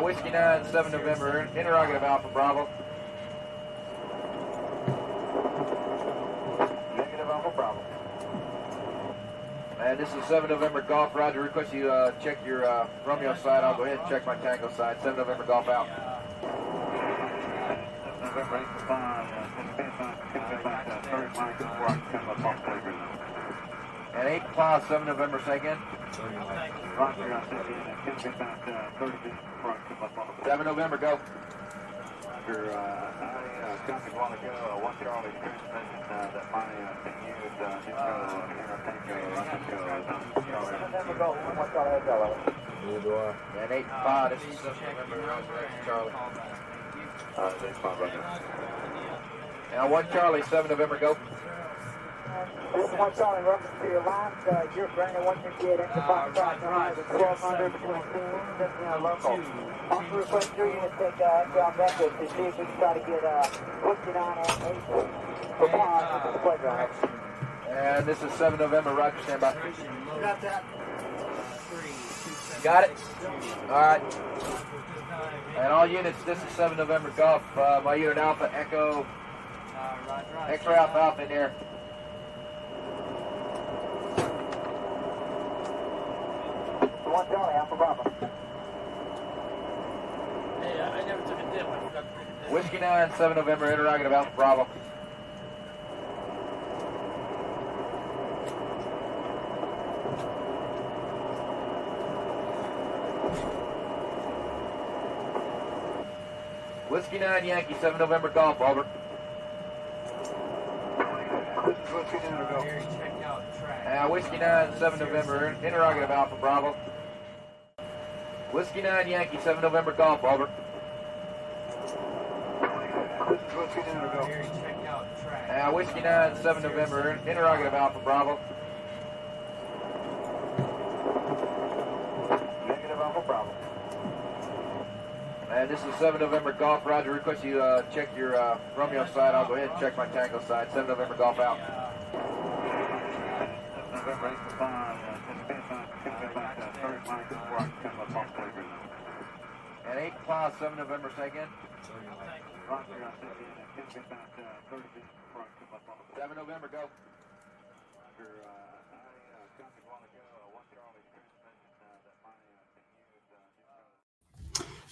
Whiskey 9, 7 November, interrogative Alpha Bravo. Negative Alpha Bravo. And this is 7 November Golf. Roger, request you check your Romeo side. I'll go ahead and check my Tango side. 7 November Golf out. And 8 Plow, 7 November, say again. 7 November, go. I copied a while ago, 1 Charlie transmission that my thing used, and 8 5, this is 7 November, Charlie. 8 5 right now. Now 1 Charlie, 7 November, go. This is 1 Charlie, reference to your last, you're bringing what you get into Fox 1200 between teams and local. Also request 3 units take inbound Nexus to see if we can try to get Whiskey 9 and 8 for pause with the playground. And this is 7 November, Roger, stand by. Got that. Got it? Alright. And all units, this is 7 November Golf. My unit Alpha, Echo, X-ray Alpha Alpha in there. One Charlie, Alpha Bravo. Hey, I never took a dip. I forgot to take a dip. Whiskey 9, 7 November, interrogative Alpha Bravo. Whiskey 9, Yankee, 7 November Golf, over. This is Whiskey 9, go. Whiskey 9, 7 November, interrogative Alpha Bravo. Whiskey 9, Yankee, 7 November Golf, over. This is Whiskey 9, go. Whiskey 9, 7 November, interrogative Alpha Bravo. Negative Alpha Bravo. And this is 7 November Golf. Roger, request you check your Romeo side. I'll go ahead and check my Tango side. 7 November Golf out. And 8 Plow, 7 November, say again. 7 November, go.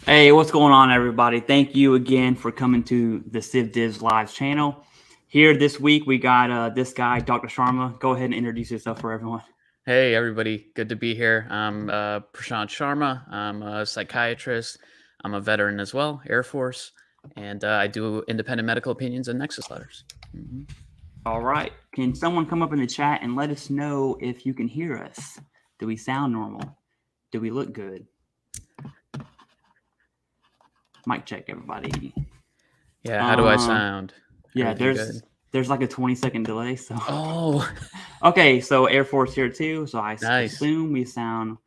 Hey, what's going on, everybody? Thank you again for coming to the Civ Div's live channel. Here this week, we got this guy, Dr. Sharma. Go ahead and introduce yourself for everyone. Hey, everybody. Good to be here. I'm Prashant Sharma. I'm a psychiatrist. I'm a veteran as well, Air Force, and I do independent medical opinions and Nexus letters. Mm-hmm. All right. Can someone come up in the chat and let us know if you can hear us? Do we sound normal? Do we look good? Mic check, everybody. Yeah, how do I sound? Yeah, there's like a 20-second delay. So oh, okay. So Air Force here too. So I nice. assume we sound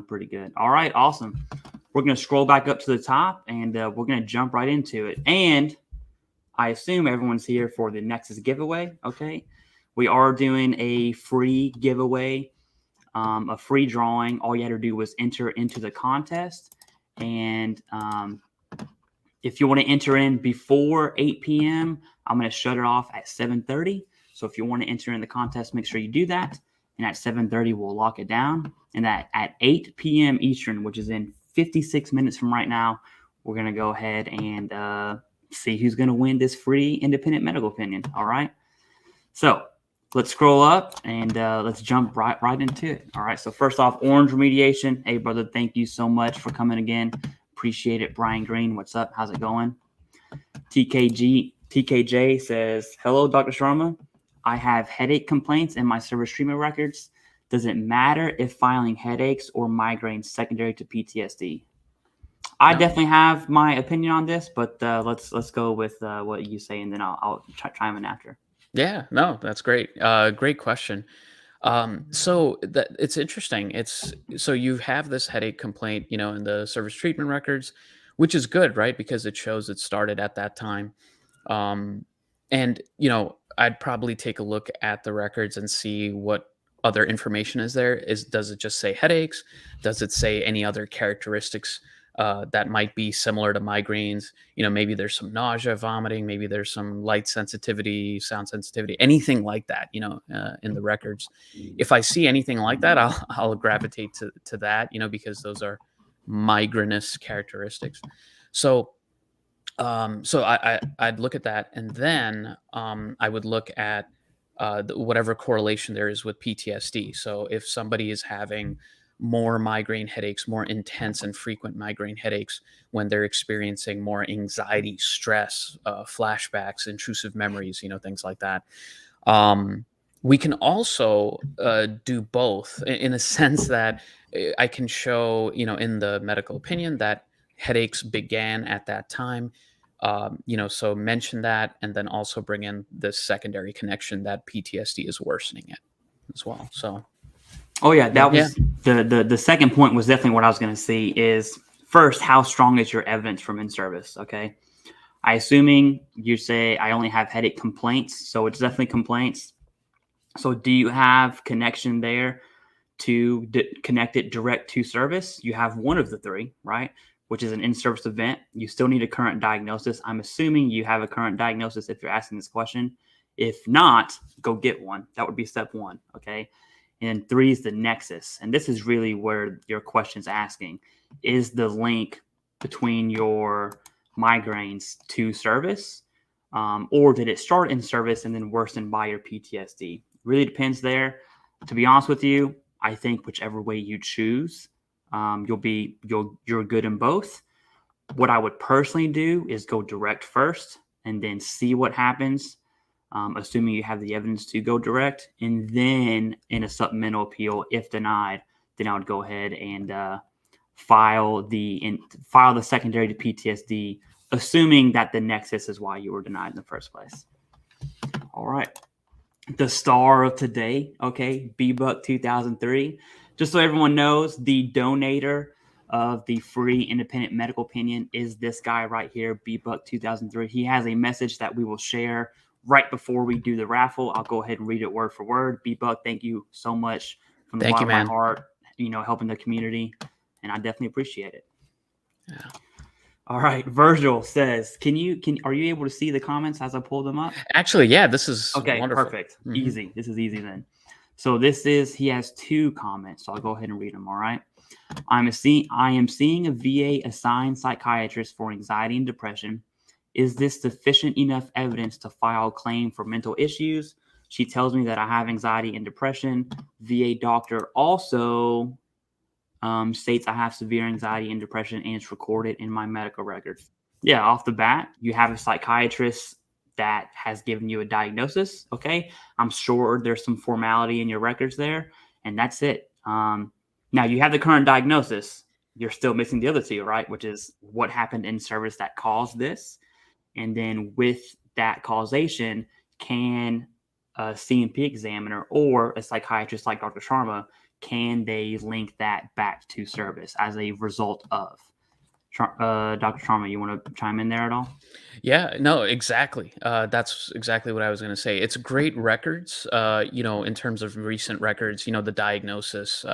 pretty good. All right, awesome. We're gonna scroll back up to the top, and we're gonna jump right into it. And I assume everyone's here for the Nexus giveaway. Okay, we are doing a free giveaway, a free drawing. All you had to do was enter into the contest, and if you want to enter in before 8 p.m., I'm going to shut it off at 7:30. So if you want to enter in the contest, make sure you do that. And at 7:30, we'll lock it down. And at 8 p.m. Eastern, which is in 56 minutes from right now, we're going to go ahead and see who's going to win this free independent medical opinion. All right. So let's scroll up and let's jump right into it. All right. So first off, Orange Remediation. Hey, brother, thank you so much for coming again. Appreciate it. Brian Green, what's up? How's it going? TKJ says, hello, Dr. Sharma. I have headache complaints in my service treatment records. Does it matter if filing headaches or migraines secondary to PTSD? I definitely have my opinion on this, but let's go with what you say, and then I'll chime in after. Yeah, no, that's great. Great question. So it's interesting. So you have this headache complaint, in the service treatment records, which is good, right? Because it shows it started at that time. And I'd probably take a look at the records and see what other information is there? Does it just say headaches? Does it say any other characteristics that might be similar to migraines? Maybe there's some nausea, vomiting, maybe there's some light sensitivity, sound sensitivity, anything like that, in the records. If I see anything like that, I'll gravitate to that, because those are migrainous characteristics. So I'd look at that, and then I would look at whatever correlation there is with PTSD. So if somebody is having more migraine headaches, more intense and frequent migraine headaches when they're experiencing more anxiety, stress, flashbacks, intrusive memories, things like that. We can also do both in a sense that I can show, in the medical opinion that headaches began at that time. So mention that, and then also bring in the secondary connection that PTSD is worsening it as well. So, oh yeah, that was the second point was definitely what I was going to see is first, how strong is your evidence from in-service? Okay. Assuming you say I only have headache complaints, so it's definitely complaints. So do you have connection there to connect it direct to service? You have one of the three, right? Which is an in-service event. You still need a current diagnosis. I'm assuming you have a current diagnosis if you're asking this question. If not, go get one. That would be step one, okay? And 3 is the nexus. And this is really where your question's asking. Is the link between your migraines to service? Or did it start in service and then worsen by your PTSD? Really depends there. To be honest with you, I think whichever way you choose, you're good in both. What I would personally do is go direct first and then see what happens, assuming you have the evidence to go direct. And then in a supplemental appeal, if denied, then I would go ahead and file the secondary to PTSD, assuming that the nexus is why you were denied in the first place. All right. The star of today, okay, B-Buck 2003. Just so everyone knows, the donator of the free independent medical opinion is this guy right here, B-Buck 2003. He has a message that we will share right before we do the raffle. I'll go ahead and read it word for word. B-Buck, thank you so much from the bottom of my heart, helping the community, and I definitely appreciate it. Yeah. All right, Virgil says, are you able to see the comments as I pull them up? Actually, yeah, this is okay. Wonderful. Perfect. Mm-hmm. Easy. This is easy then. So he has 2 comments. So I'll go ahead and read them. All right. I am seeing a VA assigned psychiatrist for anxiety and depression. Is this sufficient enough evidence to file a claim for mental issues? She tells me that I have anxiety and depression. VA doctor also states I have severe anxiety and depression, and it's recorded in my medical records. Yeah, off the bat, you have a psychiatrist that has given you a diagnosis. Okay, I'm sure there's some formality in your records there, and that's it. Now you have the current diagnosis. You're still missing the other 2, right? Which is what happened in service that caused this, and then with that causation, can a CMP examiner or a psychiatrist like Dr. Sharma, can they link that back to service as a result of? Dr. Sharma, you want to chime in there at all? Yeah, no, exactly. That's exactly what I was going to say. It's great records, in terms of recent records, the diagnosis,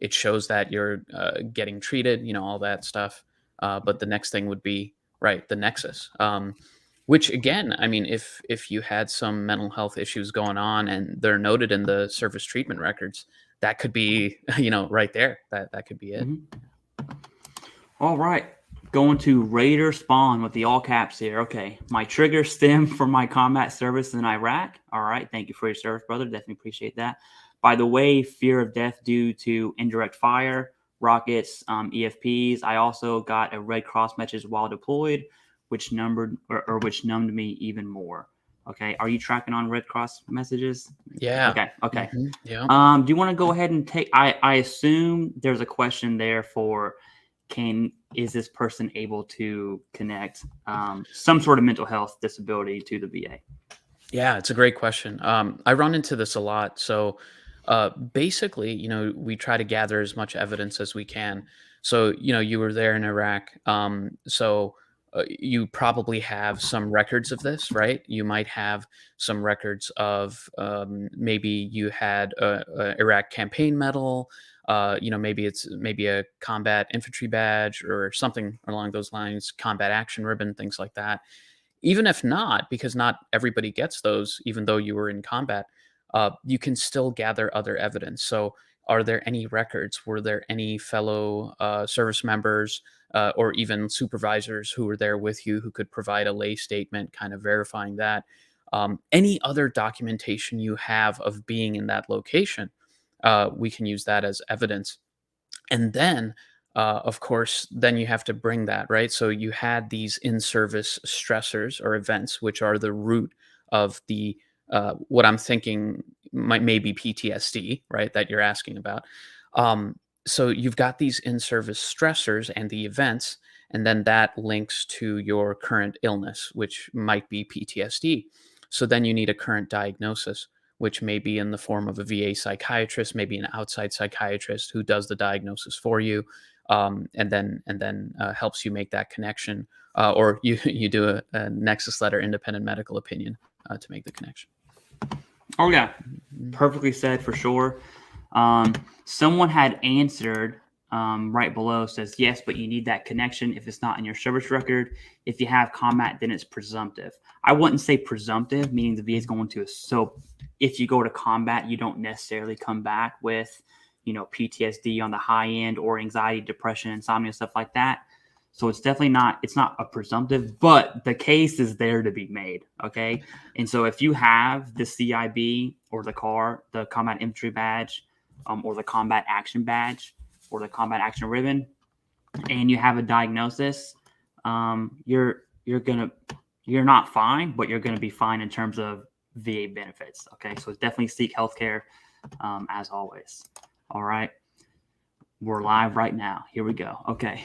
it shows that you're getting treated, all that stuff. But the next thing would be, right, the nexus, which again, I mean, if you had some mental health issues going on and they're noted in the service treatment records, that could be, right there. That could be it. Mm-hmm. All right. Going to Raider Spawn with the all caps here. Okay. My trigger stem from my combat service in Iraq. All right. Thank you for your service, brother. Definitely appreciate that. By the way, fear of death due to indirect fire, rockets, EFPs. I also got a Red Cross message while deployed, which numbed me even more. Okay. Are you tracking on Red Cross messages? Yeah. Okay. Mm-hmm. Yeah. Do you want to go ahead and take, I assume there's a question there for, is this person able to connect some sort of mental health disability to the VA? Yeah, it's a great question. I run into this a lot. So basically, we try to gather as much evidence as we can. So, you were there in Iraq. So you probably have some records of this, right? You might have some records of maybe you had a Iraq campaign medal. Maybe it's maybe a combat infantry badge or something along those lines, combat action ribbon, things like that. Even if not, because not everybody gets those, even though you were in combat, you can still gather other evidence. So, are there any records? Were there any fellow service members or even supervisors who were there with you who could provide a lay statement, kind of verifying that? Any other documentation you have of being in that location, we can use that as evidence. And then, of course, then you have to bring that, right? So you had these in-service stressors or events, which are the root of the what I'm thinking might maybe PTSD, right? That you're asking about. So you've got these in-service stressors and the events, and then that links to your current illness, which might be PTSD. So then you need a current diagnosis, which may be in the form of a VA psychiatrist, maybe an outside psychiatrist who does the diagnosis for you, and then helps you make that connection, or you do a Nexus letter independent medical opinion to make the connection. Oh yeah, perfectly said for sure. Someone had answered right below, says yes, but you need that connection if it's not in your service record. If you have combat, then it's presumptive. I wouldn't say presumptive, meaning the VA is going to. So if you go to combat, you don't necessarily come back with, PTSD on the high end or anxiety, depression, insomnia, stuff like that. So it's definitely not, it's not a presumptive, but the case is there to be made. Okay. And so if you have the CIB or the CAR, the combat infantry badge, or the combat action badge or the combat action ribbon, and you have a diagnosis, you're not fine, but you're going to be fine in terms of VA benefits. Okay. So definitely seek healthcare, as always. All right. We're live right now. Here we go. Okay.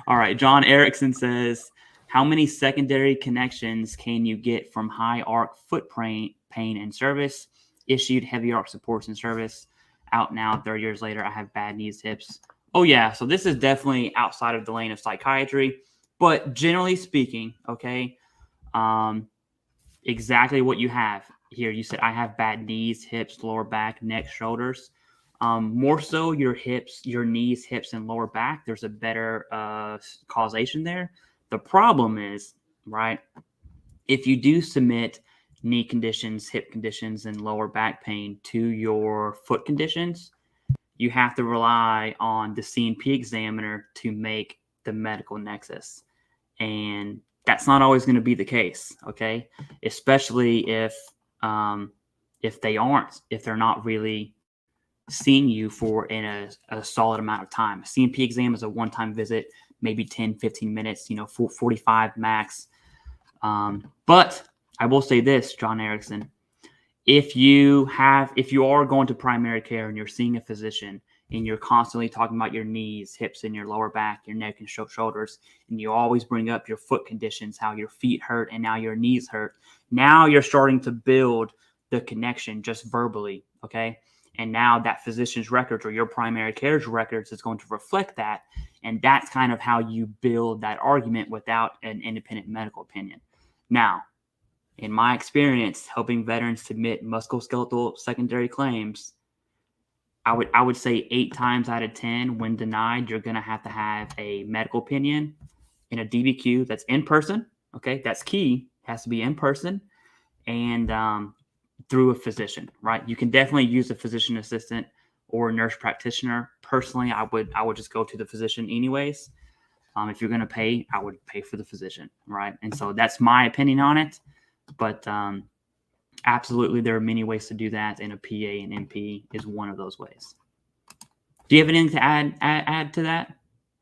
All right. John Erickson says, how many secondary connections can you get from high arc foot pain in service? Issued heavy arc supports in service. Out now, 30 years later, I have bad knees, hips. Oh, yeah. So this is definitely outside of the lane of psychiatry. But generally speaking, okay, exactly what you have here. You said, I have bad knees, hips, lower back, neck, shoulders. More so your hips, your knees, hips, and lower back. There's a better causation there. The problem is, right, if you do submit knee conditions, hip conditions, and lower back pain to your foot conditions, you have to rely on the C&P examiner to make the medical nexus. And that's not always going to be the case, okay? Especially if they're not really seeing you for in a solid amount of time. A C&P exam is a one-time visit, maybe 10, 15 minutes, 45 max. But I will say this, John Erickson, if you are going to primary care and you're seeing a physician and you're constantly talking about your knees, hips, and your lower back, your neck and shoulders, and you always bring up your foot conditions, how your feet hurt and now your knees hurt, now you're starting to build the connection just verbally, okay? And now that physician's records or your primary care's records is going to reflect that. And that's kind of how you build that argument without an independent medical opinion. Now, in my experience, helping veterans submit musculoskeletal secondary claims, I would say 8 times out of 10, when denied, you're going to have a medical opinion in a DBQ that's in person. Okay, that's key. It has to be in person and through a physician, right? You can definitely use a physician assistant or a nurse practitioner. Personally, I would just go to the physician anyways. If you're going to pay, I would pay for the physician, right? And so that's my opinion on it. But absolutely, there are many ways to do that, and a PA and MP is one of those ways. Do you have anything to add to that?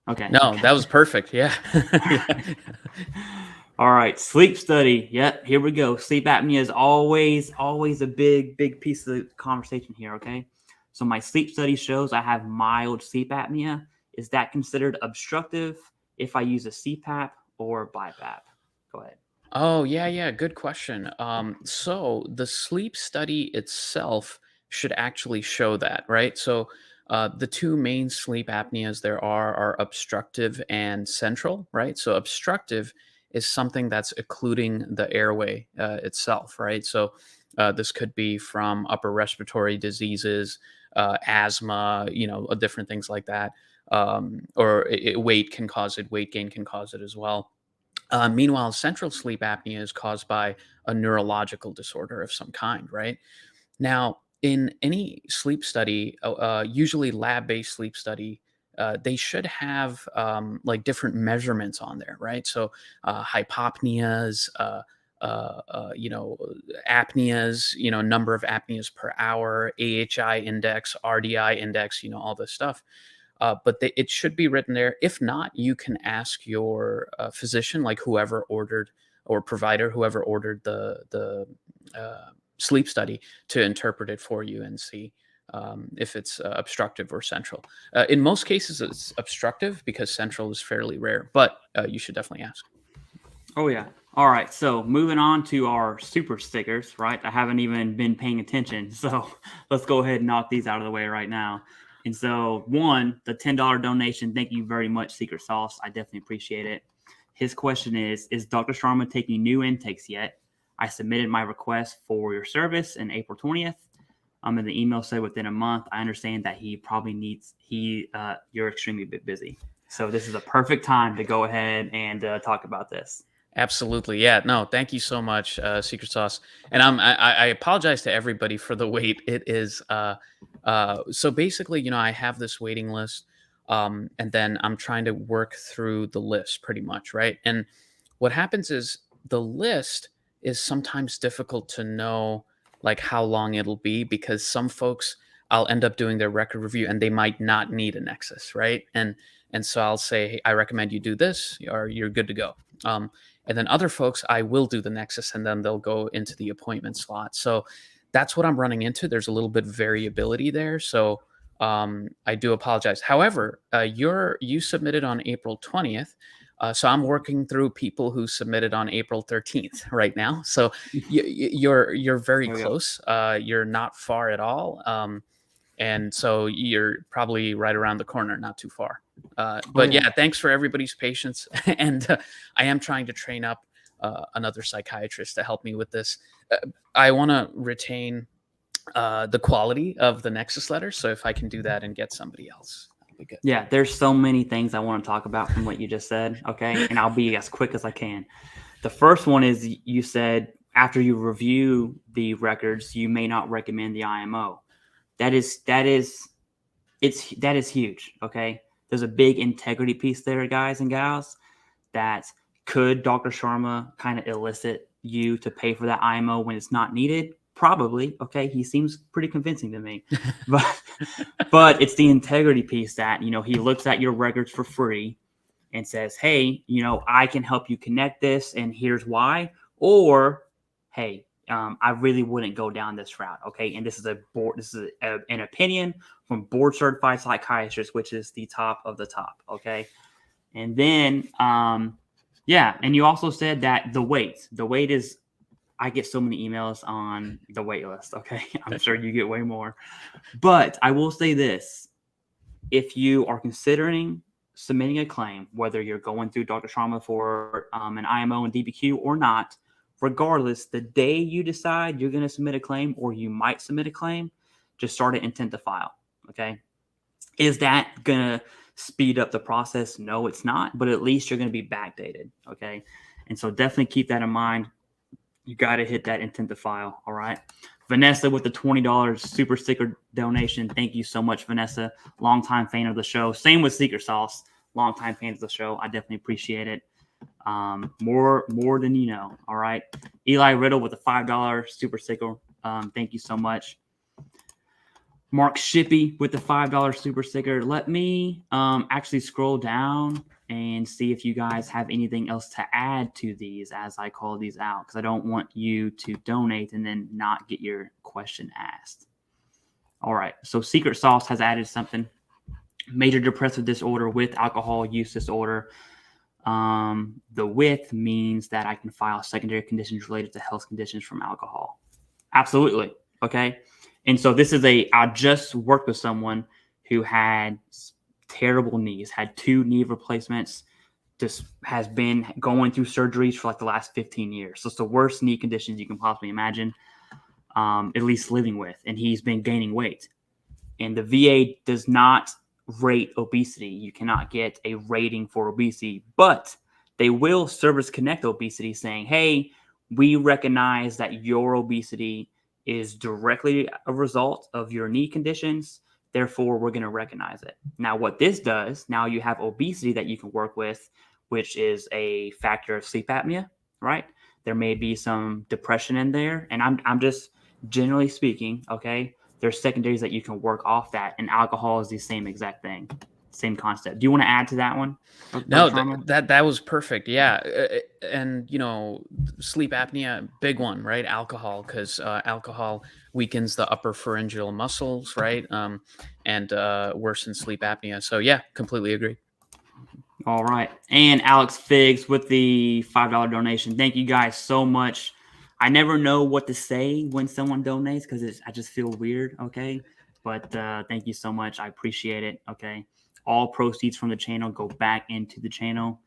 Okay. No, that was perfect. Yeah. Yeah. All right, sleep study. Yep, here we go. Sleep apnea is always a big piece of the conversation here, okay? So my sleep study shows I have mild sleep apnea. Is that considered obstructive if I use a CPAP or BiPAP? Go ahead. Oh, yeah. Good question. So the sleep study itself should actually show that, right? So The two main sleep apneas there are obstructive and central, right? So obstructive is something that's occluding the airway itself, right? So this could be from upper respiratory diseases, asthma, different things like that. Or weight can cause it, weight gain can cause it as well. Meanwhile, central sleep apnea is caused by a neurological disorder of some kind, right? Now, in any sleep study, usually lab-based sleep study, they should have like different measurements on there, right? So hypopneas, apneas, number of apneas per hour, AHI index, RDI index, all this stuff. But it should be written there. If not, you can ask your physician, like whoever ordered or provider, whoever ordered the sleep study, to interpret it for you and see if it's obstructive or central. In most cases, it's obstructive because central is fairly rare, but you should definitely ask. Oh, yeah. All right. So moving on to our super stickers, right? I haven't even been paying attention. So let's go ahead and knock these out of the way right now. And so, one, the $10 donation. Thank you very much, Secret Sauce. I definitely appreciate it. His question is Dr. Sharma taking new intakes yet? I submitted my request for your service in April 20th. And the email said within a month. I understand that he probably needs, you're extremely busy. So this is a perfect time to go ahead and talk about this. Absolutely. Yeah. No, thank you so much, Secret Sauce. And I apologize to everybody for the wait. It is, so basically, I have this waiting list, and then I'm trying to work through the list pretty much, right? And what happens is the list is sometimes difficult to know, like how long it'll be, because some folks, I'll end up doing their record review and they might not need a Nexus, right? And so I'll say, hey, I recommend you do this, or you're good to go. And then other folks, I will do the Nexus, and then they'll go into the appointment slot. So that's what I'm running into. There's a little bit of variability there. So I do apologize. However, you submitted on April 20th. So I'm working through people who submitted on April 13th right now. So you're very close. You're not far at all. And so you're probably right around the corner, not too far. But yeah, thanks for everybody's patience. And I am trying to train up another psychiatrist to help me with this. I want to retain the quality of the Nexus letter. So if I can do that and get somebody else, that'll be good. Yeah, there's so many things I want to talk about from what you just said. Okay. And I'll be as quick as I can. The first one is you said after you review the records, you may not recommend the IMO. That is huge. Okay. There's a big integrity piece there, guys and gals, that could Dr. Sharma kind of elicit you to pay for that IMO when it's not needed? Probably. Okay. He seems pretty convincing to me, but it's the integrity piece that, he looks at your records for free and says, hey, I can help you connect this and here's why. Or, hey, I really wouldn't go down this route. Okay. And this is an opinion from board certified psychiatrists, which is the top of the top. Okay. And then, and you also said that the wait is, I get so many emails on the wait list. Okay. I'm sure you get way more, but I will say this. If you are considering submitting a claim, whether you're going through Dr. Sharma for an IMO and DBQ or not, regardless, the day you decide you're going to submit a claim or you might submit a claim, just start an intent to file. Okay. Is that going to speed up the process? No, it's not, but at least you're going to be backdated. Okay. And so definitely keep that in mind. You got to hit that intent to file. All right. Vanessa with the $20 super sticker donation. Thank you so much, Vanessa. Longtime fan of the show. Same with Secret Sauce. Longtime fans of the show. I definitely appreciate it. More than you know. All right. Eli Riddle with a $5 super sticker. Thank you so much. Mark Shippey with the $5 super sticker. Let me actually scroll down and see if you guys have anything else to add to these as I call these out, because I don't want you to donate and then not get your question asked. All right. So Secret Sauce has added something. Major depressive disorder with alcohol use disorder. The with means that I can file secondary conditions related to health conditions from alcohol. Absolutely. Okay. And so this is I just worked with someone who had terrible knees, had 2 knee replacements, just has been going through surgeries for like the last 15 years. So it's the worst knee conditions you can possibly imagine, at least living with. And he's been gaining weight. And the VA does not rate obesity. You cannot get a rating for obesity, but they will service connect obesity saying, hey, we recognize that your obesity is directly a result of your knee conditions. Therefore, we're going to recognize it. Now, what this does, now you have obesity that you can work with, which is a factor of sleep apnea, right? There may be some depression in there. And I'm just generally speaking, okay, there's secondaries that you can work off that. And alcohol is the same exact thing, same concept. Do you want to add to that one? No, that was perfect. Yeah. And, sleep apnea, big one, right? Alcohol, because alcohol weakens the upper pharyngeal muscles, right? And worsens sleep apnea. So, yeah, completely agree. All right. And Alex Figs with the $5 donation. Thank you guys so much. I never know what to say when someone donates because I just feel weird, okay? But thank you so much. I appreciate it, okay? All proceeds from the channel go back into the channel,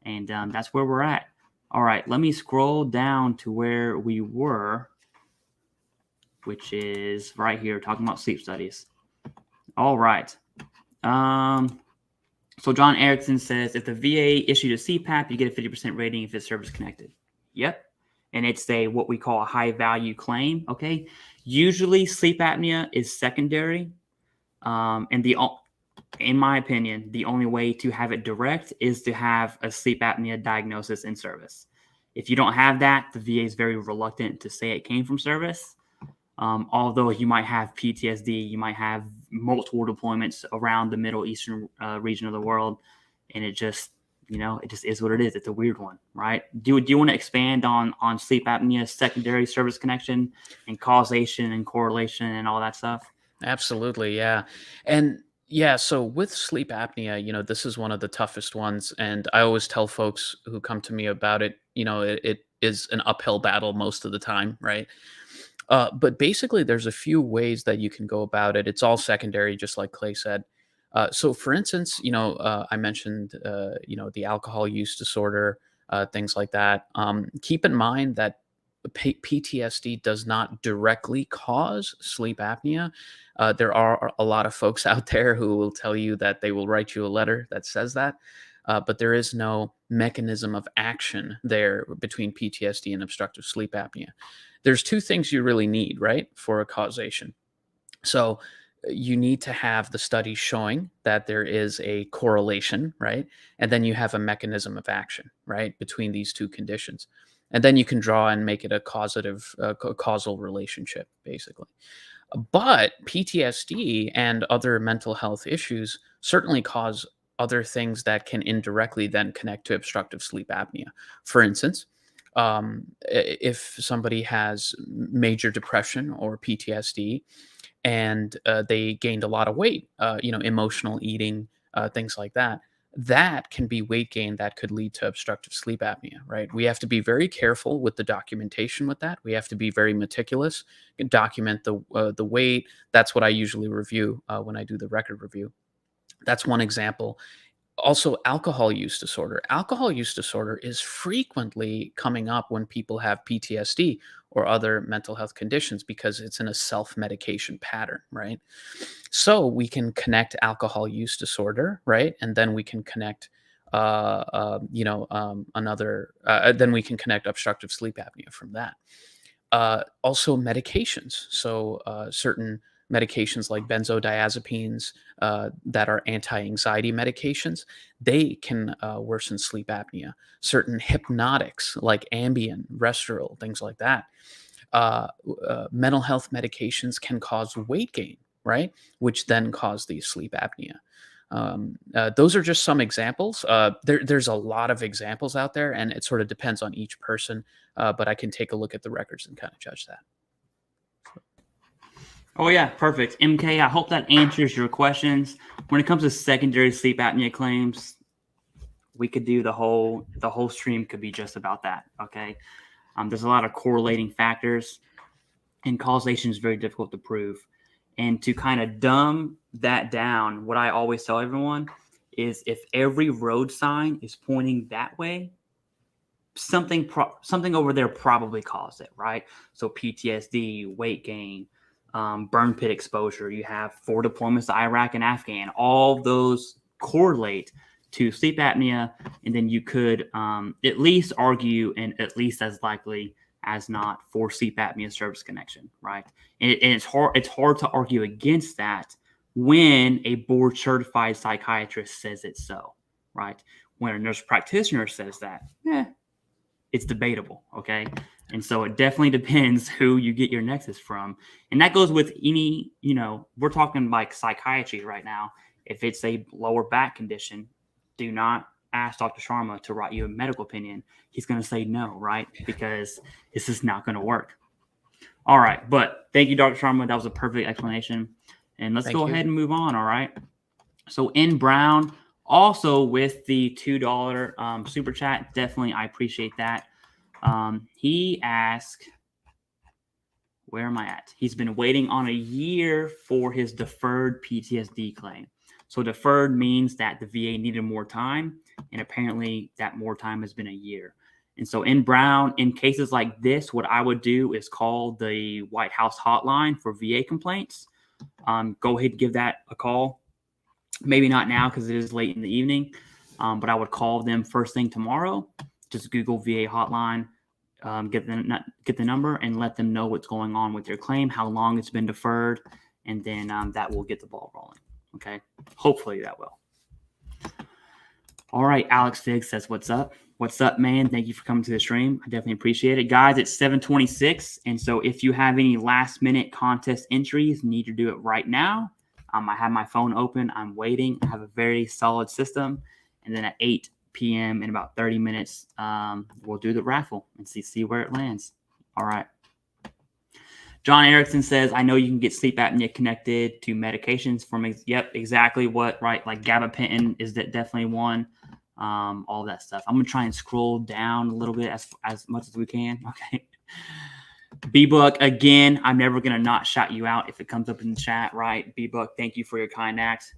and that's where we're at. All right, let me scroll down to where we were, which is right here, talking about sleep studies. All right. So John Erickson says, if the VA issued a CPAP, you get a 50% rating if it's service connected. Yep. And it's what we call a high value claim. Okay. Usually sleep apnea is secondary. And in my opinion, the only way to have it direct is to have a sleep apnea diagnosis in service. If you don't have that, the VA is very reluctant to say it came from service. Although you might have PTSD, you might have multiple deployments around the Middle Eastern region of the world. And it just is what it is. It's a weird one, right? Do you want to expand on sleep apnea, secondary service connection, and causation and correlation and all that stuff? Absolutely, yeah. And yeah, so with sleep apnea, this is one of the toughest ones. And I always tell folks who come to me about it, it is an uphill battle most of the time, right? But basically, there's a few ways that you can go about it. It's all secondary, just like Clay said. So, for instance, I mentioned, the alcohol use disorder, things like that. Keep in mind that PTSD does not directly cause sleep apnea. There are a lot of folks out there who will tell you that they will write you a letter that says that. But there is no mechanism of action there between PTSD and obstructive sleep apnea. There's 2 things you really need, right, for a causation. So you need to have the study showing that there is a correlation, right? And then you have a mechanism of action, right, between these 2 conditions. And then you can draw and make it a causal relationship, basically. But PTSD and other mental health issues certainly cause other things that can indirectly then connect to obstructive sleep apnea. For instance, if somebody has major depression or PTSD and they gained a lot of weight, emotional eating, things like that, that can be weight gain that could lead to obstructive sleep apnea, right? We have to be very careful with the documentation with that. We have to be very meticulous, document the weight. That's what I usually review when I do the record review. That's one example. Also, alcohol use disorder. Alcohol use disorder is frequently coming up when people have PTSD or other mental health conditions because it's in a self-medication pattern, right? So we can connect alcohol use disorder, right? And then we can connect, then we can connect obstructive sleep apnea from that. Also medications. So certain medications like benzodiazepines that are anti-anxiety medications, they can worsen sleep apnea. Certain hypnotics like Ambien, Restoril, things like that. Mental health medications can cause weight gain, right? Which then cause the sleep apnea. Those are just some examples. There's a lot of examples out there, and it sort of depends on each person. But I can take a look at the records and kind of judge that. Oh yeah, perfect. MK, I hope that answers your questions. When it comes to secondary sleep apnea claims, we could do the whole stream could be just about that. Okay. There's a lot of correlating factors, and causation is very difficult to prove. And to kind of dumb that down, what I always tell everyone is if every road sign is pointing that way, something over there probably caused it, right? So PTSD, weight gain, burn pit exposure. You have 4 deployments to Iraq and Afghan. All those correlate to sleep apnea, and then you could at least argue, and at least as likely as not, for sleep apnea service connection, right? And it's hard to argue against that when a board certified psychiatrist says it's so, right? When a nurse practitioner says that, it's debatable, okay? And so it definitely depends who you get your Nexus from. And that goes with any, we're talking like psychiatry right now. If it's a lower back condition, do not ask Dr. Sharma to write you a medical opinion. He's going to say no, right? Because this is not going to work. All right. But thank you, Dr. Sharma. That was a perfect explanation. And let's go ahead and move on, all right? So in Brown, also with the $2 super chat, definitely I appreciate that. He asked, where am I at? He's been waiting on a year for his deferred PTSD claim. So deferred means that the VA needed more time, and apparently that more time has been a year. And so in Brown, in cases like this, what I would do is call the White House hotline for VA complaints. Go ahead and give that a call. Maybe not now because it is late in the evening, but I would call them first thing tomorrow. Just Google VA hotline, get the number, and let them know what's going on with your claim, how long it's been deferred, and then that will get the ball rolling. Okay, hopefully that will. All right, Alex Fig says, "What's up? What's up, man? Thank you for coming to the stream. I definitely appreciate it, guys. It's 7:26, and so if you have any last-minute contest entries, need to do it right now. I have my phone open. I'm waiting. I have a very solid system. And then at 8 p.m. in about 30 minutes, we'll do the raffle and see where it lands. All right. John Erickson says, I know you can get sleep apnea connected to medications from, yep, exactly what, right? Like gabapentin is definitely one. All that stuff. I'm going to try and scroll down a little bit as much as we can. Okay. B-Buck, again, I'm never going to not shout you out if it comes up in the chat, right? B-Buck, thank you for your kind acts.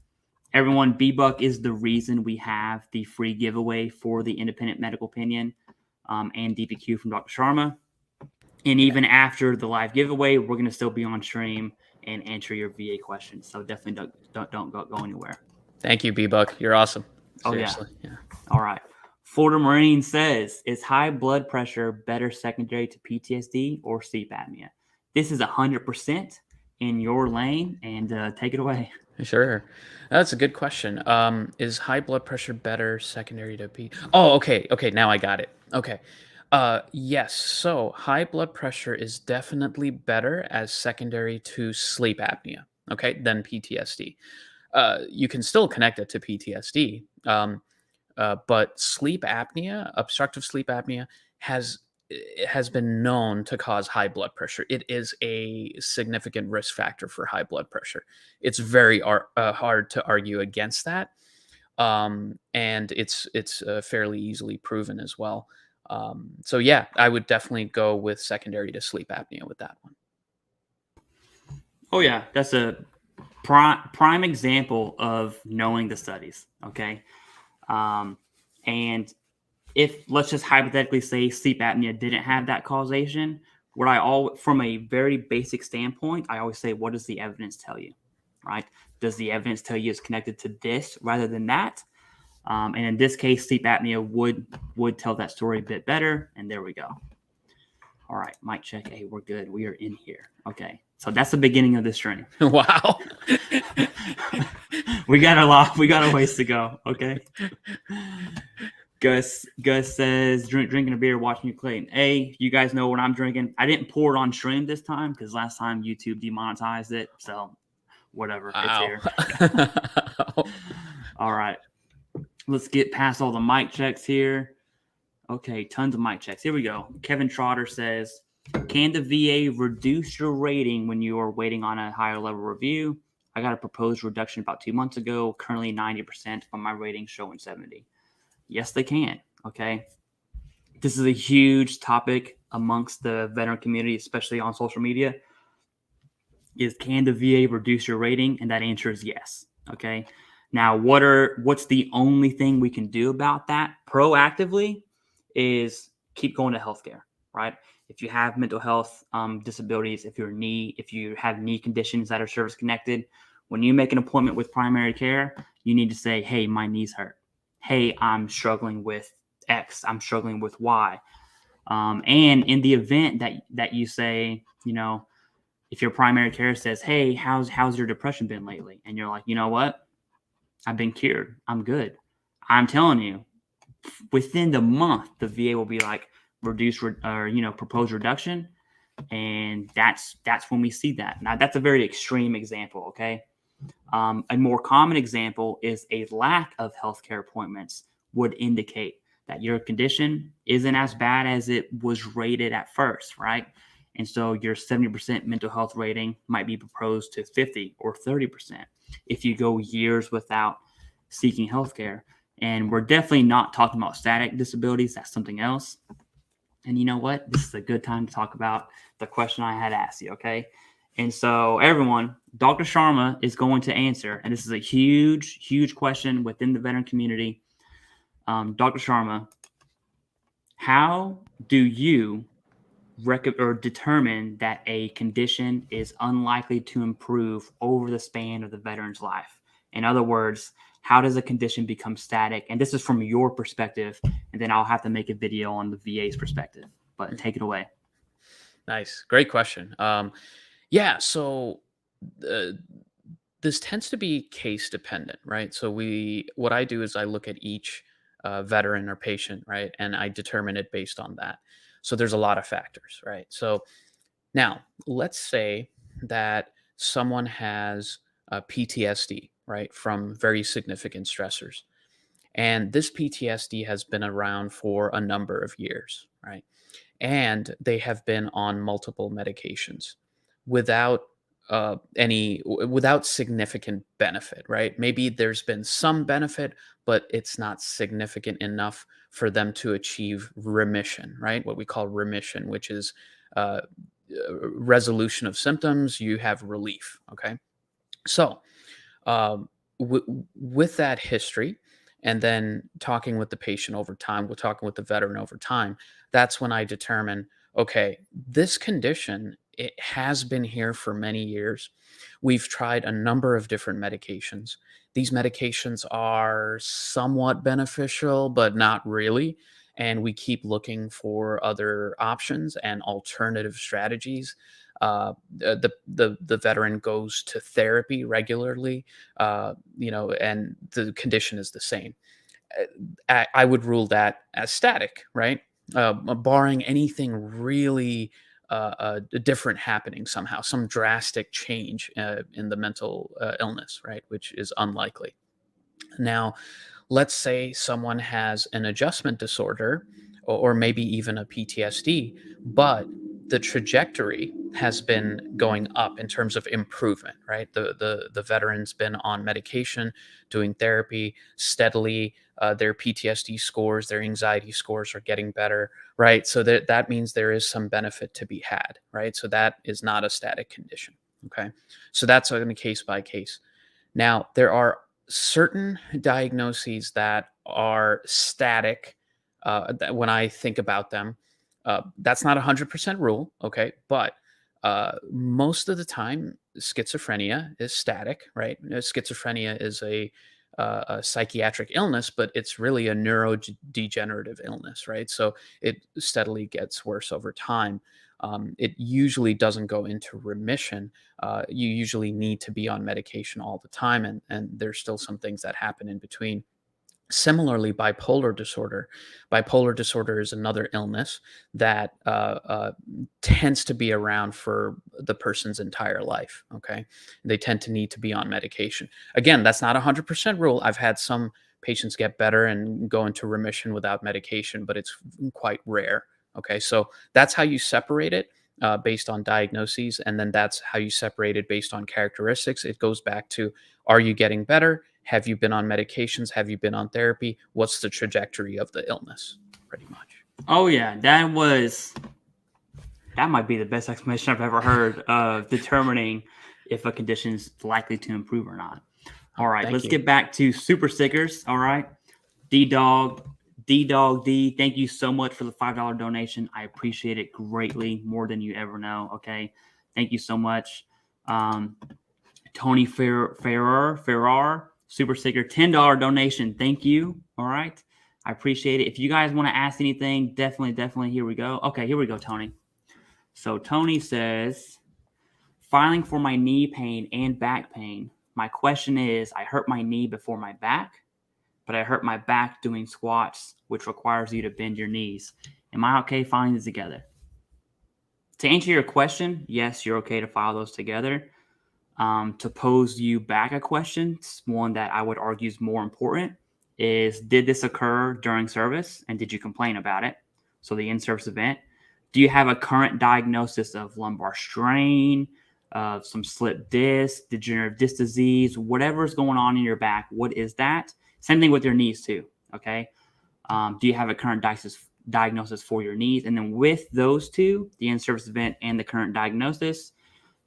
Everyone, B-Buck is the reason we have the free giveaway for the independent medical opinion and DPQ from Dr. Sharma. And even after the live giveaway, we're going to still be on stream and answer your VA questions. So definitely don't go anywhere. Thank you, B-Buck. You're awesome. Seriously. Oh, yeah. All right. Florida Marine says, is high blood pressure better secondary to PTSD or sleep apnea? This is 100% in your lane, and take it away. Sure. That's a good question. Is high blood pressure better secondary to P? Oh, okay. Okay. Now I got it. Okay. Yes. So high blood pressure is definitely better as secondary to sleep apnea, okay, than PTSD. You can still connect it to PTSD. But sleep apnea, obstructive sleep apnea, has been known to cause high blood pressure. It is a significant risk factor for high blood pressure. It's very hard to argue against that, and it's fairly easily proven as well. So yeah, I would definitely go with secondary to sleep apnea with that one. Oh yeah, that's a prime example of knowing the studies. Okay. And if let's just hypothetically say sleep apnea didn't have that causation, from a very basic standpoint, I always say, what does the evidence tell you, right? Does the evidence tell you it's connected to this rather than that? And in this case, sleep apnea would tell that story a bit better. And there we go. All right, mic check. Hey, we're good. We are in here. Okay. So that's the beginning of this stream. Wow. We got a ways to go. Okay. Gus says, drinking a beer, watching you claim. Hey, you guys know what I'm drinking. I didn't pour it on stream this time because last time YouTube demonetized it. So whatever. It's here. All right. Let's get past all the mic checks here. Okay, tons of mic checks. Here we go. Kevin Trotter says, can the VA reduce your rating when you are waiting on a higher level review? I got a proposed reduction about 2 months ago, currently 90%, but my rating showing 70. Yes, they can. Okay. This is a huge topic amongst the veteran community, especially on social media. is, can the VA reduce your rating? And that answer is yes. Okay. Now, what's the only thing we can do about that proactively is keep going to healthcare, right? If you have mental health disabilities, if you have knee conditions that are service connected, when you make an appointment with primary care, you need to say, hey, my knees hurt. Hey, I'm struggling with X. I'm struggling with Y. And in the event that you say, if your primary care says, hey, how's your depression been lately? And you're like, you know what? I've been cured. I'm good. I'm telling you, within the month, the VA will be like, propose reduction. And that's when we see that. Now, that's a very extreme example, okay? A more common example is a lack of healthcare appointments would indicate that your condition isn't as bad as it was rated at first, right? And so your 70% mental health rating might be proposed to 50 or 30% if you go years without seeking healthcare. And we're definitely not talking about static disabilities. That's something else. And you know what? This is a good time to talk about the question I had asked you, okay? And so everyone, Dr. Sharma is going to answer, and this is a huge, huge question within the veteran community. Dr. Sharma, how do you determine that a condition is unlikely to improve over the span of the veteran's life? In other words, how does a condition become static? And this is from your perspective, and then I'll have to make a video on the VA's perspective. But take it away. Nice. Great question. So this tends to be case dependent, right? So what I do is I look at each veteran or patient, right? And I determine it based on that. So there's a lot of factors, right? So now let's say that someone has PTSD, right, from very significant stressors. And this PTSD has been around for a number of years, right? And they have been on multiple medications without without significant benefit, right? Maybe there's been some benefit, but it's not significant enough for them to achieve remission, right? What we call remission, which is resolution of symptoms. You have relief, okay? So with that history, and then talking with the patient over time, we're talking with the veteran over time, that's when I determine, okay, this condition, it has been here for many years. We've tried a number of different medications. These medications are somewhat beneficial, but not really. And we keep looking for other options and alternative strategies. The veteran goes to therapy regularly, and the condition is the same. I would rule that as static, right? Barring anything really different happening somehow, some drastic change in the mental illness, right? Which is unlikely. Now, let's say someone has an adjustment disorder or maybe even a PTSD, but the trajectory has been going up in terms of improvement, right? The veteran's been on medication, doing therapy steadily. Their PTSD scores, their anxiety scores are getting better, right? So that means there is some benefit to be had, right? So that is not a static condition, okay? So that's on a case by case. Now, there are certain diagnoses that are static. That when I think about them, that's not 100% rule, okay? But most of the time, schizophrenia is static, right? Schizophrenia is a psychiatric illness, but it's really a neurodegenerative illness, right? So it steadily gets worse over time. It usually doesn't go into remission. You usually need to be on medication all the time, and there's still some things that happen in between. Similarly, bipolar disorder. Bipolar disorder is another illness that tends to be around for the person's entire life. Okay, they tend to need to be on medication. Again, that's not a 100% rule. I've had some patients get better and go into remission without medication, but it's quite rare. Okay, so that's how you separate it based on diagnoses, and then that's how you separate it based on characteristics. It goes back to, are you getting better? Have you been on medications? Have you been on therapy? What's the trajectory of the illness? Pretty much. Oh yeah, that might be the best explanation I've ever heard of determining if a condition is likely to improve or not. All right, let's you. get back to super stickers. All right, D-Dog, D, thank you so much for the $5 donation. I appreciate it greatly, more than you ever know. Okay, thank you so much. Tony Ferrar, super sticker, $10 donation. Thank you. All right, I appreciate it. If you guys want to ask anything, definitely. Here we go. Okay, here we go, Tony. So Tony says, filing for my knee pain and back pain. My question is, I hurt my knee before my back, but I hurt my back doing squats, which requires you to bend your knees. Am I okay filing these together? To answer your question, yes, you're okay to file those together. To pose you back a question, one that I would argue is more important, is did this occur during service and did you complain about it? So the in-service event. Do you have a current diagnosis of lumbar strain, of some slip disc, degenerative disc disease, whatever is going on in your back? What is that? Same thing with your knees too, okay? Do you have a current diagnosis for your knees? And then with those two, the in-service event and the current diagnosis,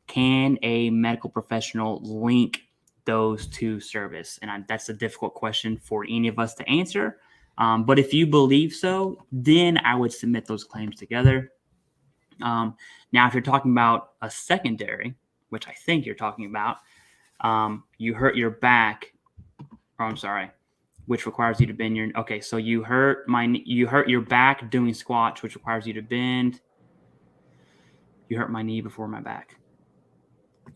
can a medical professional link those to service? And that's a difficult question for any of us to answer. But if you believe so, then I would submit those claims together. Now, if you're talking about a secondary, which I think you're talking about, you hurt your back, which requires you to bend your, okay, so you hurt your back doing squats, which requires you to bend. You hurt my knee before my back.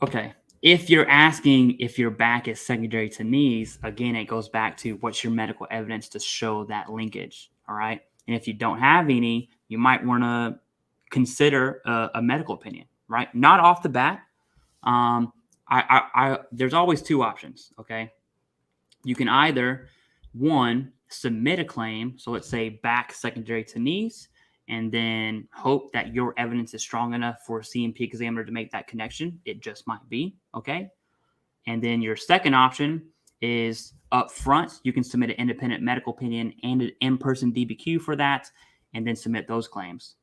Okay. If you're asking if your back is secondary to knees, again, it goes back to what's your medical evidence to show that linkage. All right. And if you don't have any, you might want to consider a medical opinion, right? Not off the bat. There's always two options. Okay. You can either, one, submit a claim. So let's say back secondary to knees, and then hope that your evidence is strong enough for a CMP examiner to make that connection. It just might be, okay? And then your second option is up front. You can submit an independent medical opinion and an in-person DBQ for that, and then submit those claims.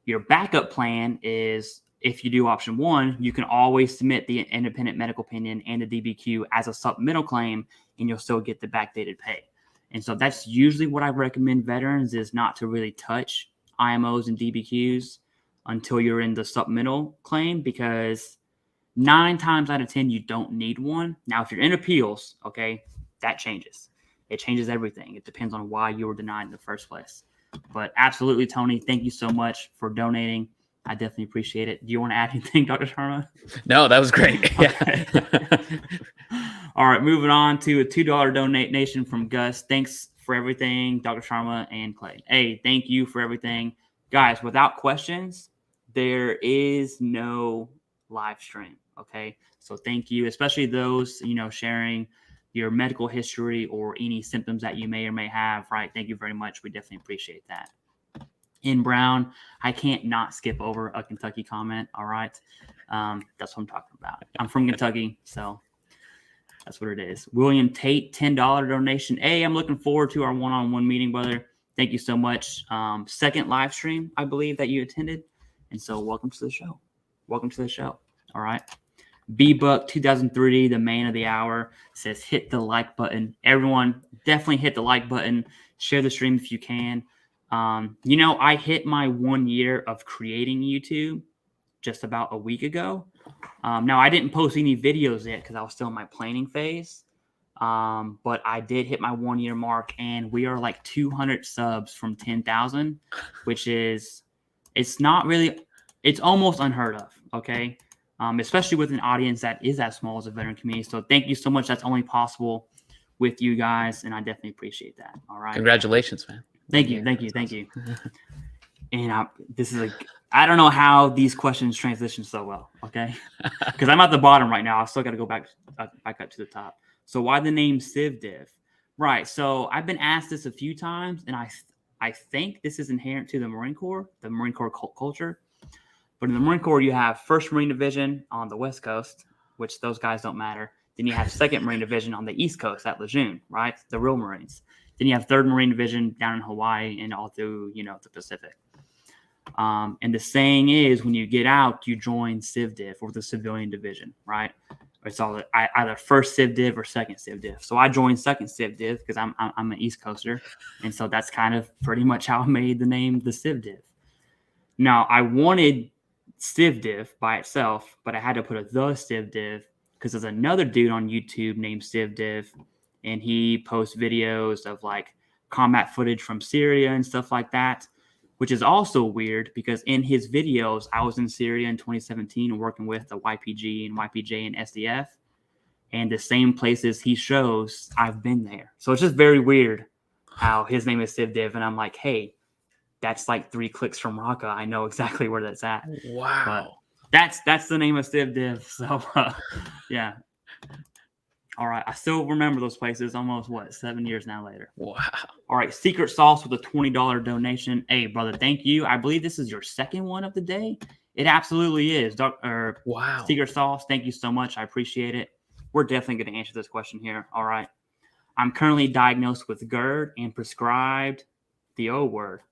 Your backup plan is, if you do option one, you can always submit the independent medical opinion and the DBQ as a supplemental claim, and you'll still get the backdated pay. And so that's usually what I recommend veterans, is not to really touch IMOs and DBQs until you're in the supplemental claim, because 9 times out of 10, you don't need one. Now, if you're in appeals, okay, that changes. It changes everything. It depends on why you were denied in the first place. But absolutely, Tony, thank you so much for donating. I definitely appreciate it. Do you want to add anything, Dr. Sharma? No, that was great. Okay. All right, moving on to a $2 donation from Gus. Thanks for everything, Dr. Sharma and Clay. Hey, thank you for everything. Guys, without questions, there is no live stream, okay? So thank you, especially those, sharing your medical history or any symptoms that you may or may have, right? Thank you very much. We definitely appreciate that. In Brown, I can't not skip over a Kentucky comment, all right? That's what I'm talking about. I'm from Kentucky, so that's what it is. William Tate, $10 donation. Hey, I'm looking forward to our one-on-one meeting, brother. Thank you so much. Second live stream, I believe, that you attended. And so welcome to the show. Welcome to the show. All right. B-Buck 2003, the man of the hour, says hit the like button. Everyone, definitely hit the like button. Share the stream if you can. I hit my 1 year of creating YouTube just about a week ago. Now, I didn't post any videos yet because I was still in my planning phase. But I did hit my 1 year mark, and we are like 200 subs from 10,000, which is, it's almost unheard of. Okay. Especially with an audience that is as small as a veteran community. So thank you so much. That's only possible with you guys, and I definitely appreciate that. All right. Congratulations, man. Thank you. And I don't know how these questions transition so well, okay? Because I'm at the bottom right now. I still got to go back up to the top. So why the name Civ Div? Right. So I've been asked this a few times, and I think this is inherent to the Marine Corps culture. But in the Marine Corps, you have 1st Marine Division on the West Coast, which those guys don't matter. Then you have 2nd Marine Division on the East Coast at Lejeune, right? The real Marines. Then you have 3rd Marine Division down in Hawaii and all through, the Pacific. And the saying is, when you get out, you join Civ Div, or the civilian division, right? It's all either first Civ Div or second Civ Div. So I joined second Civ Div because I'm an East Coaster, and so that's kind of pretty much how I made the name TheCivDiv. Now I wanted Civ Div by itself, but I had to put a TheCivDiv because there's another dude on YouTube named Civ Div, and he posts videos of like combat footage from Syria and stuff like that, which is also weird because in his videos, I was in Syria in 2017 working with the YPG and YPJ and SDF, and the same places he shows, I've been there. So it's just very weird how his name is Civ Div, and I'm like, hey, that's like 3 clicks from Raqqa. I know exactly where that's at. Wow. But that's the name of Civ Div. So yeah. All right. I still remember those places almost 7 years now later. Wow. All right. Secret Sauce with a $20 donation. Hey, brother, thank you. I believe this is your second one of the day. It absolutely is. Wow. Secret Sauce, thank you so much. I appreciate it. We're definitely going to answer this question here. All right. I'm currently diagnosed with GERD and prescribed the O word.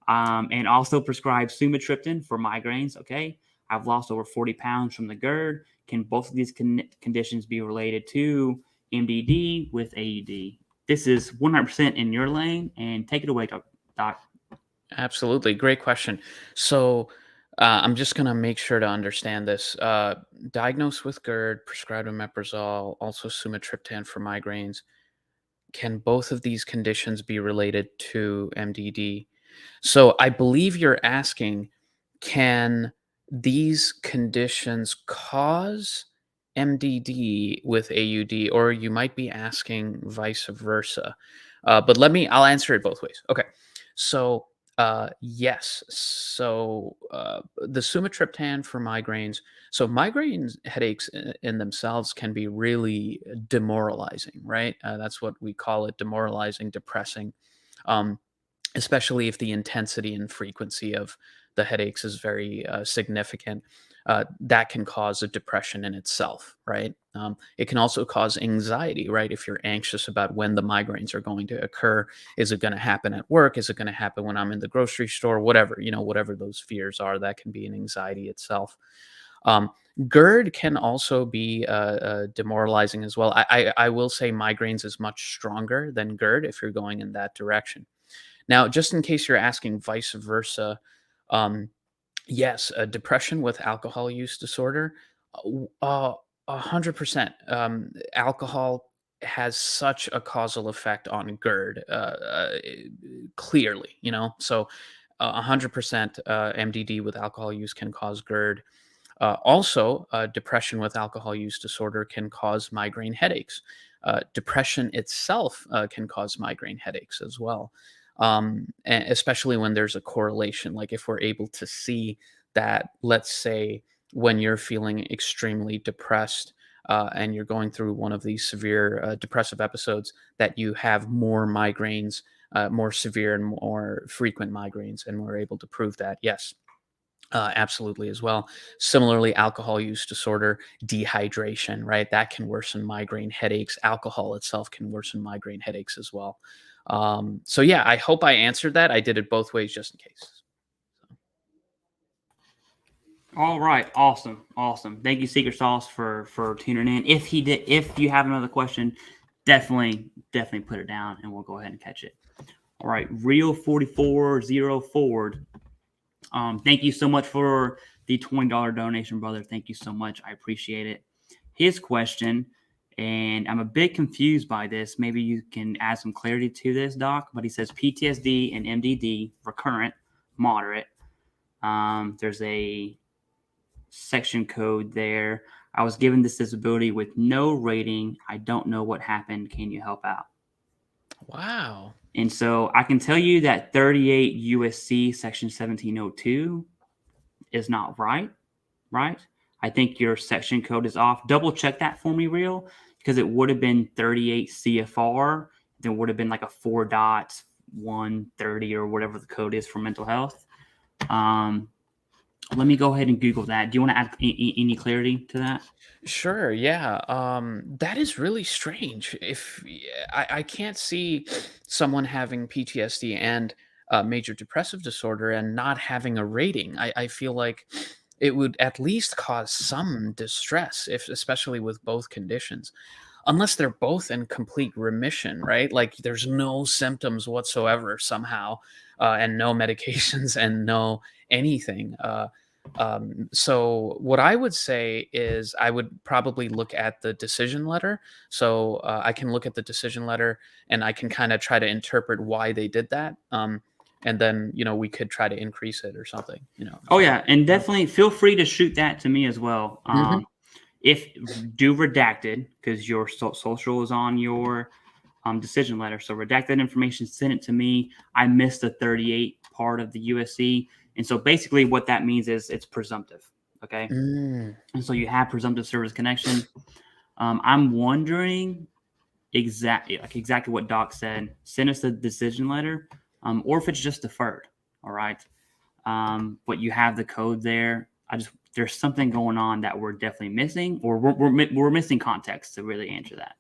And also prescribed sumatriptan for migraines. Okay. I've lost over 40 pounds from the GERD. Can both of these conditions be related to MDD with AUD? This is 100% in your lane, and take it away, Doc. Absolutely. Great question. So I'm just going to make sure to understand this. Diagnosed with GERD, prescribed omeprazole, also sumatriptan for migraines. Can both of these conditions be related to MDD? So I believe you're asking, can these conditions cause MDD with AUD, or you might be asking vice versa. But I'll answer it both ways. Okay. So yes. So the sumatriptan for migraines. So migraines, headaches in themselves can be really demoralizing, right? That's what we call it: demoralizing, depressing. Especially if the intensity and frequency of the headaches is very significant. That can cause a depression in itself, right? It can also cause anxiety, right? If you're anxious about when the migraines are going to occur, is it going to happen at work? Is it going to happen when I'm in the grocery store? Whatever, whatever those fears are, that can be an anxiety itself. GERD can also be demoralizing as well. I will say migraines is much stronger than GERD if you're going in that direction. Now, just in case you're asking vice versa, yes, depression with alcohol use disorder, 100%. Alcohol has such a causal effect on GERD, clearly, so 100% MDD with alcohol use can cause GERD. Also, depression with alcohol use disorder can cause migraine headaches. Depression itself can cause migraine headaches as well. Especially when there's a correlation, like if we're able to see that, let's say, when you're feeling extremely depressed and you're going through one of these severe depressive episodes, that you have more migraines, more severe and more frequent migraines, and we're able to prove that, yes. Absolutely as well. Similarly, alcohol use disorder, dehydration, right? That can worsen migraine headaches. Alcohol itself can worsen migraine headaches as well. So yeah, I hope I answered that. I did it both ways just in case. All right, awesome. Thank you, Secret Sauce, for tuning in. If you have another question, definitely put it down, and we'll go ahead and catch it. All right, Real 44 Ford. Thank you so much for the $20 donation, brother. Thank you so much. I appreciate it. His question, and I'm a bit confused by this. Maybe you can add some clarity to this, Doc. But he says PTSD and MDD, recurrent, moderate. There's a section code there. I was given this disability with no rating. I don't know what happened. Can you help out? Wow. And so I can tell you that 38 USC section 1702 is not right? I think your section code is off. Double check that for me, Real, because it would have been 38 CFR. There would have been like a 4.130 or whatever the code is for mental health. Let me go ahead and Google that. Do you want to add any clarity to that? Sure. Yeah. That is really strange. If I can't see someone having PTSD and major depressive disorder and not having a rating, I feel like it would at least cause some distress, especially with both conditions, unless they're both in complete remission, right? Like there's no symptoms whatsoever somehow, and no medications and no anything. So what I would say is I would probably look at the decision letter. So I can look at the decision letter and I can kind of try to interpret why they did that. And then, we could try to increase it or something. Oh yeah, and definitely feel free to shoot that to me as well. If do redacted, because your social is on your decision letter. So redact that information, send it to me. I missed the 38 part of the USC. And so basically what that means is it's presumptive. Okay. And so you have presumptive service connection. I'm wondering exactly what Doc said. Send us the decision letter, or if it's just deferred. All right. But you have the code there. There's something going on that we're definitely missing, or we're missing context to really answer that.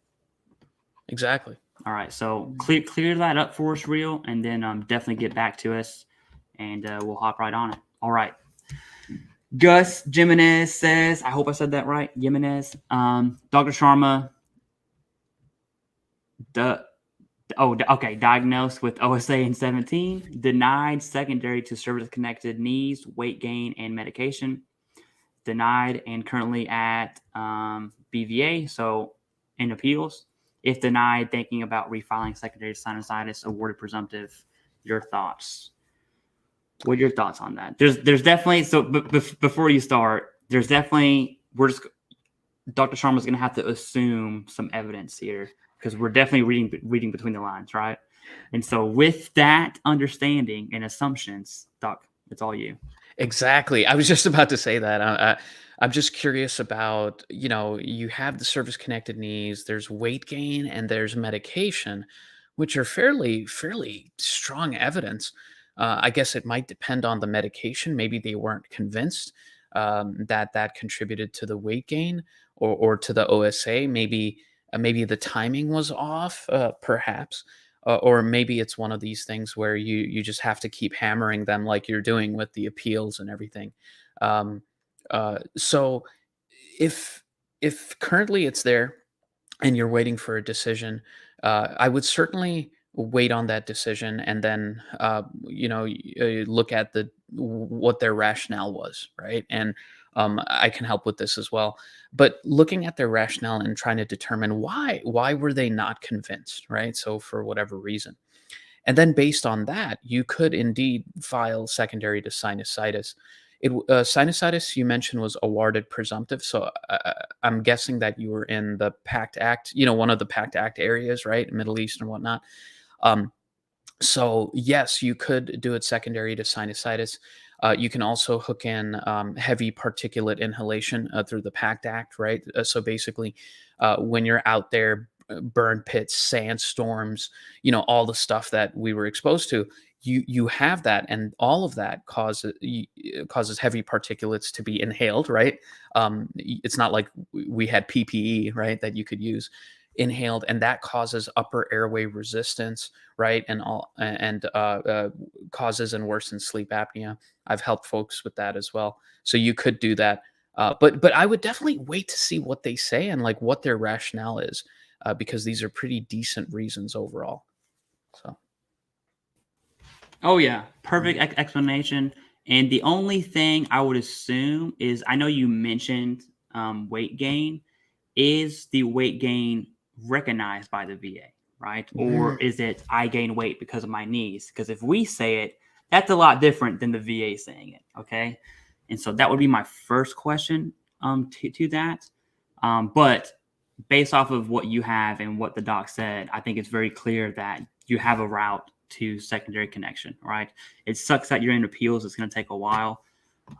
Exactly. All right. So clear that up for us, real, and then definitely get back to us, and we'll hop right on it. All right. Gus Jimenez says, I hope I said that right. Jimenez. Dr. Sharma. Diagnosed with OSA in 17. Denied secondary to service-connected knees, weight gain, and medication. Denied and currently at BVA, so in appeals. If denied, thinking about refiling secondary sinusitis, awarded presumptive. Your thoughts? What are your thoughts on that? There's definitely, so before you start, Dr. Sharma's going to have to assume some evidence here, because we're definitely reading between the lines, right? And so with that understanding and assumptions, Doc, it's all you. Exactly. I was just about to say that. I'm just curious about, you have the service-connected knees, there's weight gain, and there's medication, which are fairly strong evidence. I guess it might depend on the medication. Maybe they weren't convinced that contributed to the weight gain or to the OSA. Maybe the timing was off, perhaps. Or maybe it's one of these things where you just have to keep hammering them like you're doing with the appeals and everything. So if currently it's there and you're waiting for a decision, I would certainly wait on that decision and then look at what their rationale was, right? And I can help with this as well. But looking at their rationale and trying to determine why were they not convinced, right? So for whatever reason. And then based on that, you could indeed file secondary to sinusitis. Sinusitis, you mentioned, was awarded presumptive. So I'm guessing that you were in the PACT Act, one of the PACT Act areas, right? Middle East and whatnot. So yes, you could do it secondary to sinusitis. You can also hook in heavy particulate inhalation through the PACT Act, right? So basically, when you're out there, burn pits, sandstorms, all the stuff that we were exposed to, you have that, and all of that causes heavy particulates to be inhaled, right? It's not like we had PPE, right, that you could use. Inhaled, and that causes upper airway resistance, right, and causes and worsens sleep apnea. I've helped folks with that as well, so you could do that. But I would definitely wait to see what they say and like what their rationale is, because these are pretty decent reasons overall. So, oh yeah, perfect explanation. And the only thing I would assume is, I know you mentioned weight gain. Is the weight gain recognized by the VA, right? Or is it I gain weight because of my knees? Because if we say it, that's a lot different than the VA saying it, okay? And so that would be my first question to that. But based off of what you have and what the doc said, I think it's very clear that you have a route to secondary connection, right? It sucks that you're in appeals. It's going to take a while.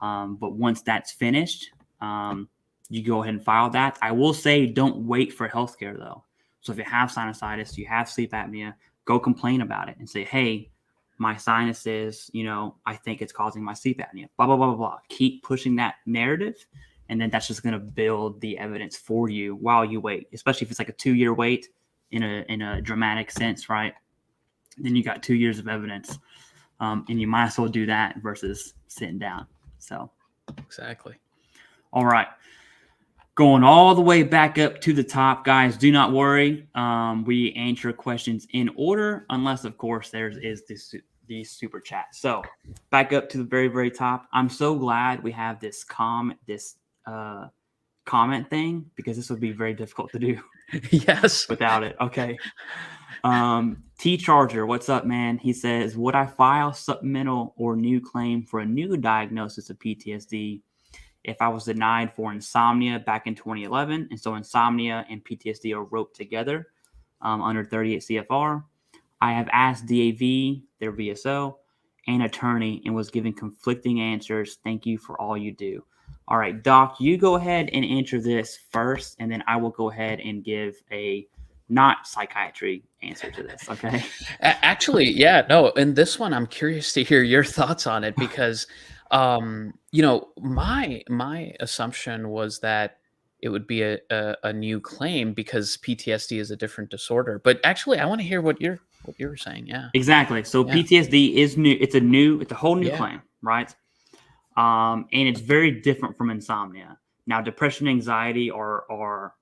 But once that's finished, you go ahead and file that. I will say, don't wait for healthcare though. So if you have sinusitis, you have sleep apnea, go complain about it and say, hey, my sinuses, I think it's causing my sleep apnea, blah, blah, blah, blah, blah. Keep pushing that narrative. And then that's just going to build the evidence for you while you wait, especially if it's like a 2-year wait in a dramatic sense, right? Then you got 2 years of evidence. And you might as well do that versus sitting down. So, Exactly. all right. Going all the way back up to the top, guys, do not worry. We answer questions in order, unless, of course, there is the super chat. So back up to the very, very top. I'm so glad we have this comment thing, because this would be very difficult to do Yes. without it. Okay. T Charger, what's up, man? He says, would I file supplemental or new claim for a new diagnosis of PTSD if I was denied for insomnia back in 2011? And so insomnia and PTSD are roped together under 38 CFR. I have asked DAV, their VSO, and attorney, and was given conflicting answers. Thank you for all you do. All right, Doc, you go ahead and answer this first, and then I will go ahead and give a not psychiatry answer to this, okay? Actually, yeah, no. In this one, I'm curious to hear your thoughts on it, because my assumption was that it would be a new claim because PTSD is a different disorder. But actually, I want to hear what you were saying. Yeah, Exactly. So Yeah. PTSD is new. It's a whole new Yeah. claim, right? And it's very different from insomnia. Now, depression, anxiety are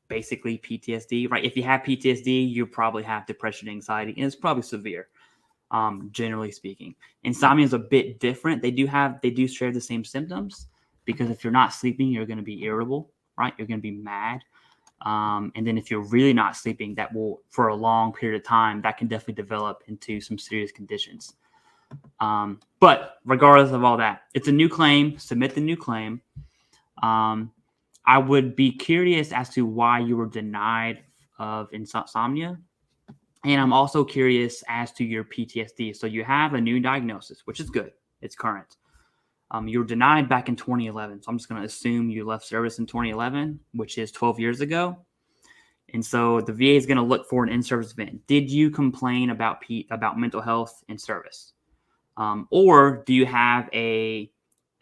basically PTSD, right? If you have PTSD, you probably have depression, anxiety, and it's probably severe, generally speaking. Insomnia is a bit different. They do share the same symptoms, because if you're not sleeping, you're going to be irritable, right? You're going to be mad. And then if you're really not sleeping, that will, for a long period of time, that can definitely develop into some serious conditions. But regardless of all that, it's a new claim. Submit the new claim. I would be curious as to why you were denied of insomnia. And I'm also curious as to your PTSD. So you have a new diagnosis, which is good. It's current. You were denied back in 2011. So I'm just going to assume you left service in 2011, which is 12 years ago. And so the VA is going to look for an in-service event. Did you complain about mental health in service? Or do you have an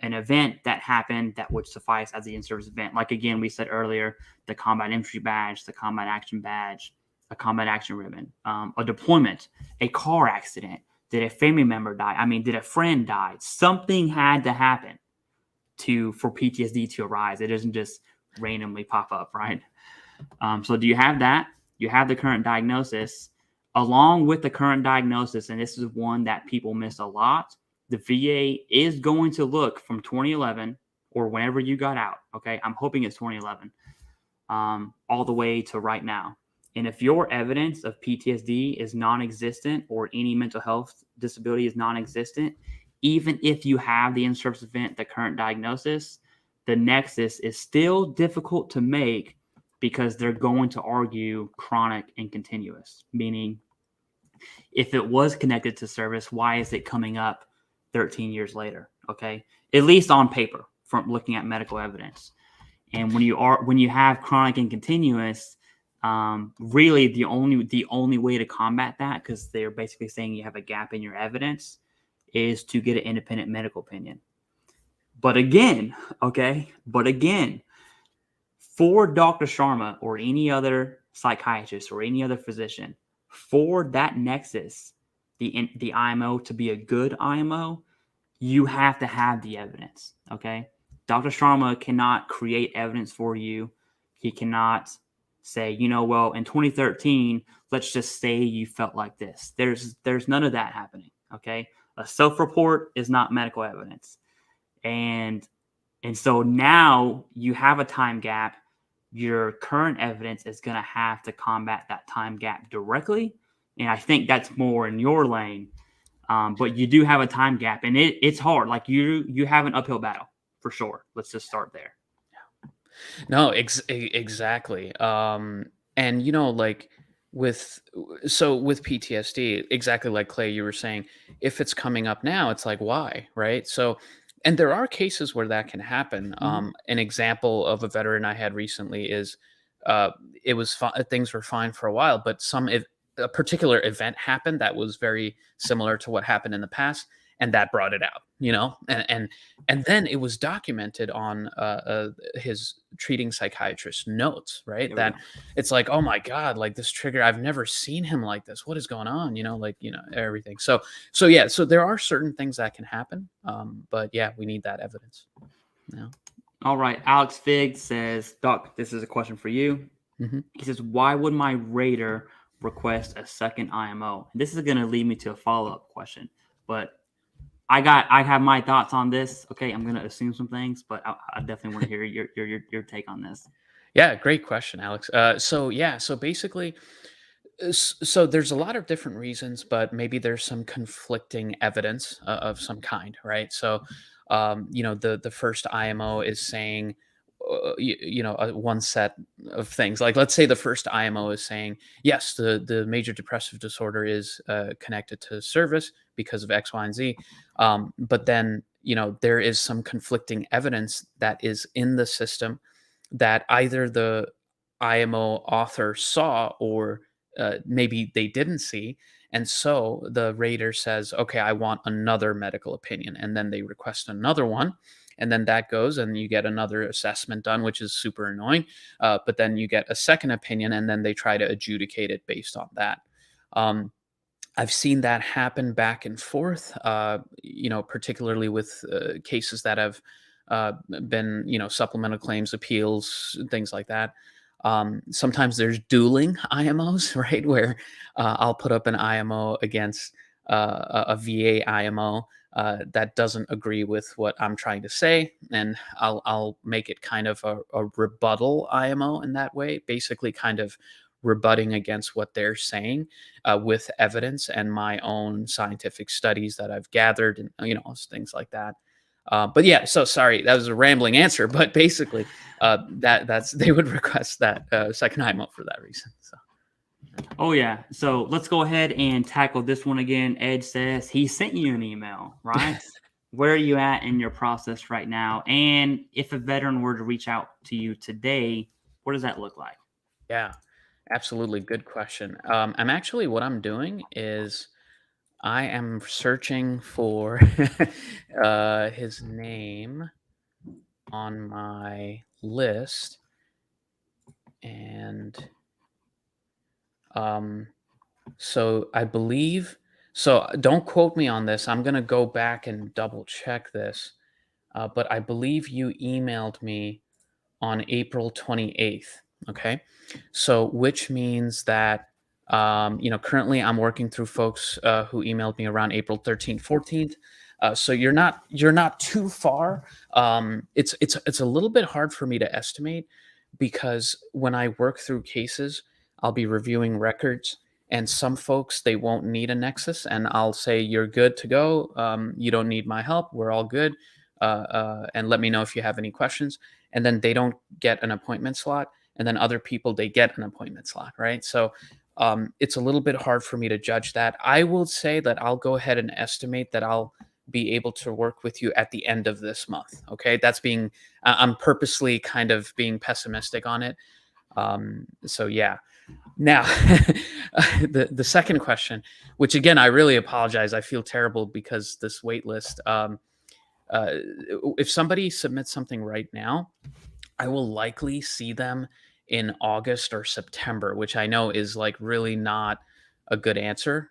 event that happened that would suffice as the in-service event? Like, again, we said earlier, the combat infantry badge, the combat action badge, a combat action ribbon, a deployment, a car accident. Did a family member die? I mean, did a friend die? Something had to happen for PTSD to arise. It doesn't just randomly pop up, right? So do you have that? You have the current diagnosis. Along with the current diagnosis, and this is one that people miss a lot, the VA is going to look from 2011 or whenever you got out, okay? I'm hoping it's 2011, all the way to right now. And if your evidence of PTSD is non-existent or any mental health disability is non-existent, even if you have the in-service event, the current diagnosis, the nexus is still difficult to make, because they're going to argue chronic and continuous, meaning if it was connected to service, why is it coming up 13 years later? Okay, at least on paper from looking at medical evidence. And when you have chronic and continuous, really the only way to combat that, because they're basically saying you have a gap in your evidence, is to get an independent medical opinion. But again, for Dr. Sharma or any other psychiatrist or any other physician, for that nexus, the IMO to be a good IMO, you have to have the evidence, okay? Dr. Sharma cannot create evidence for you. He cannot say, well, in 2013, let's just say you felt like this. There's none of that happening, okay? A self-report is not medical evidence. And so now you have a time gap. Your current evidence is going to have to combat that time gap directly. And I think that's more in your lane. But you do have a time gap, and it's hard. Like you have an uphill battle for sure. Let's just start there. No, exactly. And like with PTSD, exactly like Clay, you were saying, if it's coming up now, it's like, why, right? So, and there are cases where that can happen. An example of a veteran I had recently is, it was things were fine for a while, but a particular event happened that was very similar to what happened in the past, and that brought it out, and then it was documented on his treating psychiatrist notes, right? That it's like, oh my God, like this trigger, I've never seen him like this. What is going on? Everything. So yeah, so there are certain things that can happen. But yeah, we need that evidence. Yeah. All right. Alex Fig says, Doc, this is a question for you. He says, why would my rater request a second IMO? This is going to lead me to a follow-up question, but I have my thoughts on this. Okay, I'm going to assume some things, but I definitely want to hear your take on this. Yeah, great question, Alex. So basically, so there's a lot of different reasons, but maybe there's some conflicting evidence of some kind, right? So, the first IMO is saying, one set of things. Like, let's say the first IMO is saying, yes, the major depressive disorder is connected to service because of X, Y, and Z. But then, there is some conflicting evidence that is in the system that either the IMO author saw or maybe they didn't see. And so the rater says, okay, I want another medical opinion. And then they request another one. And then that goes and you get another assessment done, which is super annoying. But then you get a second opinion and then they try to adjudicate it based on that. I've seen that happen back and forth, particularly with cases that have been, supplemental claims appeals, things like that. Sometimes there's dueling IMOs, right? Where I'll put up an IMO against a VA IMO that doesn't agree with what I'm trying to say. And I'll make it kind of a rebuttal IMO in that way, basically kind of rebutting against what they're saying with evidence and my own scientific studies that I've gathered and, things like that. But yeah, so sorry, that was a rambling answer, but basically that's they would request that second IMO for that reason. So. Oh yeah. So let's go ahead and tackle this one again. Ed says he sent you an email, right? Where are you at in your process right now? And if a veteran were to reach out to you today, what does that look like? Yeah, absolutely. Good question. What I'm doing is I am searching for his name on my list, and so I believe. So don't quote me on this. I'm gonna go back and double check this, but I believe you emailed me on April 28th. Okay, so which means that. Currently I'm working through folks who emailed me around April 13th, 14th. So you're not too far. It's a little bit hard for me to estimate because when I work through cases, I'll be reviewing records and some folks, they won't need a Nexus and I'll say, you're good to go. You don't need my help. We're all good. And let me know if you have any questions. And then they don't get an appointment slot. And then other people, they get an appointment slot, right? So it's a little bit hard for me to judge that. I will say that I'll go ahead and estimate that I'll be able to work with you at the end of this month. Okay. I'm purposely kind of being pessimistic on it. So yeah. Now, the second question, which again, I really apologize. I feel terrible because this wait list, if somebody submits something right now, I will likely see them in August or September, which I know is like really not a good answer.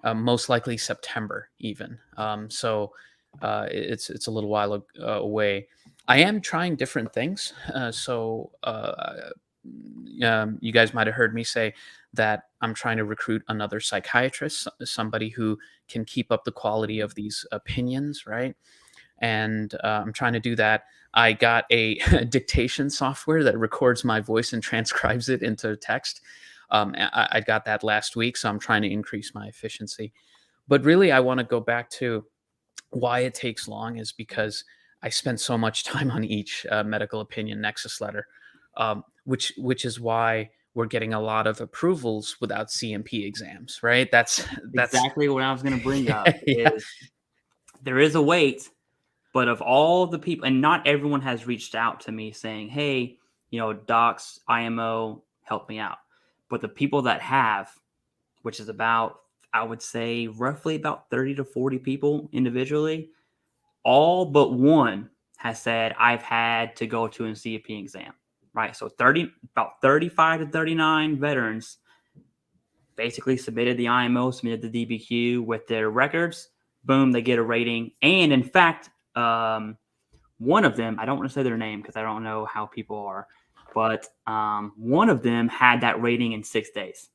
Most likely September even. So it's a little while away. I am trying different things. You guys might have heard me say that I'm trying to recruit another psychiatrist, somebody who can keep up the quality of these opinions, right? And I'm trying to do that. I got a dictation software that records my voice and transcribes it into text. I got that last week, so I'm trying to increase my efficiency. But really, I want to go back to why it takes long is because I spend so much time on each medical opinion Nexus letter, which is why we're getting a lot of approvals without CMP exams, right? That's exactly what I was going to bring up. Yeah. There is a wait. But of all the people, and not everyone has reached out to me saying, hey, docs, IMO, help me out. But the people that have, which is about, I would say roughly about 30 to 40 people individually. All but one has said, I've had to go to a CEP exam, right? So about 35 to 39 veterans basically submitted the IMO, submitted the DBQ with their records. Boom, they get a rating. And in fact, one of them, I don't want to say their name because I don't know how people are, but one of them had that rating in 6 days,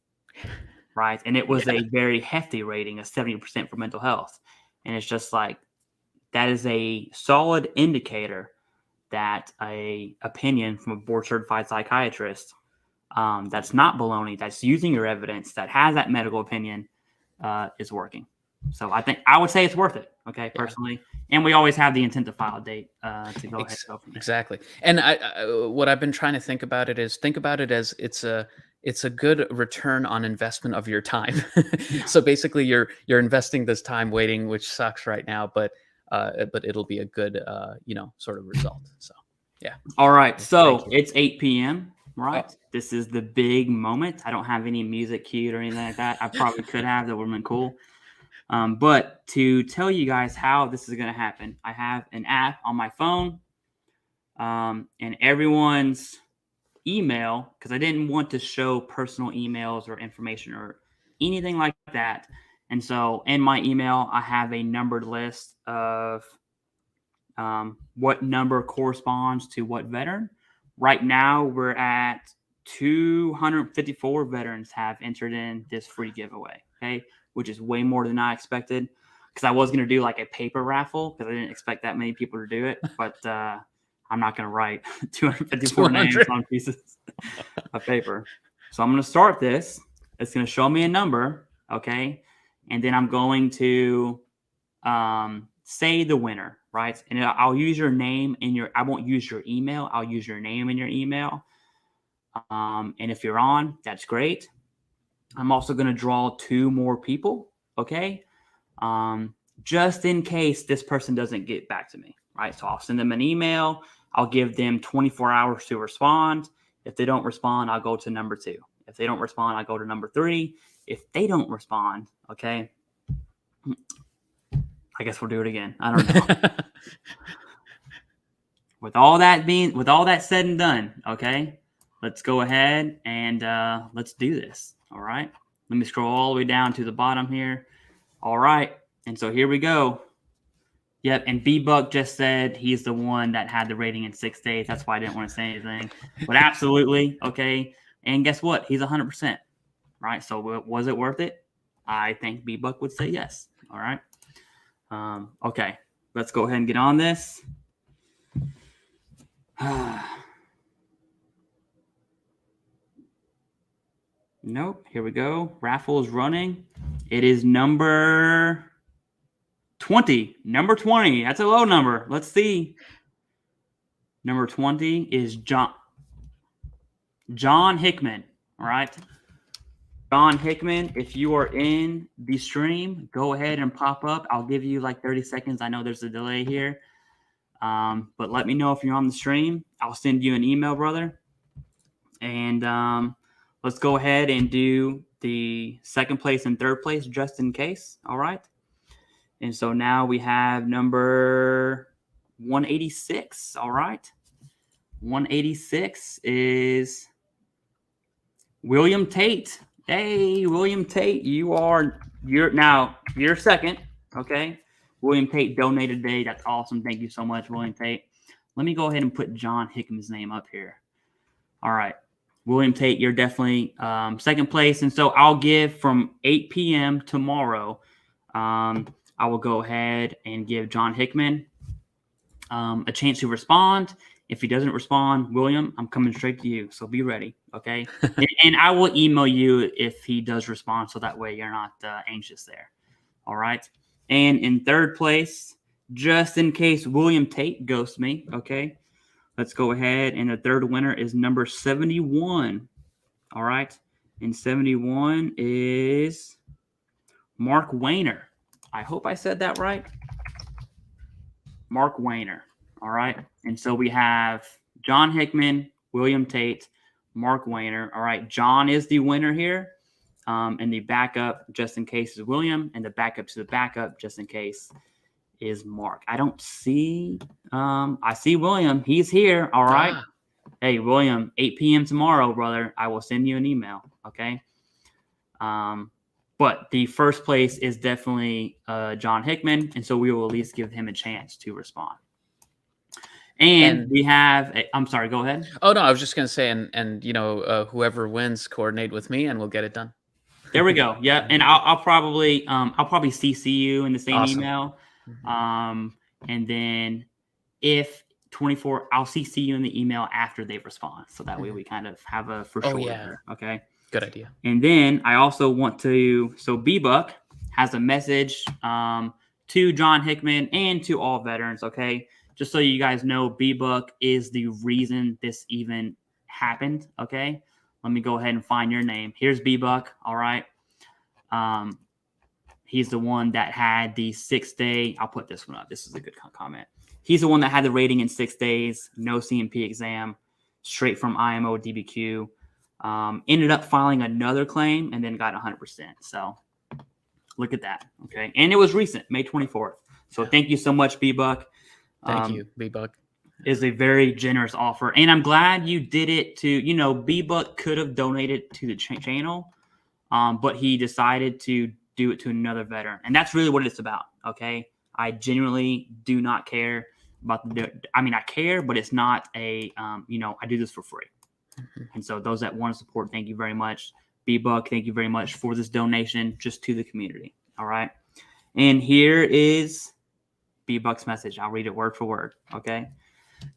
right? And it was a very hefty rating, a 70% for mental health. And it's just like, that is a solid indicator that a opinion from a board certified psychiatrist that's not baloney, that's using your evidence, that has that medical opinion is working. So I would say it's worth it. Okay, personally, and we always have the intent to file date to go ahead and go from there. Exactly. And what I've been trying to think about it as it's a good return on investment of your time. So basically, you're investing this time waiting, which sucks right now, but it'll be a good sort of result. So yeah. All right. So it's 8 p.m. Right. Oh. This is the big moment. I don't have any music cued or anything like that. I probably could have. That would have been cool. But to tell you guys how this is going to happen, I have an app on my phone and everyone's email, because I didn't want to show personal emails or information or anything like that. And so in my email, I have a numbered list of what number corresponds to what veteran. Right now, we're at 254 veterans have entered in this free giveaway, okay, which is way more than I expected, because I was going to do like a paper raffle because I didn't expect that many people to do it. But I'm not going to write 254 names on pieces of paper. So I'm going to start this. It's going to show me a number, okay, and then I'm going to say the winner, right? And I'll use your name I won't use your email. I'll use your name in your email. And if you're on, that's great. I'm also going to draw 2 more people, okay? Just in case this person doesn't get back to me, right? So I'll send them an email. I'll give them 24 hours to respond. If they don't respond, I'll go to number 2. If they don't respond, I'll go to number 3. If they don't respond, okay, I guess we'll do it again. I don't know. With all that said and done, okay, let's go ahead and let's do this. All right. Let me scroll all the way down to the bottom here. All right. And so here we go. Yep. And B-Buck just said he's the one that had the rating in 6 days. That's why I didn't want to say anything. But absolutely. Okay. And guess what? He's 100%. Right. So was it worth it? I think B-Buck would say yes. All right. Okay. Let's go ahead and get on this. Nope. Here we go. Raffle is running. It is number 20. Number 20. That's a low number. Let's see. Number 20 is John Hickman. All right. John Hickman, if you are in the stream, go ahead and pop up. I'll give you like 30 seconds. I know there's a delay here. But let me know if you're on the stream. I'll send you an email, brother. And let's go ahead and do the second place and third place just in case. All right. And so now we have number 186. All right. 186 is William Tate. Hey, William Tate, you're second. Okay. William Tate donated today. That's awesome. Thank you so much, William Tate. Let me go ahead and put John Hickman's name up here. All right. William Tate, you're definitely second place. And so I'll give from 8 p.m. tomorrow, I will go ahead and give John Hickman a chance to respond. If he doesn't respond, William, I'm coming straight to you. So be ready. Okay. and I will email you if he does respond. So that way you're not anxious there. All right. And in third place, just in case William Tate ghosts me, okay, let's go ahead. And the third winner is number 71. All right. And 71 is Mark Wayner. I hope I said that right. Mark Wayner. All right. And so we have John Hickman, William Tate, Mark Wayner. All right. John is the winner here. And the backup, just in case, is William. And the backup to the backup, just in case, is Mark. I don't see. I see William. He's here. All right. Ah. Hey, William, 8 p.m. tomorrow, brother. I will send you an email. Okay. But the first place is definitely John Hickman. And so we will at least give him a chance to respond. And we have, I'm sorry, go ahead. Oh, no, I was just going to say, and whoever wins, coordinate with me and we'll get it done. There we go. Yeah. And I'll probably CC you in the same Awesome. email. And then if 24, I'll CC you in the email after they respond. So that way we kind of have a for sure. There, okay. Good idea. And then I also want to, so B-Buck has a message to John Hickman and to all veterans. Okay. Just so you guys know, B-Buck is the reason this even happened. Okay. Let me go ahead and find your name. Here's B-Buck. All right. He's the one that had the 6-day. I'll put this one up. This is a good comment. He's the one that had the rating in 6 days, no CMP exam, straight from IMO DBQ. Ended up filing another claim and then got 100%. So look at that. Okay. And it was recent, May 24th. So thank you so much, B-Buck. Thank you, B-Buck. Is a very generous offer. And I'm glad you did it to, B-Buck could have donated to the channel, but he decided to do it to another veteran. And that's really what it's about. Okay. I genuinely do not care about I care, but it's not I do this for free. And so those that want to support, thank you very much. B-Buck, thank you very much for this donation just to the community. All right. And here is B-Buck's message. I'll read it word for word. Okay.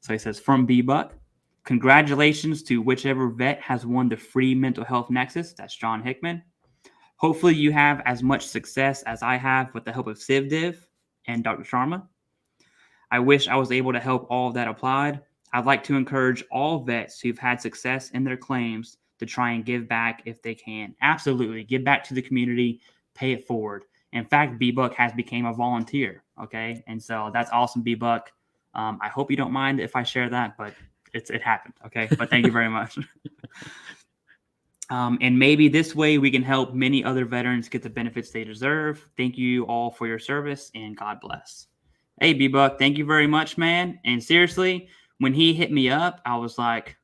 So he says, from B-Buck, congratulations to whichever vet has won the free mental health Nexus. That's John Hickman. Hopefully you have as much success as I have with the help of Civ Div and Dr. Sharma. I wish I was able to help all of that applied. I'd like to encourage all vets who've had success in their claims to try and give back if they can. Absolutely. Give back to the community, pay it forward. In fact, B-Buck has become a volunteer. Okay. And so that's awesome, B-Buck. I hope you don't mind if I share that, but it happened. Okay. But thank you very much. And maybe this way we can help many other veterans get the benefits they deserve. Thank you all for your service and God bless. Hey, B-Buck, thank you very much, man. And seriously, when he hit me up, I was like,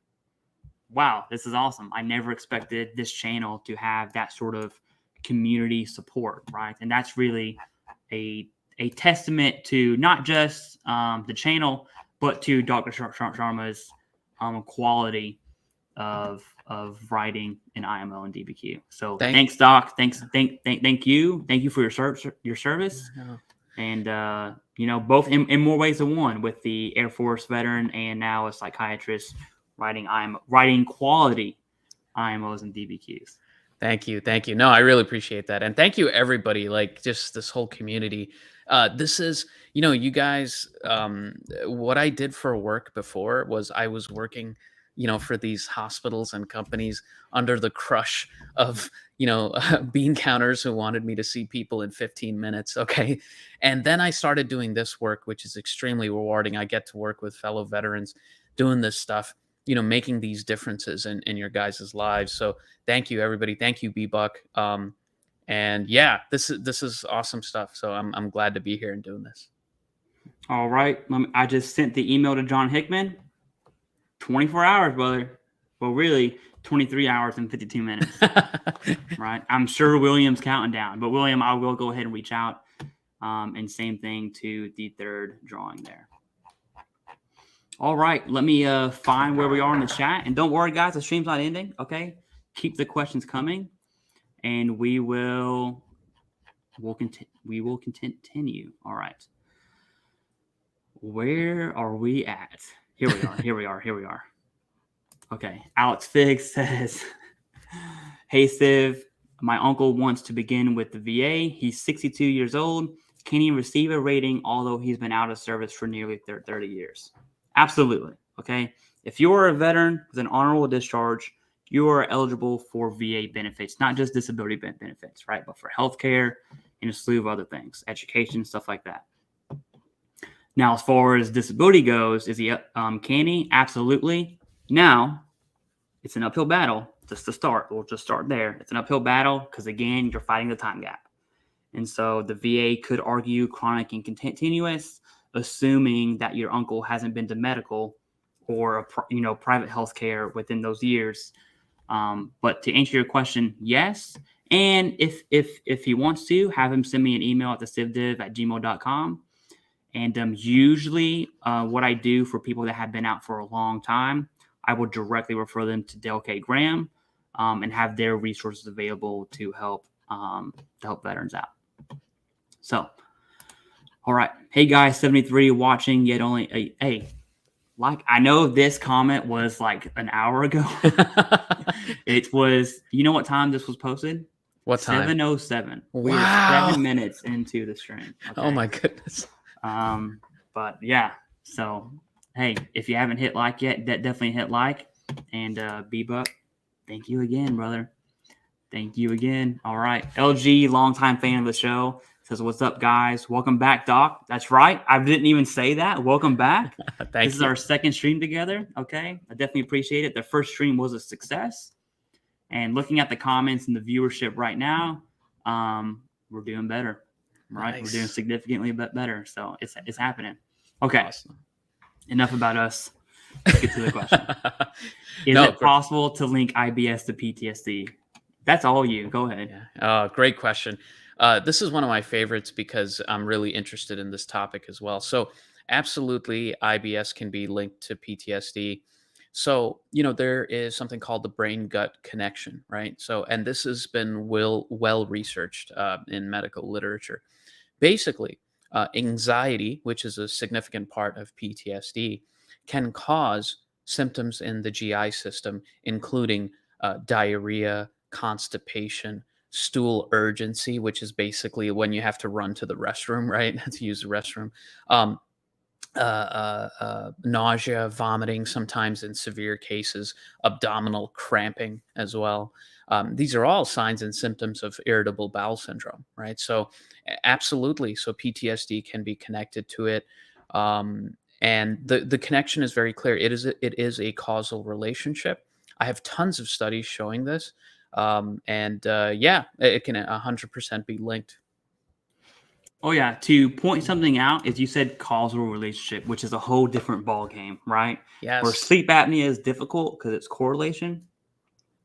wow, this is awesome. I never expected this channel to have that sort of community support, right? And that's really a testament to not just the channel, but to Dr. Sharma's quality of writing in IMO and DBQ. So thanks, Doc. Thank you. Thank you for your service. And both in more ways than one, with the Air Force veteran and now a psychiatrist writing quality IMOs and DBQs. Thank you. No, I really appreciate that. And thank you, everybody, like just this whole community. This is, you guys, what I did for work before was I was working, for these hospitals and companies under the crush of, bean counters who wanted me to see people in 15 minutes. Okay. And then I started doing this work, which is extremely rewarding. I get to work with fellow veterans doing this stuff, making these differences in your guys' lives. So thank you, everybody. Thank you, B-Buck. And yeah, this is awesome stuff. So I'm glad to be here and doing this. All right. I just sent the email to John Hickman. 24 hours, brother. Well, really 23 hours and 52 minutes. Right. I'm sure William's counting down, but William, I will go ahead and reach out. And same thing to the third drawing there. All right. Let me find where we are in the chat. And don't worry, guys, the stream's not ending. Okay. Keep the questions coming. And we will continue. All right. Where are we at? Here we are. Okay. Alex Fig says, hey, Civ, my uncle wants to begin with the VA. He's 62 years old. Can he receive a rating although he's been out of service for nearly 30 years? Absolutely. Okay. If you're a veteran with an honorable discharge, you are eligible for VA benefits, not just disability benefits, right? But for healthcare and a slew of other things, education, stuff like that. Now, as far as disability goes, is he can he? Absolutely. Now, it's an uphill battle just to start. We'll just start there. It's an uphill battle because, again, you're fighting the time gap. And so the VA could argue chronic and continuous, assuming that your uncle hasn't been to medical or private health care within those years. But to answer your question, yes. And if he wants to, have him send me an email at TheCivDiv@gmail.com. And usually what I do for people that have been out for a long time, I will directly refer them to Dale K. Graham and have their resources available to help veterans out. So, all right. Hey, guys, 73 watching, yet only I know this comment was like an hour ago. It was, you know what time this was posted? What time? 7:07. Wow. We are 7 minutes into the stream. Okay? Oh my goodness. But yeah, so hey, if you haven't hit like yet, definitely hit like. And B-Buck, thank you again, brother. Thank you again. All right. LG, longtime fan of the show, says, "What's up, guys? Welcome back, Doc." That's right. I didn't even say that. Welcome back. This is our second stream together. Okay. I definitely appreciate it. The first stream was a success. And looking at the comments and the viewership right now, we're doing better. Right. Nice. We're doing significantly better. So it's happening. Okay. Awesome. Enough about us. Let's get to the question. Is it possible to link IBS to PTSD? That's all you. Go ahead. Yeah. Great question. This is one of my favorites because I'm really interested in this topic as well. So absolutely, IBS can be linked to PTSD. So, there is something called the brain-gut connection, right? So, and this has been well researched in medical literature. Basically, anxiety, which is a significant part of PTSD, can cause symptoms in the GI system, including diarrhea, constipation, stool urgency, which is basically when you have to run to the restroom, right? To use the restroom. Nausea, vomiting, sometimes in severe cases, abdominal cramping as well. These are all signs and symptoms of irritable bowel syndrome, right? So absolutely. So PTSD can be connected to it. And the connection is very clear. It is a causal relationship. I have tons of studies showing this. It can 100% be linked. Oh yeah, to point something out, is you said causal relationship, which is a whole different ball game, right? Yes. Where sleep apnea is difficult because it's correlation.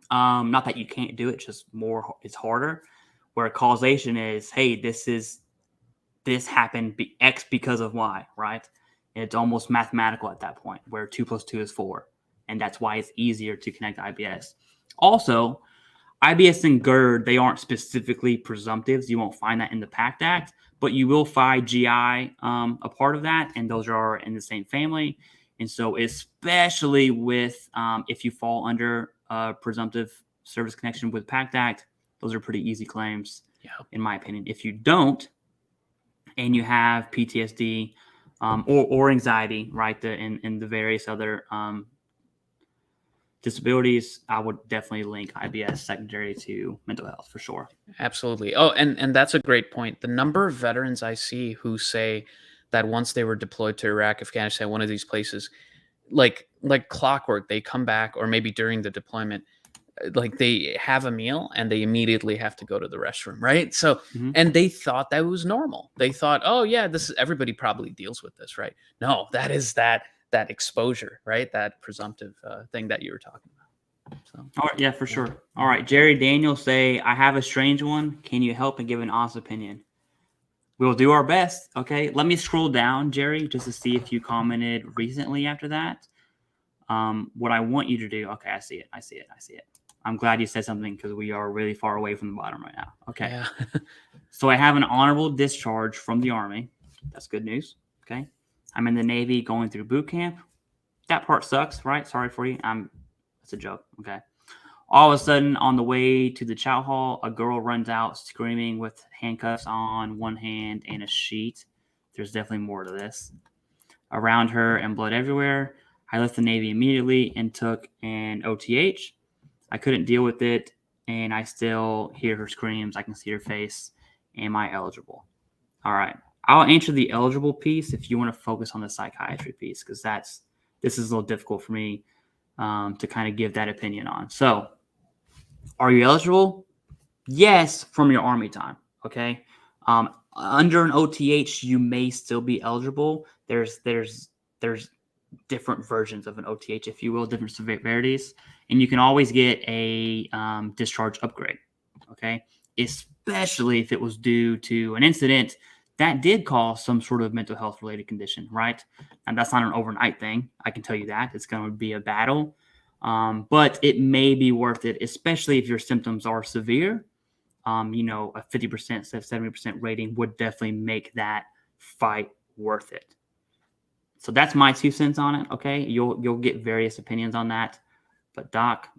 Not that you can't do it, just it's harder. Where causation is, hey, this happened X because of Y, right? And it's almost mathematical at that point, where 2 + 2 is 4, and that's why it's easier to connect IBS. Also, IBS and GERD, they aren't specifically presumptives. You won't find that in the PACT Act, but you will find GI a part of that, and those are in the same family. And so especially with if you fall under presumptive service connection with PACT Act, those are pretty easy claims, in my opinion. If you don't, and you have PTSD or anxiety, right, and the various other disabilities, I would definitely link IBS secondary to mental health for sure. Absolutely. Oh, and that's a great point. The number of veterans I see who say that once they were deployed to Iraq, Afghanistan, one of these places, like clockwork, they come back, or maybe during the deployment, like they have a meal and they immediately have to go to the restroom, right? So, and they thought that was normal. They thought, oh yeah, everybody probably deals with this, right? No, that is that exposure, right? That presumptive thing that you were talking about. So. All right, yeah, for sure. All right, Jerry Daniel say, "I have a strange one. Can you help and give an honest opinion?" We'll do our best. Okay, let me scroll down, Jerry, just to see if you commented recently after that. What I want you to do. Okay, I see it. I'm glad you said something because we are really far away from the bottom right now. Okay. Yeah. So I have an honorable discharge from the Army. That's good news. Okay. I'm in the Navy going through boot camp. That part sucks, right? Sorry for you. It's a joke. Okay. All of a sudden, on the way to the chow hall, a girl runs out screaming with handcuffs on one hand and a sheet. There's definitely more to this. Around her and blood everywhere. I left the Navy immediately and took an OTH. I couldn't deal with it, and I still hear her screams. I can see her face. Am I eligible? All right. I'll answer the eligible piece if you want to focus on the psychiatry piece, because this is a little difficult for me to kind of give that opinion on. So Are you eligible? Yes, from your Army time. Okay. Under an OTH, you may still be eligible. There's different versions of an OTH, if you will, different severities, and you can always get a discharge upgrade. Okay, especially if it was due to an incident that did cause some sort of mental health related condition, right? And that's not an overnight thing. I can tell you that it's going to be a battle, but it may be worth it, especially if your symptoms are severe. A 50%, 70% rating would definitely make that fight worth it. So that's my 2 cents on it. Okay, you'll get various opinions on that, but Doc,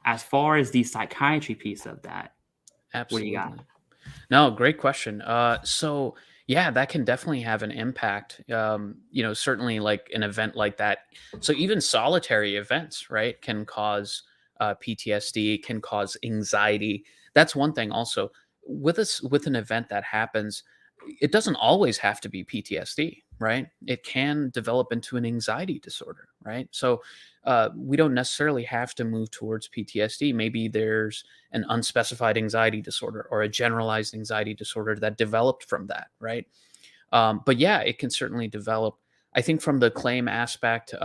as far as the psychiatry piece of that, Absolutely. what do you got? No, great question. So yeah, that can definitely have an impact. Certainly like an event like that. So even solitary events, right, can cause PTSD, can cause anxiety. That's one thing. Also, with an event that happens, it doesn't always have to be PTSD, right? It can develop into an anxiety disorder, right? So we don't necessarily have to move towards PTSD. Maybe there's an unspecified anxiety disorder or a generalized anxiety disorder that developed from that, right? But yeah, it can certainly develop. I think from the claim aspect,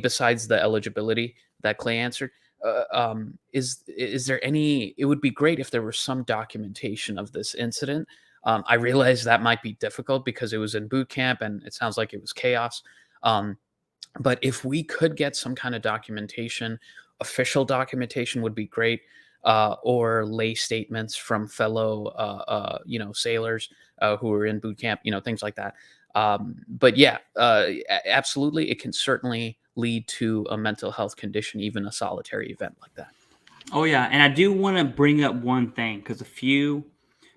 besides the eligibility that Clay answered, is there any? It would be great if there was some documentation of this incident. I realize that might be difficult because it was in boot camp and it sounds like it was chaos. But if we could get some kind of documentation, official documentation would be great, or lay statements from fellow, sailors who were in boot camp, things like that. But yeah, absolutely, it can certainly lead to a mental health condition, even a solitary event like that. Oh yeah, and I do want to bring up one thing because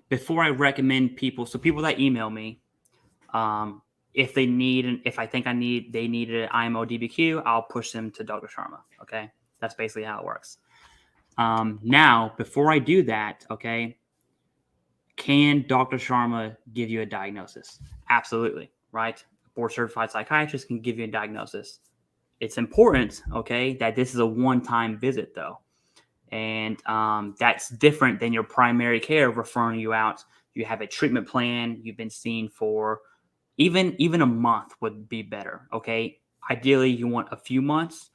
before I recommend people, so people that email me, if they need, if I think they need an IMO DBQ, I'll push them to Dr. Sharma. Okay, that's basically how it works. Now, before I do that, okay, can Dr. Sharma give you a diagnosis? Absolutely, right? A board certified psychiatrist can give you a diagnosis. It's important, okay, that this is a one-time visit, though. And that's different than your primary care referring you out. You have a treatment plan. You've been seen for even a month would be better, okay? Ideally, you want a few months.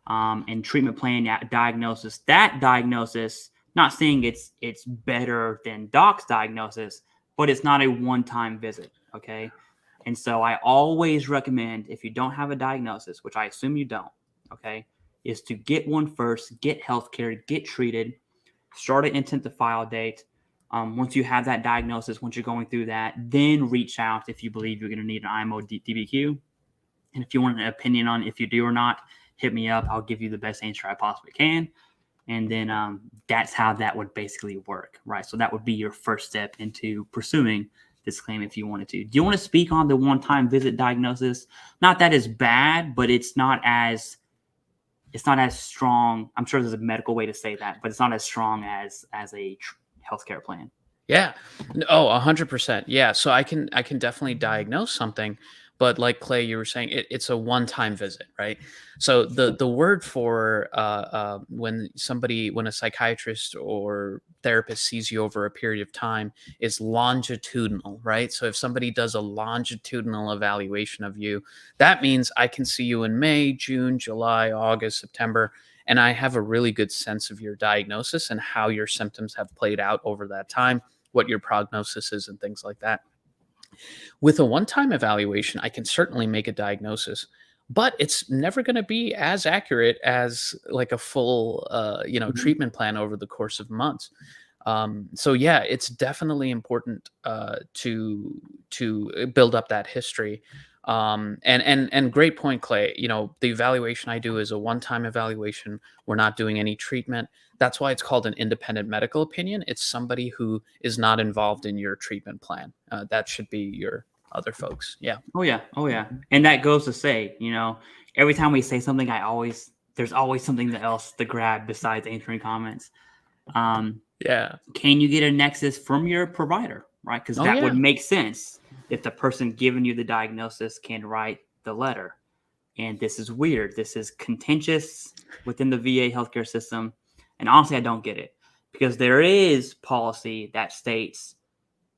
And treatment plan diagnosis. That diagnosis, not saying it's better than Doc's diagnosis, but it's not a one-time visit, okay? And so I always recommend, if you don't have a diagnosis, which I assume you don't, okay, is to get one first, get healthcare, get treated, start an intent to file date. Once you have that diagnosis, once you're going through that, then reach out if you believe you're going to need an IMO DBQ. And if you want an opinion on if you do or not, hit me up. I'll give you the best answer I possibly can. And then that's how that would basically work, right? So that would be your first step into pursuing this claim if you wanted to. Do you want to speak on the one-time visit diagnosis? Not that it's bad, but it's not as strong. I'm sure there's a medical way to say that, but it's not as strong as a healthcare plan. Yeah. Oh, 100%. Yeah. So I can definitely diagnose something, but like Clay, you were saying, it's a one-time visit, right? So the word for when a psychiatrist or therapist sees you over a period of time is longitudinal, right? So if somebody does a longitudinal evaluation of you, that means I can see you in May, June, July, August, September, and I have a really good sense of your diagnosis and how your symptoms have played out over that time, what your prognosis is, and things like that. With a one-time evaluation, I can certainly make a diagnosis, but it's never going to be as accurate as like a full, treatment plan over the course of months. So yeah, it's definitely important to build up that history. And great point, Clay. The evaluation I do is a one-time evaluation. We're not doing any treatment. That's why it's called an independent medical opinion. It's somebody who is not involved in your treatment plan. That should be your other folks. Yeah. Oh yeah. And that goes to say, every time we say something, there's always something else to grab besides answering comments. Yeah. Can you get a Nexus from your provider, right? Because that would make sense if the person giving you the diagnosis can write the letter. And this is weird. This is contentious within the VA healthcare system. And honestly, I don't get it, because there is policy that states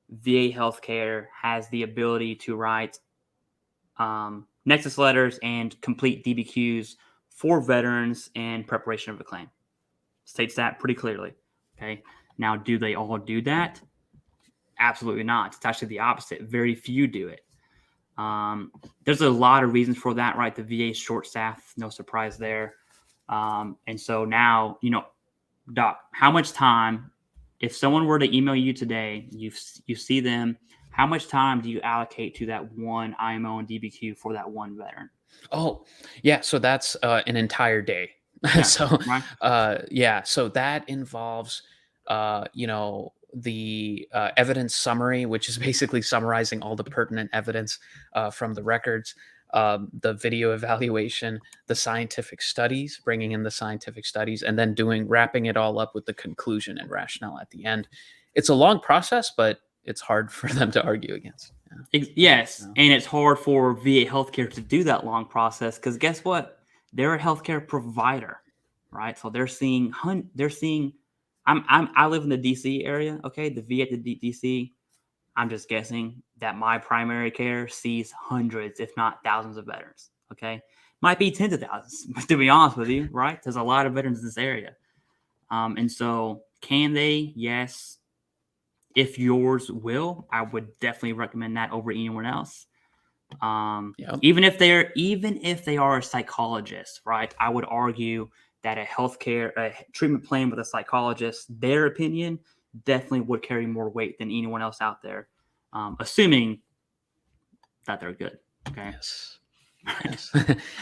VA healthcare has the ability to write Nexus letters and complete DBQs for veterans in preparation of a claim. States that pretty clearly. Okay. Now, do they all do that? Absolutely not. It's actually the opposite. Very few do it. There's a lot of reasons for that, right? The VA is short staffed, no surprise there. And so now, Doc, how much time, if someone were to email you today, you see them, how much time do you allocate to that one IMO and DBQ for that one veteran? Oh, yeah. So that's an entire day. Yeah, So, right? So that involves, the evidence summary, which is basically summarizing all the pertinent evidence from the records, the video evaluation, the scientific studies, bringing in the scientific studies, and then wrapping it all up with the conclusion and rationale at the end. It's a long process, but it's hard for them to argue against. Yes, and it's hard for VA healthcare to do that long process, because guess what? They're a healthcare provider, right? So they're seeing. I live in the DC area. Okay, the VA at the DC. I'm just guessing that my primary care sees hundreds, if not thousands, of veterans. Okay, might be tens of thousands, to be honest with you, right? There's a lot of veterans in this area, and so can they? Yes. If yours will, I would definitely recommend that over anyone else. Even if they are a psychologist, right? I would argue that a treatment plan with a psychologist, their opinion definitely would carry more weight than anyone else out there, assuming that they're good. Okay. Yes.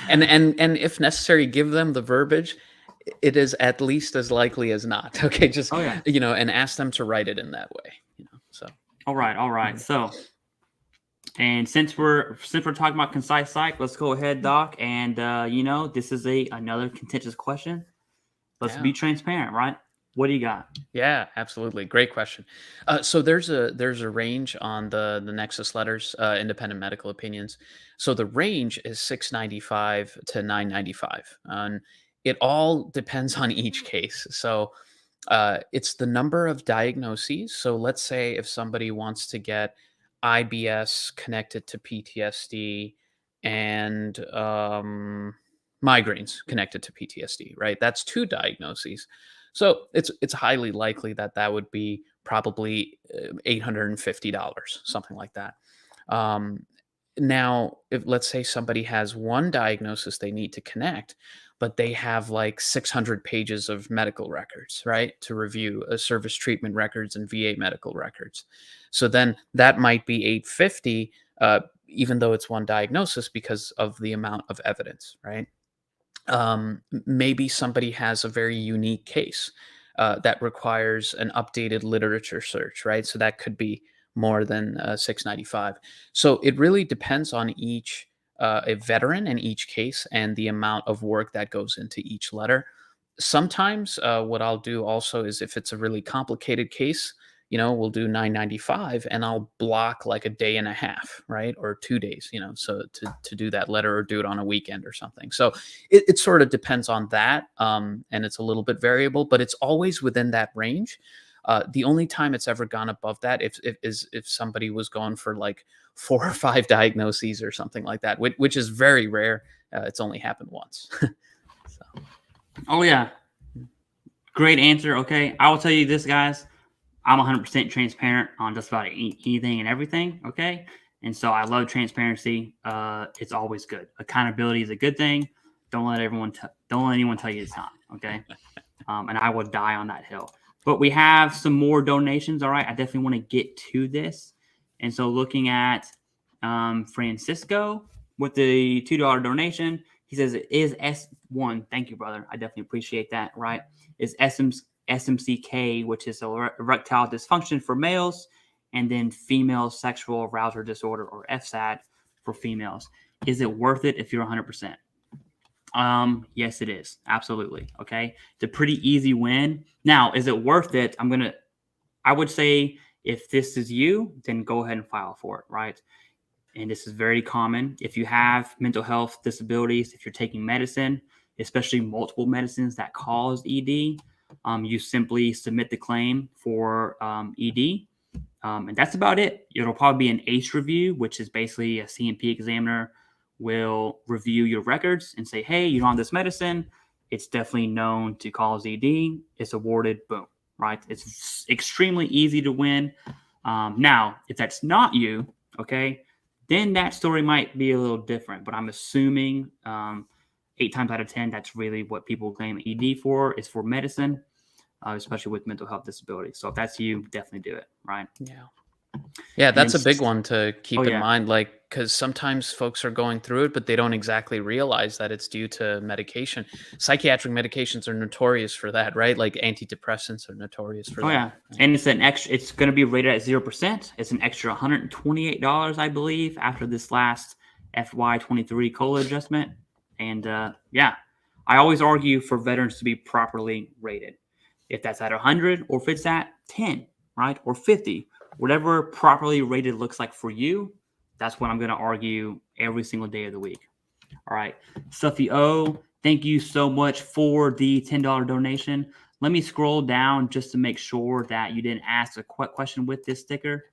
and if necessary, give them the verbiage. It is at least as likely as not. Okay, just and ask them to write it in that way. So all right. So, and since we're talking about concise psych, let's go ahead, Doc. And this is another contentious question. Let's be transparent, right? What do you got? Yeah, absolutely. Great question. So there's a range on the Nexus letters, independent medical opinions. So the range is 695 to 995, and it all depends on each case. So it's the number of diagnoses. So let's say if somebody wants to get IBS connected to PTSD and migraines connected to PTSD, right? That's 2 diagnoses. So it's highly likely that would be probably $850, something like that. Now, if let's say somebody has 1 diagnosis they need to connect, but they have like 600 pages of medical records, right, to review, service treatment records and VA medical records. So then that might be $850, even though it's 1 diagnosis, because of the amount of evidence, right? Maybe somebody has a very unique case that requires an updated literature search, right? So that could be more than 695. So it really depends on each a veteran in each case and the amount of work that goes into each letter. Sometimes what I'll do also is, if it's a really complicated case, we'll do 995, and I'll block like a day and a half, right? Or 2 days, so to do that letter, or do it on a weekend or something. So it sort of depends on that. And it's a little bit variable, but it's always within that range. The only time it's ever gone above that if somebody was going for like 4 or 5 diagnoses or something like that, which is very rare. It's only happened once. So. Oh yeah. Great answer. Okay. I will tell you this, guys. I'm 100% transparent on just about anything and everything. Okay. And so I love transparency. It's always good. Accountability is a good thing. Don't let anyone tell you it's not. Okay. And I will die on that hill. But we have some more donations. All right. I definitely want to get to this. And so looking at Francisco with the $2 donation, he says it is S1. Thank you, brother. I definitely appreciate that. Right. Is SMCK, which is erectile dysfunction for males, and then female sexual arousal disorder, or FSAD, for females. Is it worth it if you're 100%? Yes, it is. Absolutely. Okay. It's a pretty easy win. Now, is it worth it? I would say if this is you, then go ahead and file for it. Right. And this is very common. If you have mental health disabilities, if you're taking medicine, especially multiple medicines that cause ED, You simply submit the claim for ED, and that's about it. It'll probably be an ACE review, which is basically a CMP examiner will review your records and say, hey, you don't have this medicine. It's definitely known to cause ED. It's awarded, boom, right? It's extremely easy to win. Now, if that's not you, okay, then that story might be a little different. But I'm assuming 8 times out of 10, that's really what people claim ED for, is for medicine, especially with mental health disability. So if that's you, definitely do it, right? Yeah, that's a big one to keep in yeah. mind, like, because sometimes folks are going through it, but they don't exactly realize that it's due to medication. Psychiatric medications are notorious for that, right? Like antidepressants are notorious for that. Yeah. And it's an extra, it's going to be rated at 0%. It's an extra $128, I believe, after this last FY23 COLA adjustment. And yeah, I always argue for veterans to be properly rated. If that's at 100 or if it's at 10, right? Or 50, whatever properly rated looks like for you, that's what I'm going to argue every single day of the week. All right. Suffy O, thank you so much for the $10 donation. Let me scroll down just to make sure that you didn't ask a question with this sticker.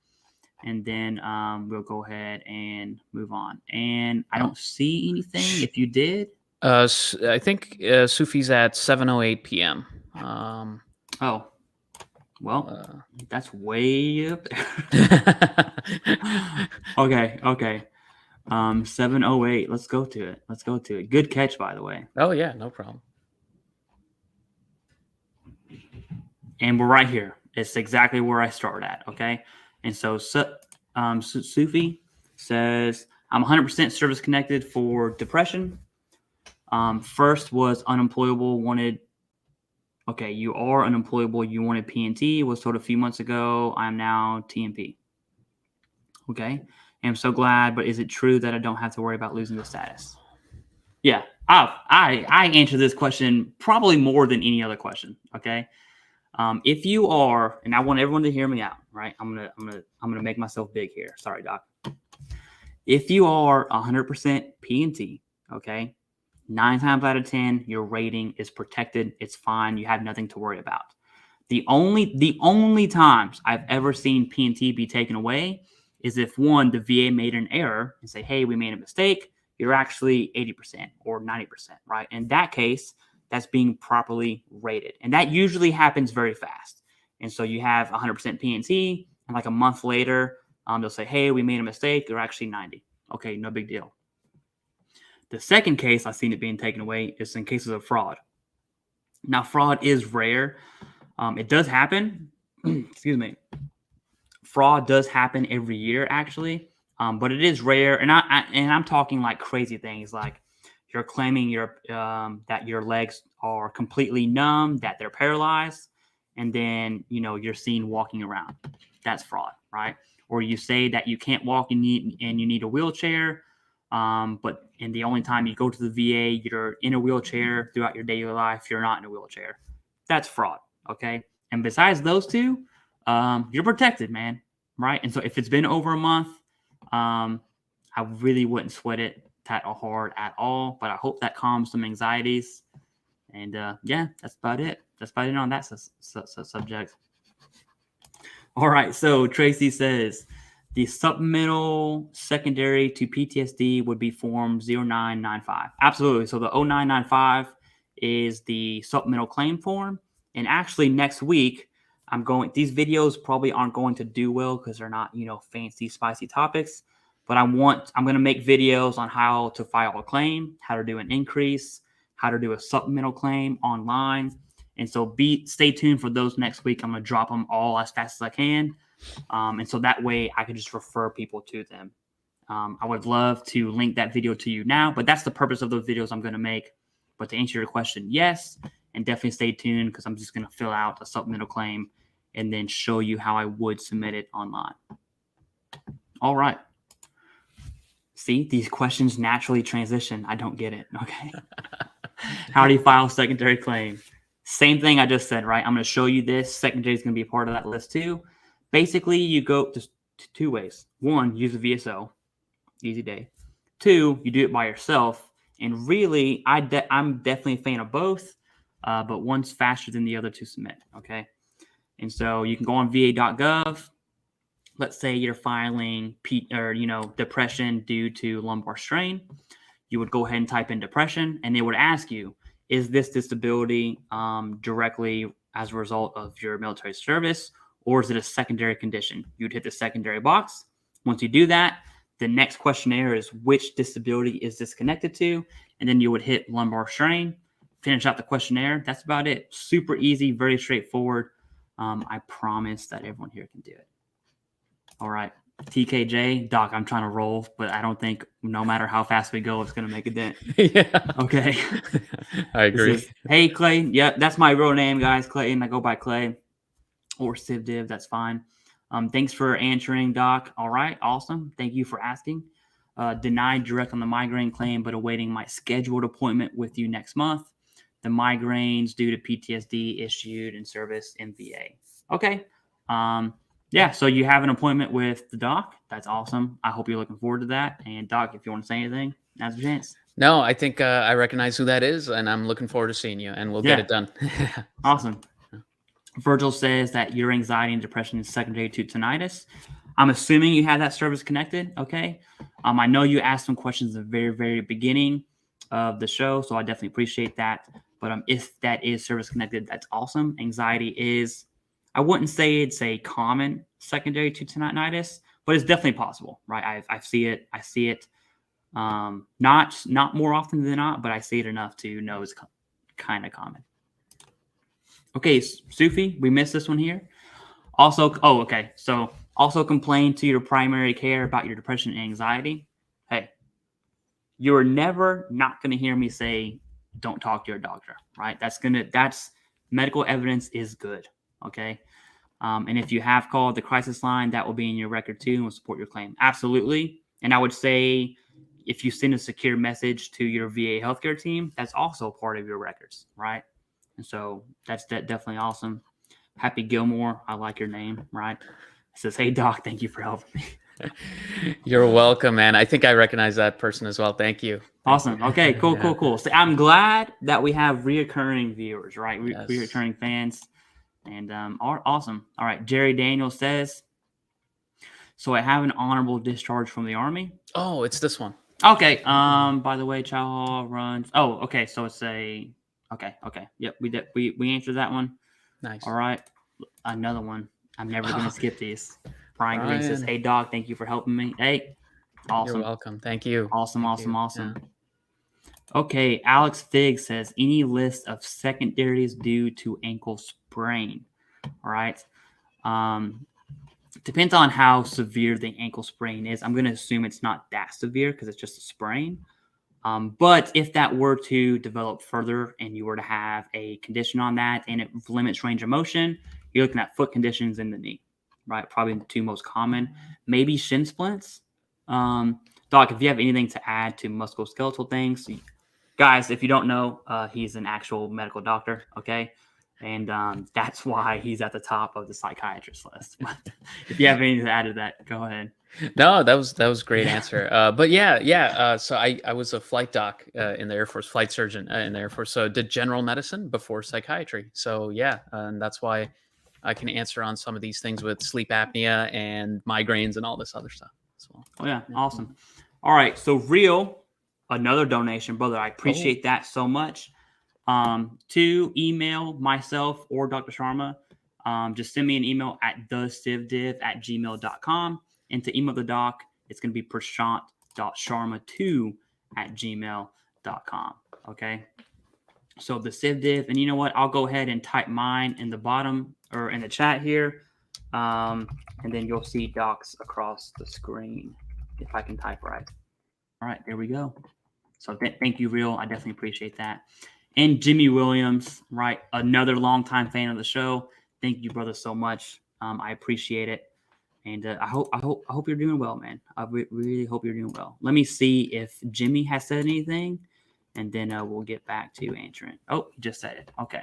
And then we'll go ahead and move on. And I don't see anything. If you did. I think Sufi's at 7:08 p.m. Oh. Well, that's way up there. Okay. 7:08. Let's go to it. Good catch, by the way. Oh, yeah, no problem. And we're right here. It's exactly where I started at, okay? And so Sufi says, I'm 100% service connected for depression. First was unemployable, wanted... Okay, you are unemployable. You wanted PNT, was told a few months ago. I'm now TMP. Okay, I'm so glad, but is it true that I don't have to worry about losing the status? Yeah, I answer this question probably more than any other question. Okay, if you are, and I want everyone to hear me out, right? I'm gonna make myself big here. Sorry, doc. If you are 100% PNT, okay, 9 times out of 10, your rating is protected. It's fine. You have nothing to worry about. The only times I've ever seen PNT be taken away is if, one, the VA made an error and say, hey, we made a mistake. You're actually 80% or 90%, right? In that case, that's being properly rated. And that usually happens very fast. And so you have 100% PNT, and like a month later, they'll say, hey, we made a mistake. You're actually 90. Okay, no big deal. The second case I've seen it being taken away is in cases of fraud. Now, fraud is rare. It does happen. Excuse me. Fraud does happen every year, actually, but it is rare. And I'm talking like crazy things, like you're claiming that your legs are completely numb, that they're paralyzed, and then you're seen walking around. That's fraud, right? Or you say that you can't walk and you need a wheelchair. But the only time you go to the VA, you're in a wheelchair throughout your daily life. You're not in a wheelchair. That's fraud. Okay. And besides those two, you're protected, man. Right. And so if it's been over a month, I really wouldn't sweat it that hard at all, but I hope that calms some anxieties. And, yeah, that's about it. That's about it on that subject. All right. So Tracy says, the supplemental secondary to PTSD would be form 0995. Absolutely. So the 0995 is the supplemental claim form. And actually next week, these videos probably aren't going to do well because they're not, fancy, spicy topics. But I'm going to make videos on how to file a claim, how to do an increase, how to do a supplemental claim online. And so stay tuned for those next week. I'm going to drop them all as fast as I can. And so that way I can just refer people to them. I would love to link that video to you now, but that's the purpose of those videos I'm going to make. But to answer your question, yes, and definitely stay tuned because I'm just going to fill out a supplemental claim and then show you how I would submit it online. All right. See, these questions naturally transition. I don't get it. Okay. How do you file a secondary claim? Same thing I just said, right? I'm going to show you this. Secondary is going to be a part of that list too. Basically, you go to 2 ways. 1, use a VSO. Easy day. 2, you do it by yourself. And really, I'm definitely a fan of both. but one's faster than the other to submit. Okay. And so you can go on va.gov. Let's say you're filing depression due to lumbar strain. You would go ahead and type in depression, and they would ask you, is this disability directly as a result of your military service, or is it a secondary condition? You'd hit the secondary box. Once you do that, the next questionnaire is which disability is this connected to, and then you would hit lumbar strain, finish out the questionnaire. That's about it. Super easy, very straightforward. I promise that everyone here can do it. All right. TKJ, Doc, I'm trying to roll, but I don't think no matter how fast we go, it's going to make a dent. Yeah. Okay. I agree. Hey, Clay. Yep, that's my real name, guys. Clayton. I go by Clay or Civ Div. That's fine. Thanks for answering, Doc. All right. Awesome. Thank you for asking. Denied direct on the migraine claim, but awaiting my scheduled appointment with you next month. The migraines due to PTSD issued in service in VA. Okay. Yeah, so you have an appointment with the doc. That's awesome. I hope you're looking forward to that. And Doc, if you want to say anything, now's your chance. No, I think I recognize who that is, and I'm looking forward to seeing you, and we'll get it done. Awesome. Virgil says that your anxiety and depression is secondary to tinnitus. I'm assuming you had that service connected, okay? I know you asked some questions at the very, very beginning of the show, so I definitely appreciate that. But if that is service connected, that's awesome. Anxiety is... I wouldn't say it's a common secondary to tinnitus, but it's definitely possible, right? I see it. I see it. Not more often than not, but I see it enough to know it's kind of common. Okay, Sufi, we missed this one here. Also, okay. So also complain to your primary care about your depression and anxiety. Hey, you're never not going to hear me say, don't talk to your doctor, right? That's medical evidence is good. Okay. And if you have called the crisis line, that will be in your record too and will support your claim. Absolutely. And I would say if you send a secure message to your VA healthcare team, that's also part of your records, right? And so that's definitely awesome. Happy Gilmore. I like your name, right? It says, hey, Doc, thank you for helping me. You're welcome, man. I think I recognize that person as well. Thank you. Awesome. Okay, cool. So I'm glad that we have reoccurring viewers, right? Yes. Reoccurring fans. And awesome. All right. Jerry Daniel says, so I have an honorable discharge from the Army. Oh, it's this one. Okay. By the way, Chow runs. Oh, okay. So it's okay. Yep. We answered that one. Nice. All right. Another one. I'm never going to skip these. Brian Green says, hey, Doc, thank you for helping me. Hey, awesome. You're welcome. Thank you. Awesome. Yeah. Okay, Alex Fig says, any list of secondaries due to ankle sprain? All right. Depends on how severe the ankle sprain is. I'm going to assume it's not that severe because it's just a sprain. But if that were to develop further and you were to have a condition on that and it limits range of motion, you're looking at foot conditions in the knee, right? Probably the two most common. Maybe shin splints. Doc, if you have anything to add to musculoskeletal things, guys, if you don't know, he's an actual medical doctor, okay? And that's why he's at the top of the psychiatrist list. But if you have anything to add to that, go ahead. No, that was a great answer. But yeah. So I was a flight doc in the Air Force, flight surgeon in the Air Force. So did general medicine before psychiatry. So yeah, and that's why I can answer on some of these things with sleep apnea and migraines and all this other stuff as well. Oh yeah, awesome. All right, so Real, another donation, brother. I appreciate that so much. To email myself or Dr. Sharma, just send me an email at TheCivDiv@gmail.com. And to email the doc, it's going to be prashant.sharma2@gmail.com. Okay. So the CivDiv, and you know what? I'll go ahead and type mine in the bottom or in the chat here. And then you'll see docs across the screen if I can type right. All right, there we go. So thank you, Real. I definitely appreciate that. And Jimmy Williams, right? Another longtime fan of the show. Thank you, brother, so much. I appreciate it. And I hope you're doing well, man. I really hope you're doing well. Let me see if Jimmy has said anything, and then we'll get back to answering. Oh, he just said it. Okay.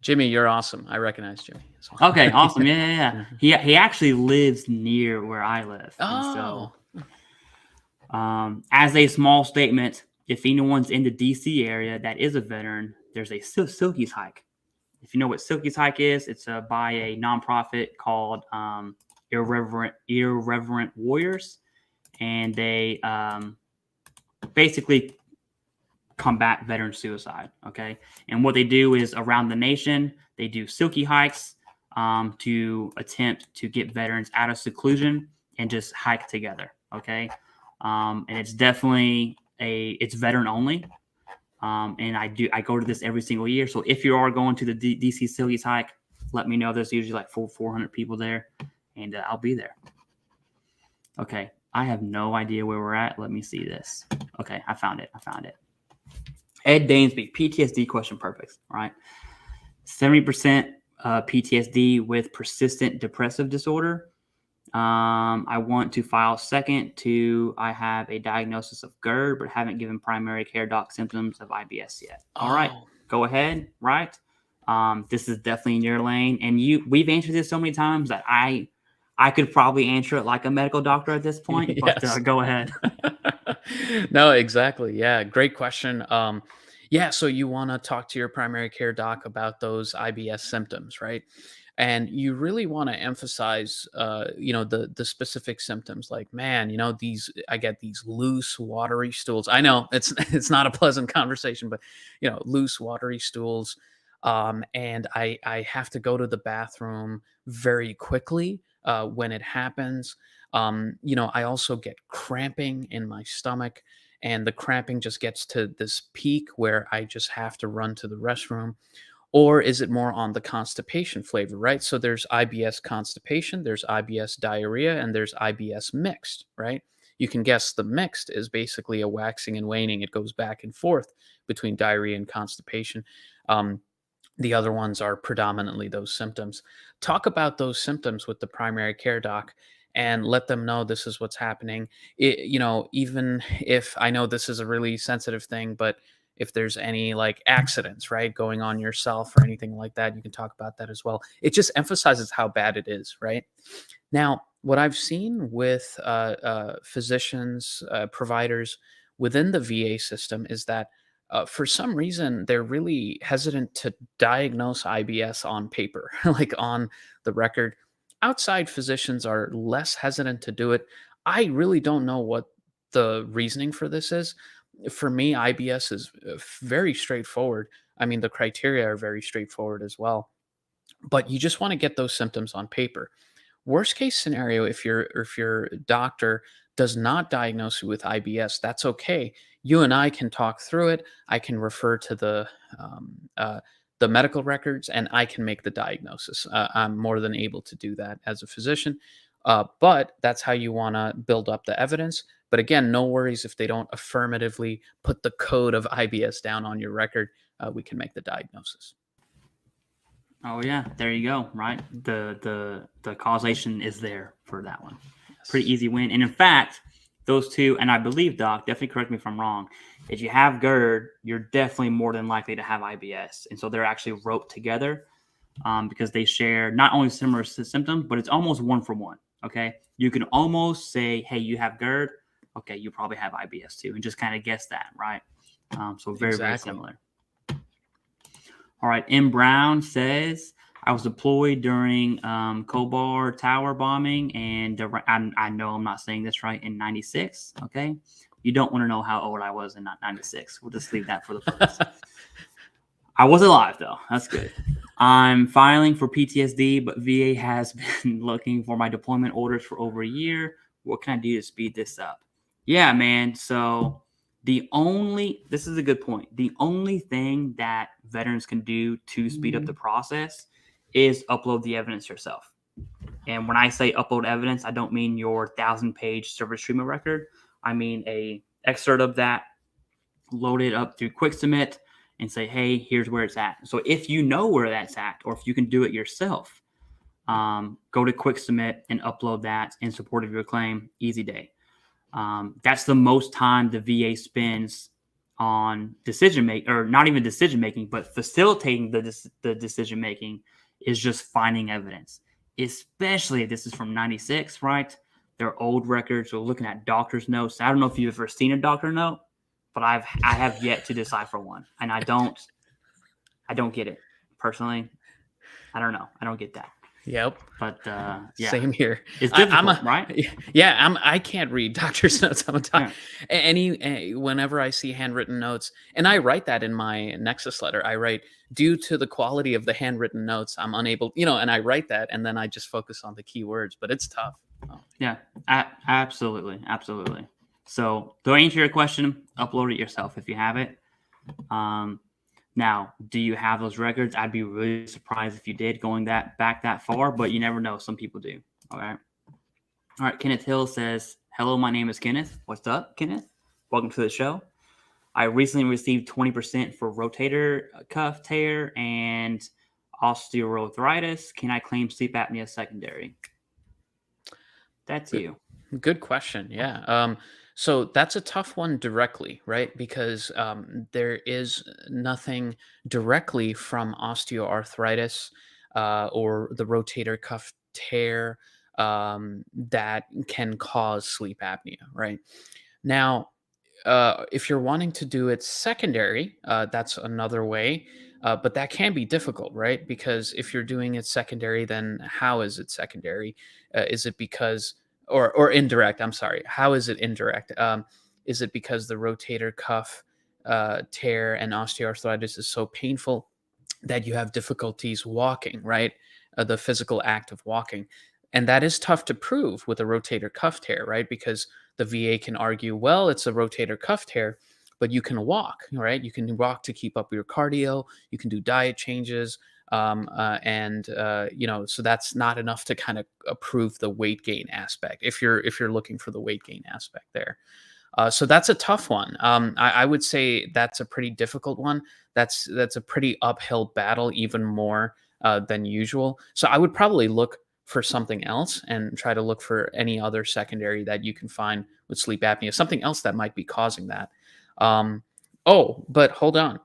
Jimmy, you're awesome. I recognize Jimmy. Well. Okay, awesome. Yeah. He actually lives near where I live. Oh. And so, as a small statement, if anyone's in the DC area that is a veteran, there's a Silky's Hike. If you know what Silky's Hike is, it's by a nonprofit called Irreverent Warriors, and they basically combat veteran suicide. Okay, and what they do is around the nation, they do Silky hikes to attempt to get veterans out of seclusion and just hike together. Okay, and it's definitely it's veteran only. And I go to this every single year. So if you are going to the DC Silky's Hike, let me know. There's usually like 400 people there, and I'll be there. Okay, I have no idea where we're at. Let me see this. Okay, I found it. Ed Dansby, PTSD question perfect. All right, 70% PTSD with persistent depressive disorder. I want to file second to I have a diagnosis of GERD, but haven't given primary care doc symptoms of IBS yet. All right, go ahead. Right. This is definitely in your lane. And we've answered this so many times that I could probably answer it like a medical doctor at this point, but go ahead. No, exactly. Yeah. Great question. Yeah. So you want to talk to your primary care doc about those IBS symptoms, right? And you really want to emphasize, the specific symptoms. Like, man, I get these loose, watery stools. I know it's not a pleasant conversation, but loose, watery stools, and I have to go to the bathroom very quickly when it happens. I also get cramping in my stomach, and the cramping just gets to this peak where I just have to run to the restroom. Or is it more on the constipation flavor, right? So there's IBS constipation, there's IBS diarrhea, and there's IBS mixed, right? You can guess the mixed is basically a waxing and waning. It goes back and forth between diarrhea and constipation. The other ones are predominantly those symptoms. Talk about those symptoms with the primary care doc and let them know this is what's happening. Even if I know this is a really sensitive thing, but if there's any like accidents, right, going on yourself or anything like that, you can talk about that as well. It just emphasizes how bad it is, right? Now, what I've seen with physicians, providers within the VA system is that for some reason, they're really hesitant to diagnose IBS on paper, like on the record. Outside physicians are less hesitant to do it. I really don't know what the reasoning for this is. For me, IBS is very straightforward. I mean, the criteria are very straightforward as well. But you just want to get those symptoms on paper. Worst case scenario, if your doctor does not diagnose you with IBS, that's okay. You and I can talk through it. I can refer to the medical records, and I can make the diagnosis. I'm more than able to do that as a physician. But that's how you want to build up the evidence. But again, no worries if they don't affirmatively put the code of IBS down on your record. We can make the diagnosis. Oh yeah, there you go. Right, the causation is there for that one. Yes. Pretty easy win. And in fact, those two, and I believe, Doc, definitely correct me if I'm wrong. If you have GERD, you're definitely more than likely to have IBS, and so they're actually roped together because they share not only similar symptoms, but it's almost one for one. Okay, you can almost say, "Hey, you have GERD. Okay, you probably have IBS too," and just kind of guess that, right? So very, very similar. All right, M. Brown says, I was deployed during Kobar Tower bombing, and I know I'm not saying this right, in 96, okay? You don't want to know how old I was in 96. We'll just leave that for the purpose. I was alive, though. That's good. I'm filing for PTSD, but VA has been looking for my deployment orders for over a year. What can I do to speed this up? Yeah, man, so this is a good point. The only thing that veterans can do to speed up the process is upload the evidence yourself. And when I say upload evidence, I don't mean your 1,000-page service treatment record. I mean a excerpt of that, load it up through Quick Submit, and say, hey, here's where it's at. So if you know where that's at, or if you can do it yourself, go to Quick Submit and upload that in support of your claim. Easy day. That's the most time the VA spends on decision making, or not even decision making, but facilitating the decision making is just finding evidence. Especially if this is from 96, right? They're old records. We're looking at doctor's notes. I don't know if you've ever seen a doctor note, but I have yet to decipher one, and I don't I don't get it personally. I don't know. I don't get that. Yep. But yeah, Same here. it's difficult, right? Yeah, I can't read doctor's notes. Whenever I see handwritten notes, and I write that in my Nexus letter, I write, due to the quality of the handwritten notes, I'm unable, and I write that, and then I just focus on the key words. But it's tough. Yeah, absolutely. So to answer your question, upload it yourself if you have it. Now, do you have those records? I'd be really surprised if you did going back that far, but you never know. Some people do. All right. Kenneth Hill says, hello, my name is Kenneth. What's up, Kenneth? Welcome to the show. I recently received 20% for rotator cuff tear and osteoarthritis. Can I claim sleep apnea secondary? That's you. Good question. Yeah. So that's a tough one directly, right? Because there is nothing directly from osteoarthritis or the rotator cuff tear that can cause sleep apnea, right? Now, if you're wanting to do it secondary, that's another way. But that can be difficult, right? Because if you're doing it secondary, then how is it secondary? Is it because or indirect? I'm sorry. How is it indirect? Is it because the rotator cuff tear and osteoarthritis is so painful that you have difficulties walking, right? The physical act of walking. And that is tough to prove with a rotator cuff tear, right? Because the VA can argue, well, it's a rotator cuff tear, but you can walk, right? You can walk to keep up your cardio. You can do diet changes. So that's not enough to kind of prove the weight gain aspect if you're looking for the weight gain aspect there. So that's a tough one. I would say that's a pretty difficult one. That's a pretty uphill battle, even more than usual. So I would probably look for something else and try to look for any other secondary that you can find with sleep apnea, something else that might be causing that. But hold on.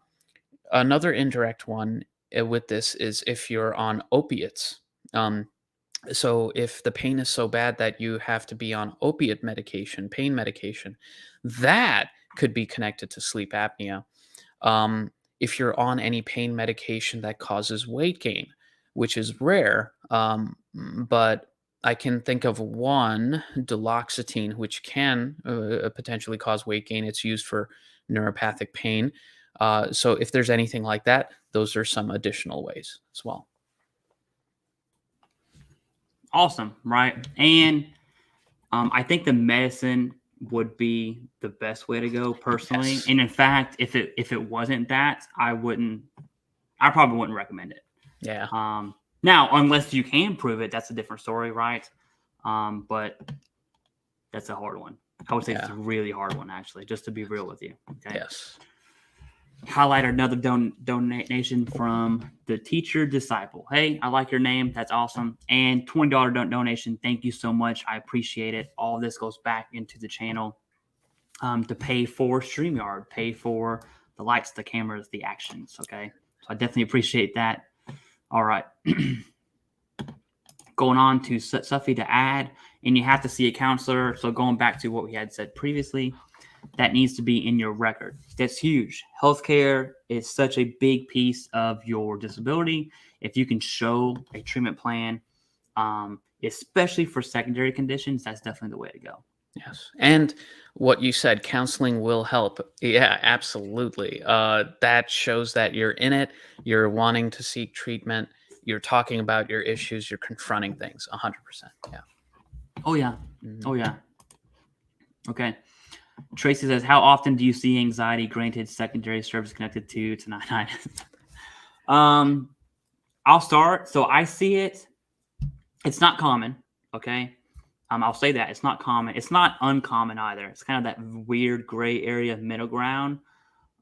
Another indirect one with this is if you're on opiates. So if the pain is so bad that you have to be on opiate medication, pain medication, that could be connected to sleep apnea. If you're on any pain medication that causes weight gain, which is rare, but I can think of one, duloxetine, which can potentially cause weight gain. It's used for neuropathic pain. So if there's anything like that, those are some additional ways as well. Awesome, right? And I think the medicine would be the best way to go personally. Yes. And in fact, if it wasn't that, I probably wouldn't recommend it. Yeah. Now, unless you can prove it, that's a different story, right? But that's a hard one. I would say it's a really hard one, actually, just to be real with you. Okay. Yes. Highlight another donation from the teacher disciple. Hey, I like your name. That's awesome. And $20 donation. Thank you so much. I appreciate it. All of this goes back into the channel to pay for StreamYard, pay for the lights, the cameras, the actions. Okay. So I definitely appreciate that. All right. Going on to Suffy to add, and you have to see a counselor. So going back to what we had said previously, that needs to be in your record. That's huge. Healthcare is such a big piece of your disability. If you can show a treatment plan, especially for secondary conditions, that's definitely the way to go. Yes. And what you said, counseling will help. Yeah, absolutely. That shows that you're in it. You're wanting to seek treatment. You're talking about your issues. You're confronting things 100%. Yeah. Oh, yeah. Mm-hmm. Oh, yeah. Okay. Tracy says, how often do you see anxiety granted secondary service connected to tinnitus? I'll start. So I see it. It's not common. Okay. I'll say that it's not common. It's not uncommon either. It's kind of that weird gray area middle ground.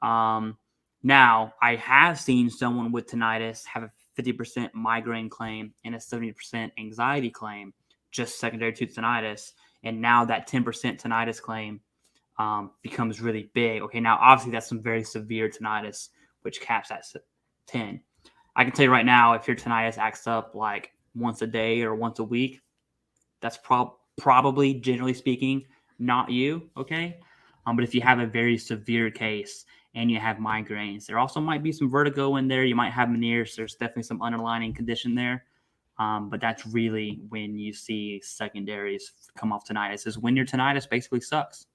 Now I have seen someone with tinnitus have a 50% migraine claim and a 70% anxiety claim just secondary to tinnitus. And now that 10% tinnitus claim becomes really big. Okay, now obviously that's some very severe tinnitus, which caps at 10. I can tell you right now, if your tinnitus acts up like once a day or once a week, that's probably, generally speaking, not you. Okay, But if you have a very severe case and you have migraines, there also might be some vertigo in there. You might have Meniere's. There's definitely some underlying condition there. But that's really when you see secondaries come off tinnitus, is when your tinnitus basically sucks.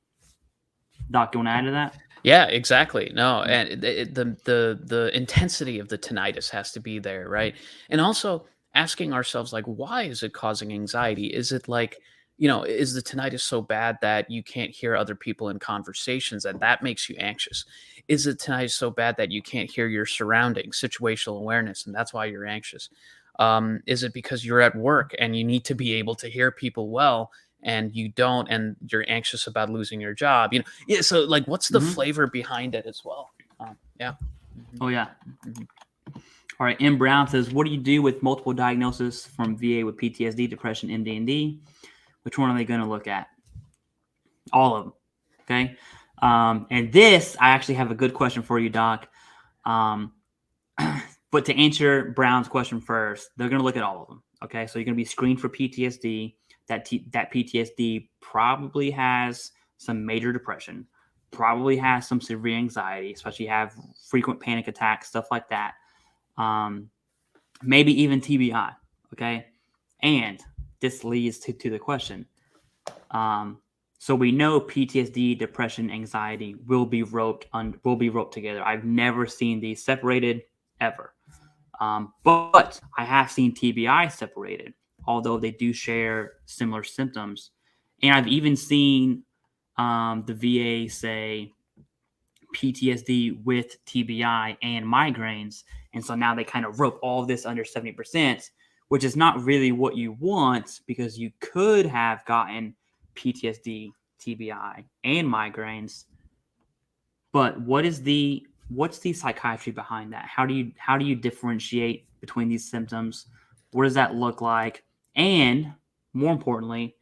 Doc, you want to add to that? Yeah, exactly. No, and the intensity of the tinnitus has to be there, right? And also asking ourselves, like, why is it causing anxiety? Is it like, is the tinnitus so bad that you can't hear other people in conversations and that makes you anxious? Is the tinnitus so bad that you can't hear your surroundings, situational awareness, and that's why you're anxious? Is it because you're at work and you need to be able to hear people well, and you don't, and you're anxious about losing your job? Yeah, so like, what's the flavor behind it as well? Yeah. Oh yeah. All right, M. Brown says, what do you do with multiple diagnoses from VA with PTSD, depression, MD&D? Which one are they going to look at? All of them. Okay. And this, I actually have a good question for you, Doc. But to answer Brown's question first, they're going to look at all of them. Okay. So you're going to be screened for PTSD. That PTSD probably has some major depression, probably has some severe anxiety, especially have frequent panic attacks, stuff like that. Maybe even TBI. Okay. And this leads to the question. So we know PTSD, depression, anxiety will be roped together. I've never seen these separated ever. But I have seen TBI separated, although they do share similar symptoms. And I've even seen the VA say PTSD with TBI and migraines. And so now they kind of rope all this under 70%, which is not really what you want, because you could have gotten PTSD, TBI, and migraines. But what's the psychiatry behind that? How do you differentiate between these symptoms? What does that look like? And more importantly,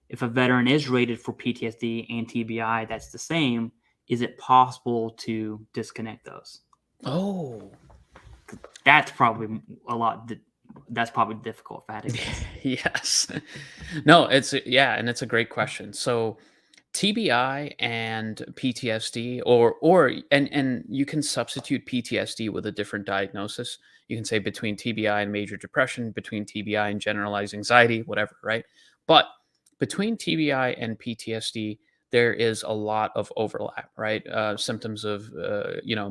if a veteran is rated for PTSD and TBI, that's the same. Is it possible to disconnect those? Oh, that's probably that's probably difficult if I had to guess. Yes. No, and it's a great question. So TBI and PTSD, and you can substitute PTSD with a different diagnosis. You can say between TBI and major depression, between TBI and generalized anxiety, whatever, right? But between TBI and PTSD, there is a lot of overlap, right? Symptoms of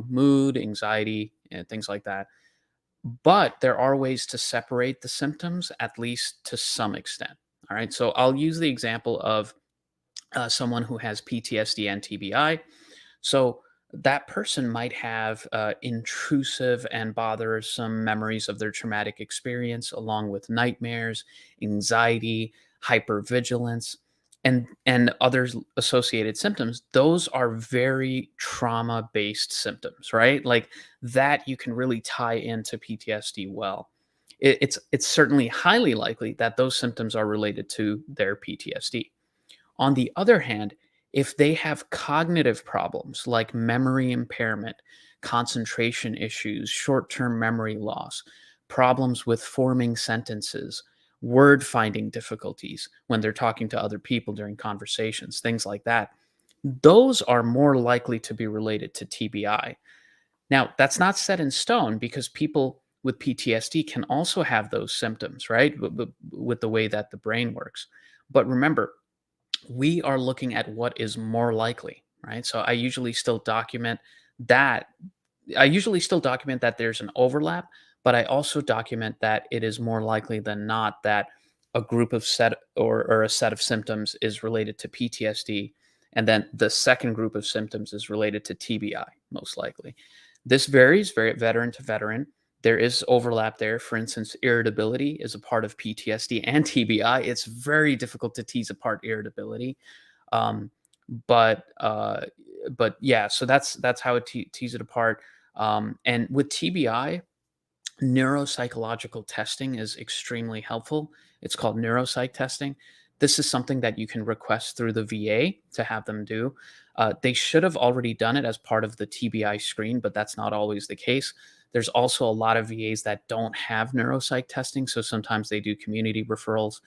mood, anxiety, and things like that. But there are ways to separate the symptoms, at least to some extent. All right. So I'll use the example of someone who has PTSD and TBI. So that person might have intrusive and bothersome memories of their traumatic experience, along with nightmares, anxiety, hypervigilance, and other associated symptoms. Those are very trauma-based symptoms, right? Like that you can really tie into PTSD well. It's certainly highly likely that those symptoms are related to their PTSD. On the other hand, if they have cognitive problems like memory impairment, concentration issues, short-term memory loss, problems with forming sentences, word finding difficulties when they're talking to other people during conversations, things like that, those are more likely to be related to TBI. Now, that's not set in stone, because people with PTSD can also have those symptoms, right? With the way that the brain works. But remember, we are looking at what is more likely, right? So I usually still document that. There's an overlap, but I also document that it is more likely than not that a group of set or a set of symptoms is related to PTSD, and then the second group of symptoms is related to TBI, most likely. This varies very veteran to veteran. There is overlap there. For instance, irritability is a part of PTSD and TBI. It's very difficult to tease apart irritability. But yeah, so that's how it tease it apart. And with TBI, neuropsychological testing is extremely helpful. It's called neuropsych testing. This is something that you can request through the VA to have them do. They should have already done it as part of the TBI screen, but that's not always the case. There's also a lot of VAs that don't have neuropsych testing, so sometimes they do community referrals.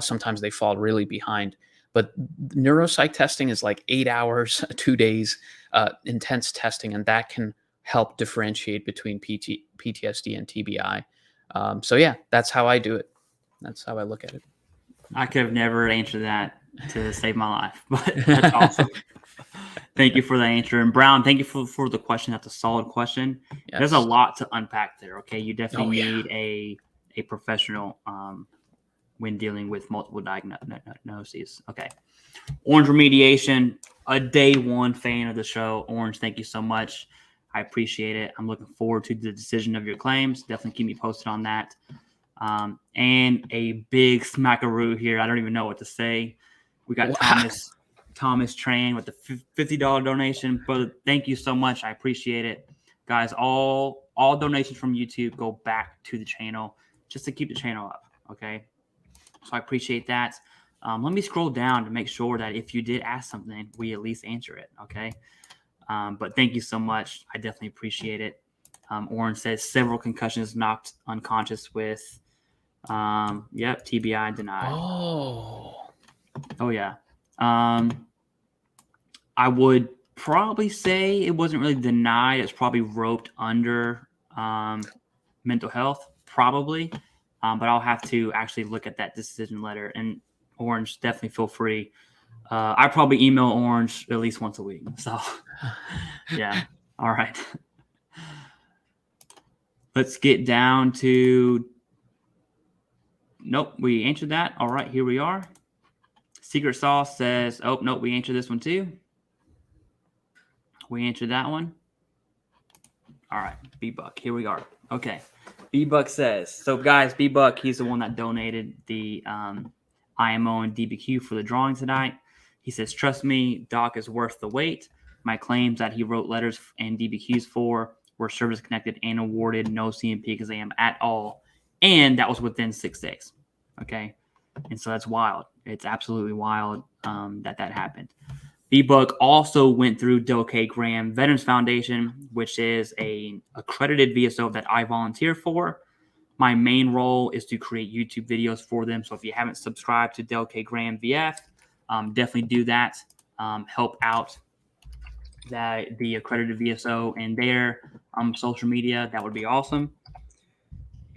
Sometimes they fall really behind. But neuropsych testing is like 8 hours, 2 days, intense testing, and that can help differentiate between PTSD and TBI. So yeah, that's how I do it. That's how I look at it. I could have never answered that to save my life, but that's awesome. Thank you for the answer. And Brown, thank you for the question. That's a solid question. Yes. There's a lot to unpack there. Okay. You definitely Oh, yeah. need a professional when dealing with multiple diagnoses. Okay. Orange Remediation, a day one fan of the show. Orange, thank you so much. I appreciate it. I'm looking forward to the decision of your claims. Definitely keep me posted on that. And a big smackaroo here. I don't even know what to say. We got Wow. Thomas Tran with the $50 donation. But thank you so much. I appreciate it. Guys, all donations from YouTube go back to the channel just to keep the channel up. Okay. So I appreciate that. Let me scroll down to make sure that if you did ask something, we at least answer it. Okay. But thank you so much. I definitely appreciate it. Orange says several concussions, knocked unconscious with, TBI denied. Oh yeah. I would probably say it wasn't really denied. It's probably roped under mental health, probably. But I'll have to actually look at that decision letter. And Orange, definitely feel free. I probably email Orange at least once a week. So, yeah. All right. Let's get down to. Nope, we answered that. All right, here we are. Secret Sauce says, oh, nope, we answered this one too. We answered that one. All right, B-Buck, here we are. Okay, B-Buck says, so guys, B-Buck, he's the one that donated the IMO and DBQ for the drawing tonight. He says, trust me, Doc is worth the wait. My claims that he wrote letters and DBQs for were service-connected and awarded no CMP exam at all. And that was within 6 days. Okay. And so that's wild. It's absolutely wild that happened. B-Buck also went through Del K. Graham Veterans Foundation, which is an accredited VSO that I volunteer for. My main role is to create YouTube videos for them. So if you haven't subscribed to Del K. Graham VF, definitely do that. Help out the accredited VSO and their social media. That would be awesome.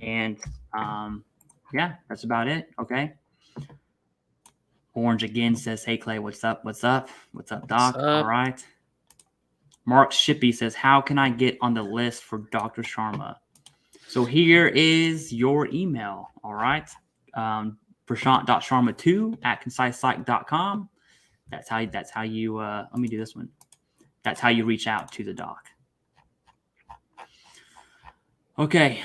And yeah, that's about it. Okay. Orange again says, hey, Clay, what's up? What's up? What's up, Doc? What's up? All right. Mark Shippey says, how can I get on the list for Dr. Sharma? So here is your email. All right. Prashant.sharma2@concisepsych.com. That's how you let me do this one. That's how you reach out to the doc. Okay.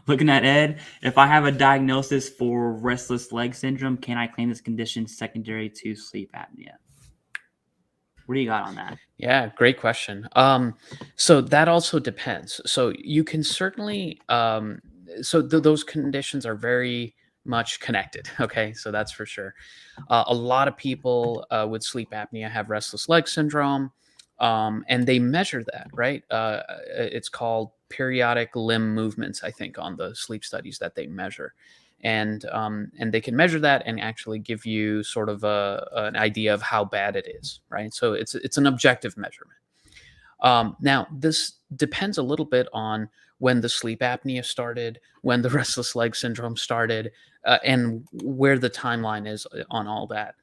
Looking at Ed, if I have a diagnosis for restless leg syndrome, can I claim this condition secondary to sleep apnea? What do you got on that? Yeah, great question. So that also depends. So you can certainly, those conditions are very much connected. Okay, so that's for sure. A lot of people with sleep apnea have restless leg syndrome, and they measure that, right? It's called periodic limb movements, I think, on the sleep studies that they measure. And they can measure that and actually give you sort of an idea of how bad it is, right? So it's an objective measurement. Now, this depends a little bit on when the sleep apnea started, when the restless leg syndrome started, and where the timeline is on all that.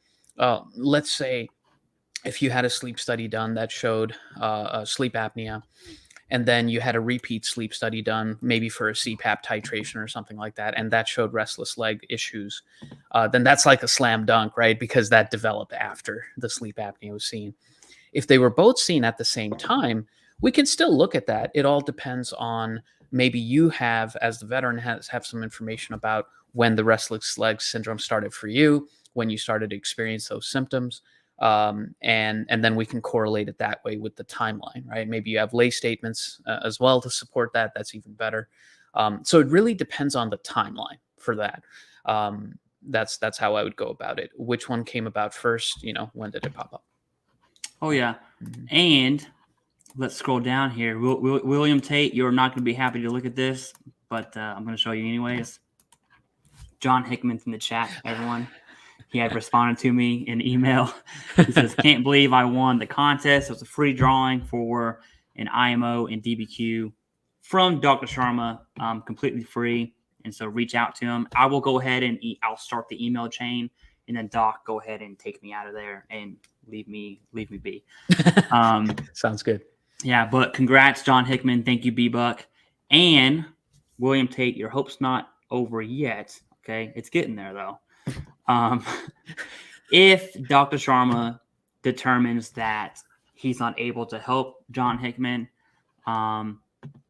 Let's say if you had a sleep study done that showed sleep apnea, and then you had a repeat sleep study done, maybe for a CPAP titration or something like that, and that showed restless leg issues, then that's like a slam dunk, right? Because that developed after the sleep apnea was seen. If they were both seen at the same time, we can still look at that. It all depends on maybe you have, as the veteran, have some information about when the restless leg syndrome started for you, when you started to experience those symptoms. And then we can correlate it that way with the timeline, right? Maybe you have lay statements as well to support that. That's even better. So it really depends on the timeline for that. That's how I would go about it. Which one came about first? When did it pop up? Oh yeah, and let's scroll down here. William Tate, you're not going to be happy to look at this, but I'm going to show you anyways. John Hickman's in the chat, everyone. He had responded to me in email. He says, "Can't believe I won the contest. It was a free drawing for an IMO and DBQ from Dr. Sharma, completely free. And so reach out to him. I will go ahead and I'll start the email chain, and then Doc, go ahead and take me out of there and leave me be." Sounds good. Yeah, but congrats, John Hickman. Thank you, B-Buck. And William Tate, your hope's not over yet. Okay, it's getting there though. If Dr. Sharma determines that he's not able to help John Hickman,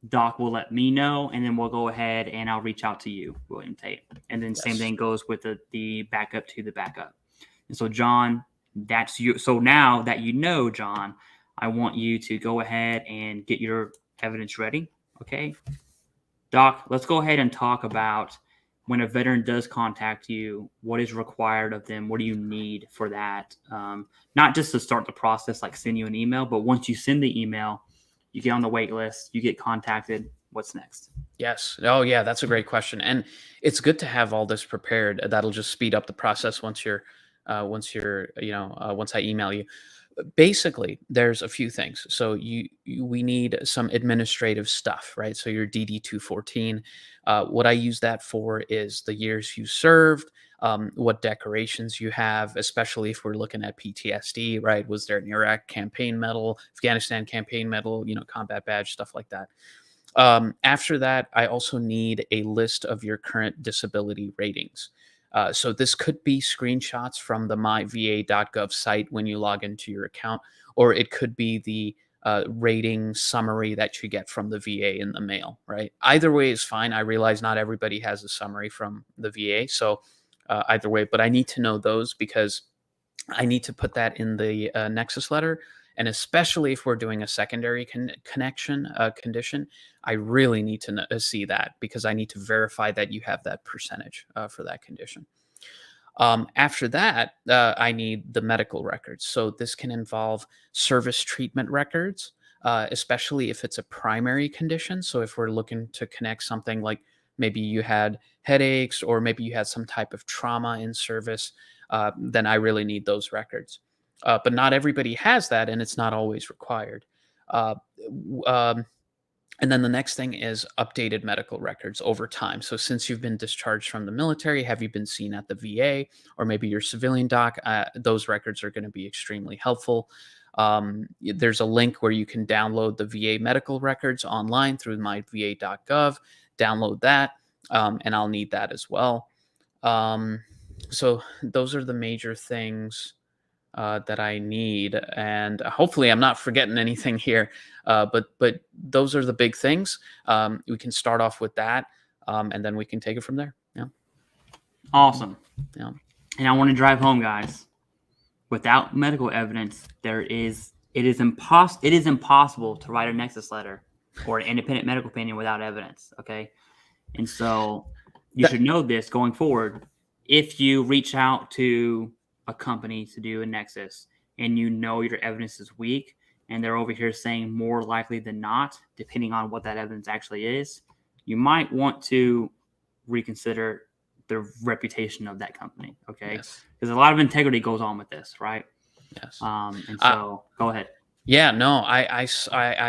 Doc will let me know, and then we'll go ahead and I'll reach out to you, William Tate. And then same thing goes with the backup to the backup. And so, John, that's you. So now that you know, John, I want you to go ahead and get your evidence ready. Okay, Doc, let's go ahead and talk about when a veteran does contact you, what is required of them? What do you need for that? Not just to start the process, like send you an email, but once you send the email, you get on the wait list, you get contacted. What's next? Yes. Oh, yeah. That's a great question, and it's good to have all this prepared. That'll just speed up the process once I email you. Basically, there's a few things. So we need some administrative stuff, right? So your DD 214. What I use that for is the years you served, what decorations you have, especially if we're looking at PTSD, right? Was there an Iraq campaign medal, Afghanistan campaign medal, combat badge, stuff like that. After that, I also need a list of your current disability ratings. So this could be screenshots from the myva.gov site when you log into your account, or it could be the rating summary that you get from the VA in the mail, right? Either way is fine. I realize not everybody has a summary from the VA, so either way, but I need to know those because I need to put that in the Nexus letter. And especially if we're doing a secondary condition, I really need to see that because I need to verify that you have that percentage for that condition. After that, I need the medical records. So this can involve service treatment records, especially if it's a primary condition. So if we're looking to connect something like maybe you had headaches or maybe you had some type of trauma in service, then I really need those records. But not everybody has that, and it's not always required. And then the next thing is updated medical records over time. So since you've been discharged from the military, have you been seen at the VA or maybe your civilian doc? Those records are going to be extremely helpful. There's a link where you can download the VA medical records online through myva.gov. Download that, and I'll need that as well. So those are the major things that I need, and hopefully I'm not forgetting anything here. But those are the big things. We can start off with that, and then we can take it from there. Yeah. Awesome. Yeah. And I want to drive home, guys. Without medical evidence, it is impossible to write a Nexus letter or an independent medical opinion without evidence. Okay, and so you should know this going forward. If you reach out to a company to do a Nexus and your evidence is weak and they're over here saying more likely than not, depending on what that evidence actually is, you might want to reconsider the reputation of that company. Okay. Yes. Because a lot of integrity goes on with this, right? Yes. And so go ahead. Yeah, no, I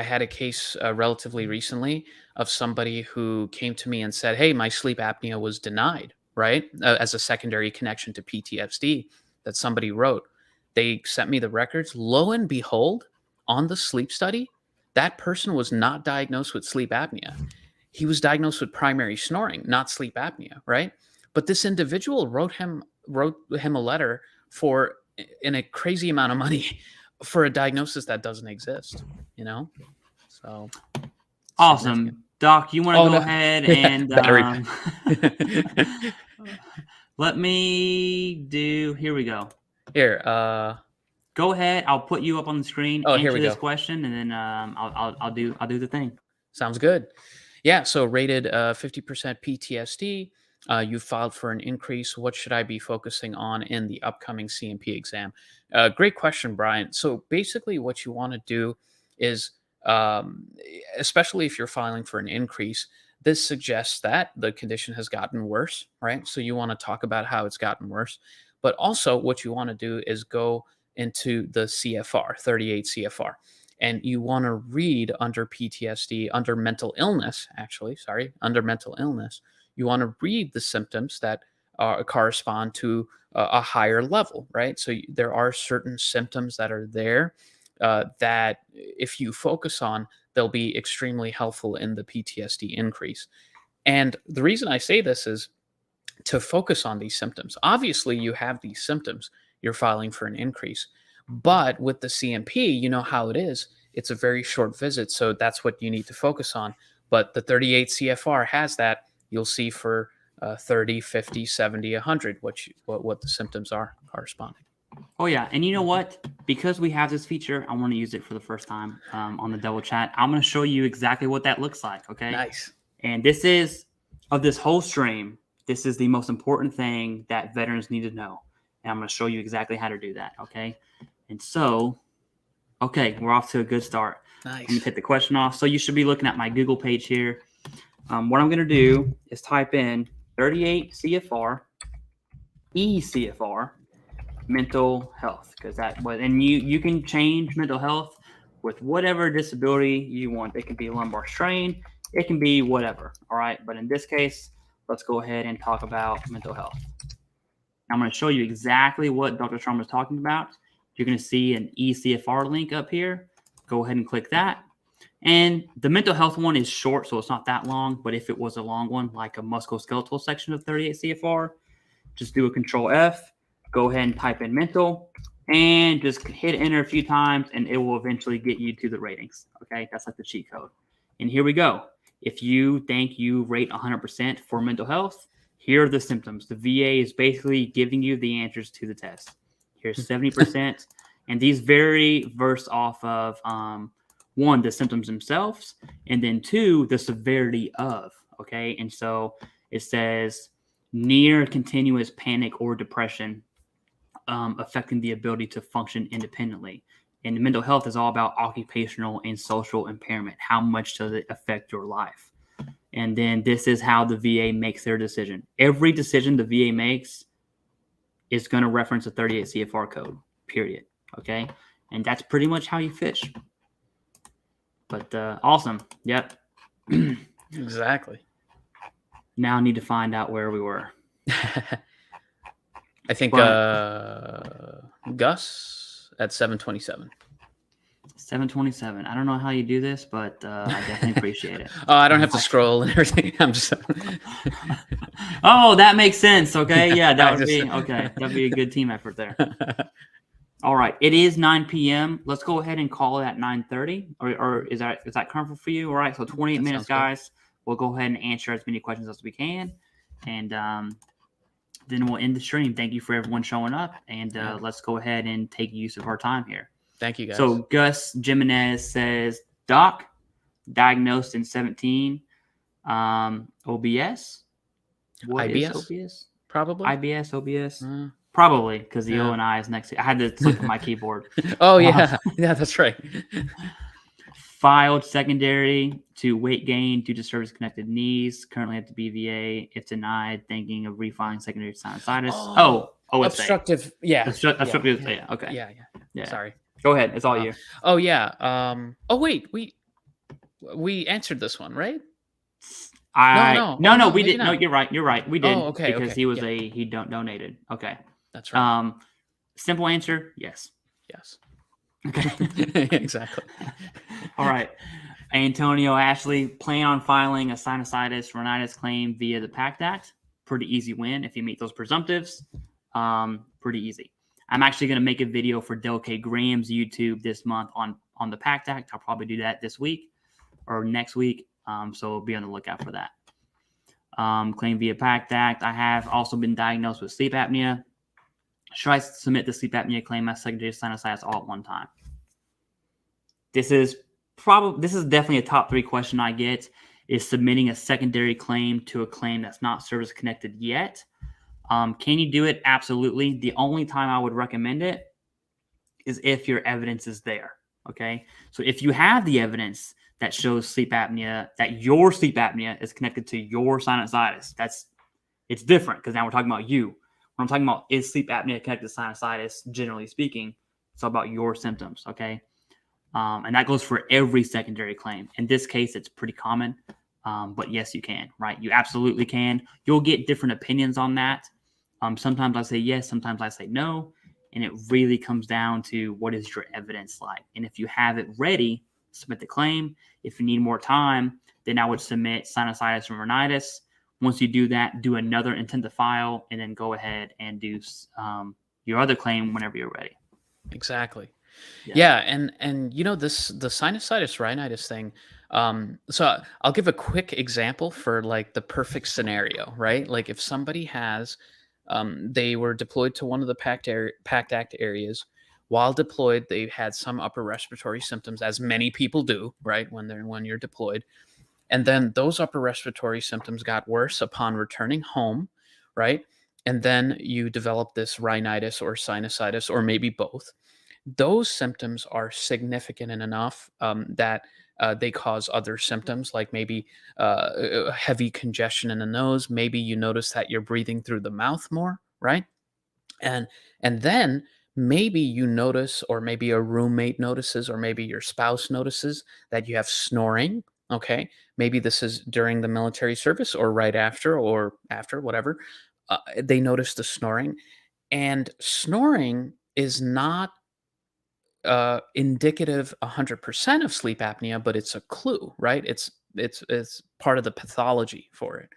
had a case relatively recently of somebody who came to me and said, hey, my sleep apnea was denied, right? As a secondary connection to PTSD that somebody wrote. They sent me the records. Lo and behold, on the sleep study, that person was not diagnosed with sleep apnea. He was diagnosed with primary snoring, not sleep apnea, right? But this individual wrote him a letter for in a crazy amount of money for a diagnosis that doesn't exist, So awesome. Doc, you want to go ahead and let me do, here we go. Here, go ahead. I'll put you up on the screen. Oh, here we this go. question, and then I'll do the thing. Sounds good. Yeah. So rated 50% PTSD. You filed for an increase. What should I be focusing on in the upcoming CMP exam? Great question, Brian. So basically, what you want to do is, especially if you're filing for an increase, this suggests that the condition has gotten worse, right? So you want to talk about how it's gotten worse. But also what you want to do is go into the CFR, 38 CFR. And you want to read under PTSD, under mental illness, under mental illness, you want to read the symptoms that correspond to a higher level, right? So there are certain symptoms that are there that if you focus on, they'll be extremely helpful in the PTSD increase. And the reason I say this is to focus on these symptoms. Obviously, you have these symptoms, you're filing for an increase. But with the CMP, you know how it is. It's a very short visit, so that's what you need to focus on. But the 38 CFR has that. You'll see for 30, 50, 70, 100 what the symptoms are corresponding. Oh, yeah. And you know what? Because we have this feature, I want to use it for the first time on the double chat. I'm going to show you exactly what that looks like, okay? Nice. And this is, of this whole stream, this is the most important thing that veterans need to know. And I'm going to show you exactly how to do that, okay? And so, okay, we're off to a good start. Nice. Let me take the question off. So you should be looking at my Google page here. What I'm going to do is type in 38 CFR, ECFR, mental health, because and you can change mental health with whatever disability you want. It can be lumbar strain, it can be whatever. All right, but in this case, let's go ahead and talk about mental health. I'm going to show you exactly what Dr. Sharma is talking about. You're going to see an ECFR link up here. Go ahead and click that. And the mental health one is short, so it's not that long. But if it was a long one, like a musculoskeletal section of 38 CFR, just do a Control F. Go ahead and type in mental and just hit enter a few times, and it will eventually get you to the ratings. Okay, that's like the cheat code. And here we go. If you think you rate 100% for mental health, here are the symptoms. The VA is basically giving you the answers to the test. Here's 70%. And these vary verse off of, one, the symptoms themselves, and then two, the severity of, okay? And so it says near continuous panic or depression affecting the ability to function independently. And mental health is all about occupational and social impairment. How much does it affect your life? And then this is how the VA makes their decision. Every decision the VA makes is going to reference a 38 CFR code, period. Okay? And that's pretty much how you fish. But awesome. Yep. Exactly. Now I need to find out where we were. I think Gus at 727. 727. I don't know how you do this, but I definitely appreciate it. Oh, I don't have to scroll and everything. I'm just. Oh, that makes sense. Okay. Yeah, that would be okay. That'd be a good team effort there. All right. It is 9 p.m. Let's go ahead and call it at 9:30. Or is that comfortable for you? All right. So 28 minutes, guys. We'll go ahead and answer as many questions as we can. And then we'll end the stream. Thank you for everyone showing up. And let's go ahead and take use of our time here. Thank you, guys. So Gus Jimenez says, Doc, diagnosed in 17, OBS. What IBS? is OBS? Probably. IBS, OBS? Probably, because the O and I is next to it. I had to click on my keyboard. Oh, yeah. Yeah, that's right. Filed secondary to weight gain due to service-connected knees. Currently at the BVA. If denied, thinking of refiling secondary sinusitis. OSA. Obstructive. Yeah. Obstructive. Yeah. Okay. Yeah. Sorry. Go ahead. It's all you. Oh, yeah. Wait. We answered this one, right? No, we didn't. No, you're right. We did. Okay. Because he was he donated. Okay. That's right. Simple answer, yes. Yes. Okay. Exactly. All right. Antonio Ashley, plan on filing a sinusitis rhinitis claim via the PACT Act. Pretty easy win if you meet those presumptives. Pretty easy. I'm actually going to make a video for Del K. Graham's YouTube this month on the PACT Act. I'll probably do that this week or next week. So be on the lookout for that. Claim via PACT Act. I have also been diagnosed with sleep apnea. Should I submit the sleep apnea claim as secondary sinusitis all at one time? This is definitely a top 3 question I get, is submitting a secondary claim to a claim that's not service connected yet. Can you do it? Absolutely. The only time I would recommend it is if your evidence is there. Okay. So if you have the evidence that shows sleep apnea, that your sleep apnea is connected to your sinusitis, it's different because now we're talking about you. When I'm talking about is sleep apnea connected to sinusitis, generally speaking, it's all about your symptoms, okay? And that goes for every secondary claim. In this case, it's pretty common, but yes, you can, right? You absolutely can. You'll get different opinions on that. Sometimes I say yes, sometimes I say no, and it really comes down to what is your evidence like. And if you have it ready, submit the claim. If you need more time, then I would submit sinusitis and rhinitis. Once you do that, do another intent to file, and then go ahead and do your other claim whenever you're ready. Exactly. Yeah, and you know the sinusitis rhinitis thing. So I'll give a quick example for like the perfect scenario, right? Like if somebody has, they were deployed to one of the PACT Act areas. While deployed, they had some upper respiratory symptoms, as many people do, right? When you're deployed, and then those upper respiratory symptoms got worse upon returning home, right? And then you develop this rhinitis or sinusitis, or maybe both. Those symptoms are significant enough that they cause other symptoms, like maybe heavy congestion in the nose. Maybe you notice that you're breathing through the mouth more, right? And then maybe you notice, or maybe a roommate notices, or maybe your spouse notices that you have snoring. Okay, maybe this is during the military service or right after or after, whatever. They notice the snoring, and snoring is not indicative 100% of sleep apnea, but it's a clue, right? It's part of the pathology for it.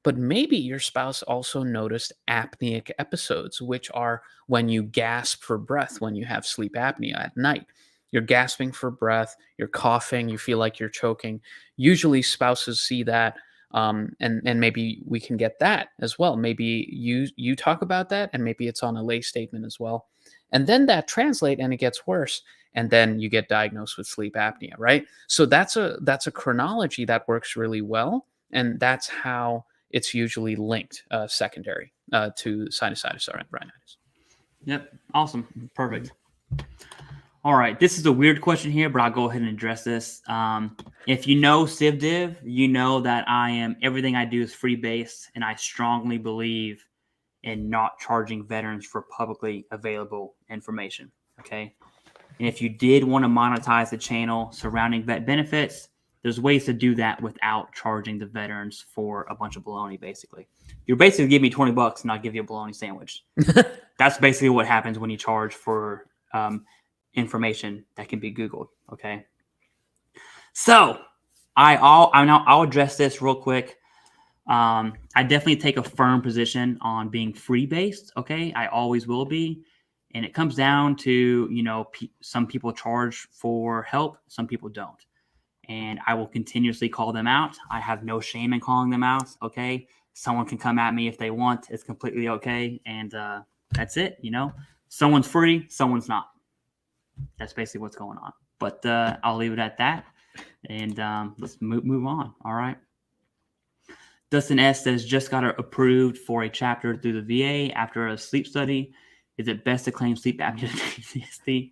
But maybe your spouse also noticed apneic episodes, which are when you gasp for breath when you have sleep apnea at night. You're gasping for breath, you're coughing, you feel like you're choking. Usually spouses see that, and maybe we can get that as well. Maybe you talk about that, and maybe it's on a lay statement as well. And then that translate and it gets worse, and then you get diagnosed with sleep apnea, right? So that's a chronology that works really well, and that's how it's usually linked secondary to sinusitis or rhinitis. Yep. Awesome. Perfect. All right. This is a weird question here, but I'll go ahead and address this. If you know Civ Div, you know that everything I do is free based, and I strongly believe in not charging veterans for publicly available information. Okay. And if you did want to monetize the channel surrounding vet benefits, there's ways to do that without charging the veterans for a bunch of baloney, basically. You're basically giving me $20 and I'll give you a bologna sandwich. That's basically what happens when you charge for information that can be Googled, okay? So I'll address this real quick. I definitely take a firm position on being free-based, okay? I always will be. And it comes down to, some people charge for help, some people don't. And I will continuously call them out. I have no shame in calling them out, okay? Someone can come at me if they want. It's completely okay. And that's it, Someone's free, someone's not. That's basically what's going on. But I'll leave it at that. And let's move on, all right? Dustin S. says, just got approved for a chapter through the VA after a sleep study. Is it best to claim sleep apnea to PTSD?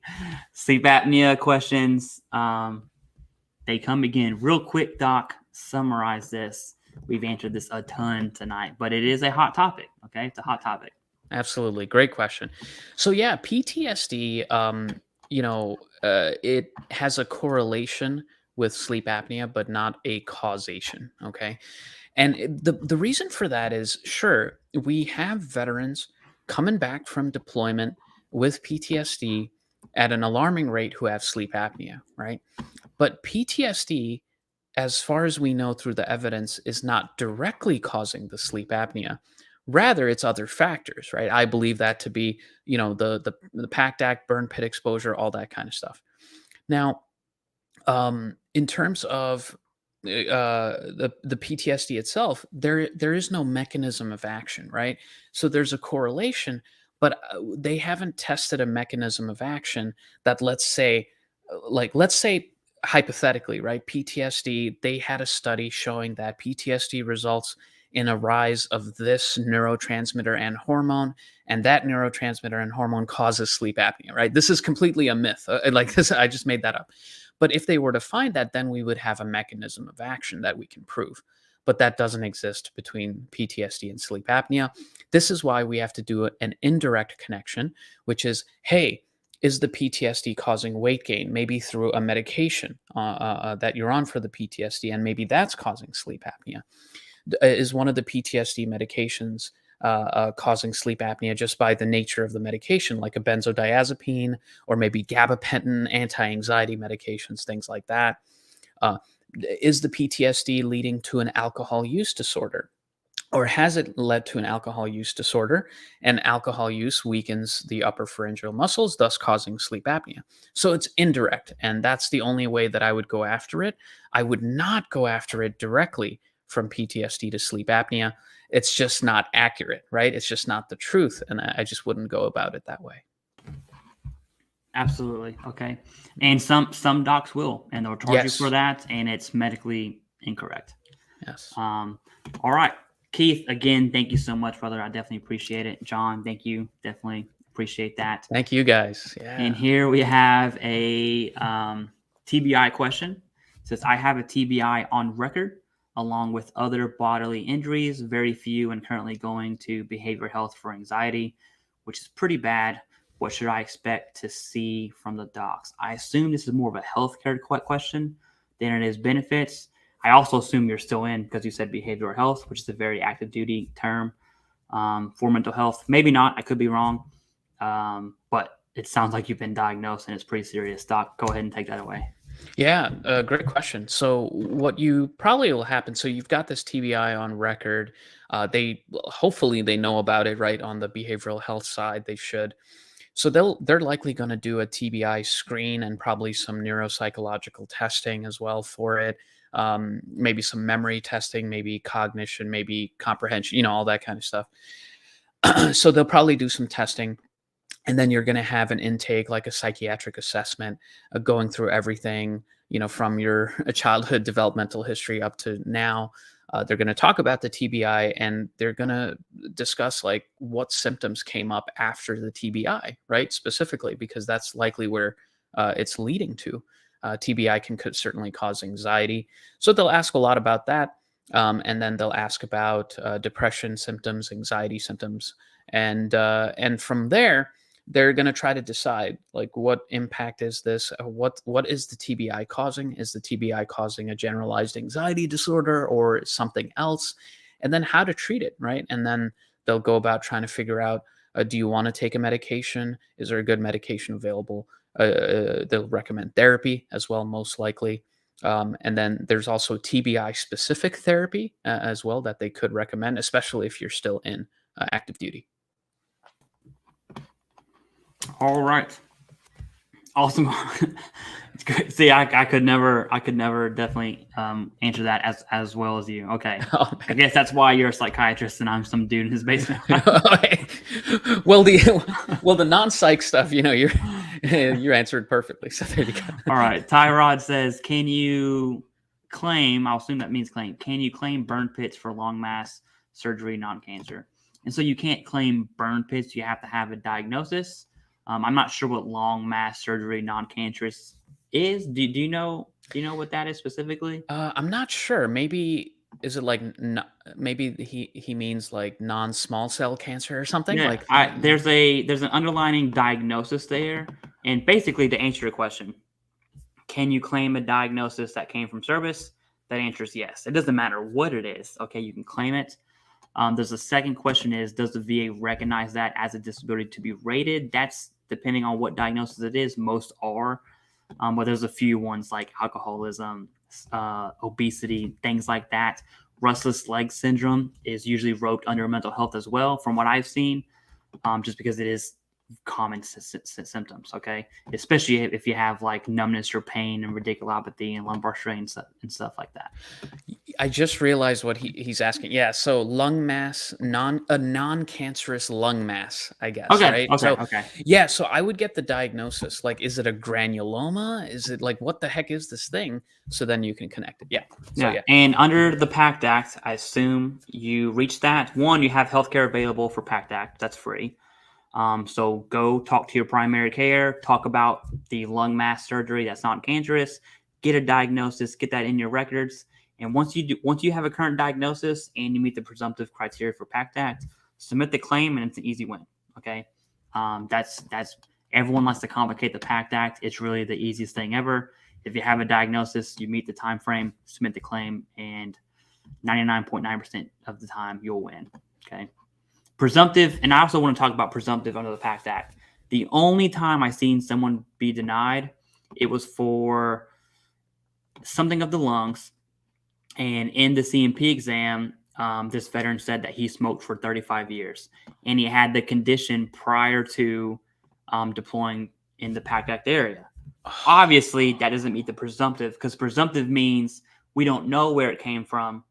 Sleep apnea questions. They come again. Real quick, Doc, summarize this. We've answered this a ton tonight, but it is a hot topic, okay? It's a hot topic. Absolutely. Great question. So yeah, PTSD, it has a correlation with sleep apnea, but not a causation, okay? And the reason for that is, sure, we have veterans coming back from deployment with PTSD at an alarming rate who have sleep apnea, right? But PTSD, as far as we know through the evidence, is not directly causing the sleep apnea. Rather, it's other factors, right? I believe that to be, the PACT Act, burn pit exposure, all that kind of stuff. Now, in terms of the PTSD itself, there is no mechanism of action, right? So there's a correlation, but they haven't tested a mechanism of action that, let's say hypothetically, right? PTSD, they had a study showing that PTSD results in a rise of this neurotransmitter and hormone, and that neurotransmitter and hormone causes sleep apnea, right? This is completely a myth. I just made that up. But if they were to find that, then we would have a mechanism of action that we can prove. but that doesn't exist between PTSD and sleep apnea. This is why we have to do an indirect connection, which is, hey, is the PTSD causing weight gain, maybe through a medication that you're on for the PTSD, and maybe that's causing sleep apnea? Is one of the PTSD medications causing sleep apnea just by the nature of the medication, like a benzodiazepine or maybe gabapentin, anti-anxiety medications, things like that? Is the PTSD leading to an alcohol use disorder? Or has it led to an alcohol use disorder, and alcohol use weakens the upper pharyngeal muscles, thus causing sleep apnea? So it's indirect, and that's the only way that I would go after it. I would not go after it directly from PTSD to sleep apnea. It's just not accurate, right? It's just not the truth, and I just wouldn't go about it that way. Absolutely. Okay. And some docs will, and they'll charge you for that, and it's medically incorrect. Yes. All right. Keith, again, thank you so much, brother. I definitely appreciate it. John, thank you. Definitely appreciate that. Thank you, guys. Yeah. And here we have a TBI question. It says, I have a TBI on record along with other bodily injuries, very few, and currently going to behavioral health for anxiety, which is pretty bad. What should I expect to see from the docs? I assume this is more of a healthcare question than it is benefits. I also assume you're still in because you said behavioral health, which is a very active duty term for mental health. Maybe not. I could be wrong. But it sounds like you've been diagnosed and it's pretty serious. Doc, go ahead and take that away. Yeah, great question. So what you probably will happen, so you've got this TBI on record. Hopefully they know about it, right? On the behavioral health side, they should. So they're likely going to do a TBI screen and probably some neuropsychological testing as well for it. Maybe some memory testing, maybe cognition, maybe comprehension, all that kind of stuff. So they'll probably do some testing. And then you're going to have an intake, like a psychiatric assessment, going through everything, from your childhood developmental history up to now. They're going to talk about the TBI, and they're going to discuss like what symptoms came up after the TBI, right? Specifically, because that's likely where it's leading to. TBI can certainly cause anxiety. So they'll ask a lot about that. And then they'll ask about depression symptoms, anxiety symptoms. And from there, they're going to try to decide like what impact is this? What is the TBI causing? Is the TBI causing a generalized anxiety disorder or something else? And then how to treat it, right? And then they'll go about trying to figure out, do you want to take a medication? Is there a good medication available? They'll recommend therapy as well, most likely. And then there's also TBI specific therapy as well that they could recommend, especially if you're still in active duty. All right. Awesome. It's good. See, I could never definitely answer that as well as you. Okay. Oh, I guess that's why you're a psychiatrist and I'm some dude in his basement. Well, the non-psych stuff, you answered perfectly. So there you go. All right. Tyrod says, can you claim, I'll assume that means claim, can you claim burn pits for long mass surgery, non-cancer? And so you can't claim burn pits. You have to have a diagnosis. I'm not sure what long mass surgery non-cancerous is. Do you know what that is specifically? I'm not sure. Maybe is it like maybe he means like non-small cell cancer or something? Yeah, like there's an underlying diagnosis there, and basically to answer your question, can you claim a diagnosis that came from service? That answer is yes. It doesn't matter what it is. Okay, you can claim it. There's a second question is, does the VA recognize that as a disability to be rated? That's depending on what diagnosis it is. Most are, but there's a few ones like alcoholism, obesity, things like that. Restless leg syndrome is usually roped under mental health as well, from what I've seen, just because it is common symptoms, okay? Especially if you have like numbness or pain and radiculopathy and lumbar strain and stuff like that. I just realized what he's asking. Yeah, so lung mass, non-cancerous lung mass, I guess, right? Okay. Yeah, so I would get the diagnosis. Like, is it a granuloma? Is it like, what the heck is this thing? So then you can connect it. Yeah. So, yeah. And under the PACT Act, I assume you reach that. One, you have healthcare available for PACT Act. That's free. So go talk to your primary care, talk about the lung mass surgery that's not cancerous, get a diagnosis, get that in your records. And once you have a current diagnosis and you meet the presumptive criteria for PACT Act, submit the claim, and it's an easy win. Okay, that's everyone likes to complicate the PACT Act. It's really the easiest thing ever. If you have a diagnosis, you meet the time frame, submit the claim, and 99.9% of the time you'll win. Okay, presumptive, and I also want to talk about presumptive under the PACT Act. The only time I seen someone be denied, it was for something of the lungs. And in the CMP exam, this veteran said that he smoked for 35 years. And he had the condition prior to deploying in the PACT Act area. Obviously, that doesn't meet the presumptive, because presumptive means we don't know where it came from.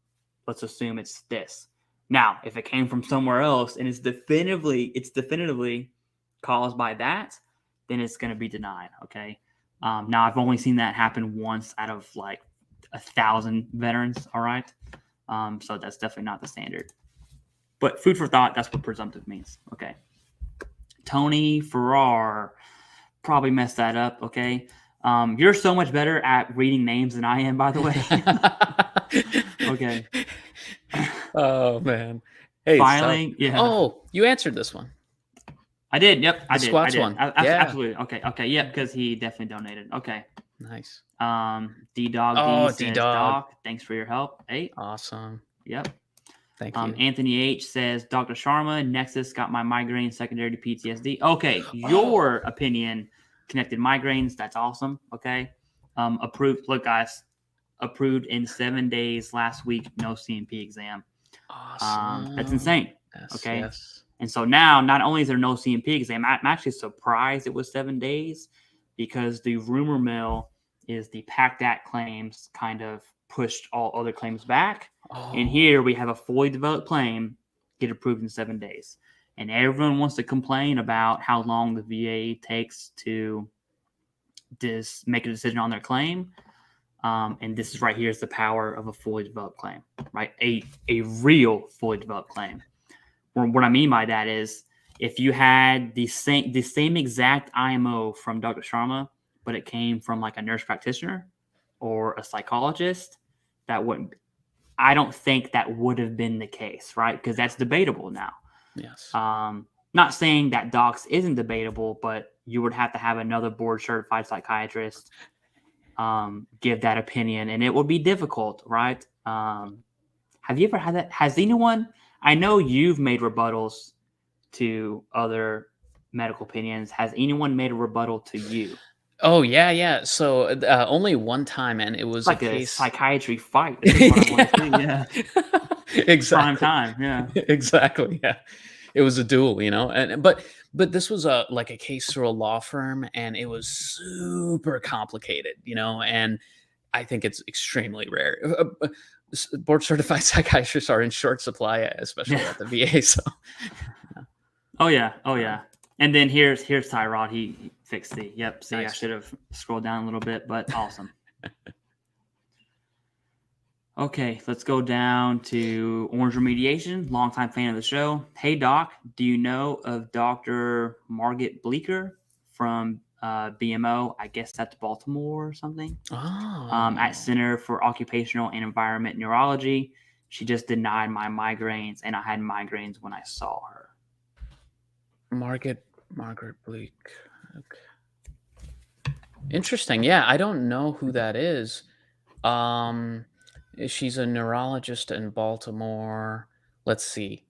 Let's assume it's this. Now, if it came from somewhere else and it's definitively caused by that, then it's going to be denied. Okay. Now, I've only seen that happen once out of like 1,000 veterans. All right. So that's definitely not the standard. But food for thought, that's what presumptive means. Okay. Tony Farrar, probably messed that up. Okay. You're so much better at reading names than I am, by the way. Okay. Oh man. Hey, filing. stop. Yeah. Oh, you answered this one. I did. Yep. I did. Squats I did. one. Yeah. Absolutely. Okay. Okay. Yep. Because he definitely donated. Okay. Nice. D-Dog Oh, D says, D-Dog. Doc, thanks for your help. Hey. Awesome. Yep. Thank you. Anthony H says, Dr. Sharma, Nexus got my migraine secondary to PTSD. Okay. Your opinion, connected migraines. That's awesome. Okay. Approved. Look, guys, approved in 7 days last week. No CMP exam. Awesome. That's insane. Yes, Okay. Yes. And so now, not only is there no CMP exam, I'm actually surprised it was 7 days, because the rumor mill is the PACT Act claims kind of pushed all other claims back. Oh. And here we have a fully developed claim get approved in 7 days. And everyone wants to complain about how long the VA takes to make a decision on their claim. And this is right here is the power of a fully developed claim, right? A real fully developed claim. What I mean by that is, if you had the same exact IMO from Dr. Sharma, but it came from like a nurse practitioner or a psychologist, I don't think that would have been the case, right? Because that's debatable now. Yes. Not saying that docs isn't debatable, but you would have to have another board certified psychiatrist give that opinion, and it would be difficult, right? Have you ever had that? Has anyone? I know you've made rebuttals to other medical opinions. Has anyone made a rebuttal to you? Oh yeah. So only one time, and it was It's like a a case. Psychiatry fight. This is what I want to see. Yeah, Exactly. prime time. Yeah, Exactly. Yeah. It was a duel, but this was a case through a law firm, and it was super complicated, and I think it's extremely rare. Board certified psychiatrists are in short supply, especially at the VA. So, Oh yeah. And then here's Tyrod. He fixed the. Yep. See, Nice. I should have scrolled down a little bit, but awesome. Okay, let's go down to Orange Remediation. Longtime fan of the show. Hey Doc, do you know of Dr. Margaret Bleeker from BMO? I guess that's Baltimore or something. At Center for Occupational and Environment Neurology. She just denied my migraines, and I had migraines when I saw her. Margaret Bleak. Okay. Interesting. Yeah, I don't know who that is. She's a neurologist in Baltimore. Let's see.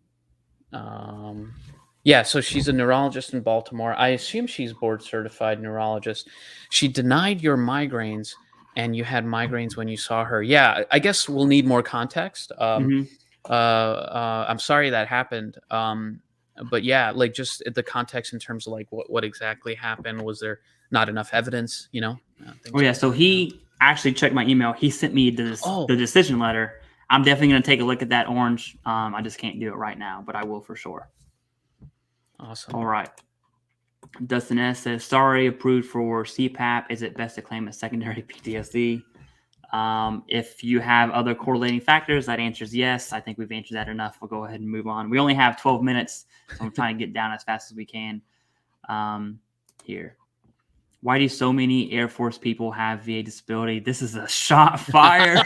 Yeah, so she's a neurologist in Baltimore. I assume she's board certified neurologist. She denied your migraines, and you had migraines when you saw her. Yeah, I guess we'll need more context. I'm sorry that happened. But yeah, just the context in terms of what exactly happened. Was there not enough evidence? So he actually checked my email. He sent me the decision letter. I'm definitely going to take a look at that, Orange. I just can't do it right now, but I will for sure. Awesome. All right. Dustin S says, sorry, approved for CPAP. Is it best to claim a secondary PTSD? If you have other correlating factors, that answer is yes. I think we've answered that enough. We'll go ahead and move on. We only have 12 minutes, so I'm trying to get down as fast as we can here. Why do so many Air Force people have VA disability? This is a shot fired.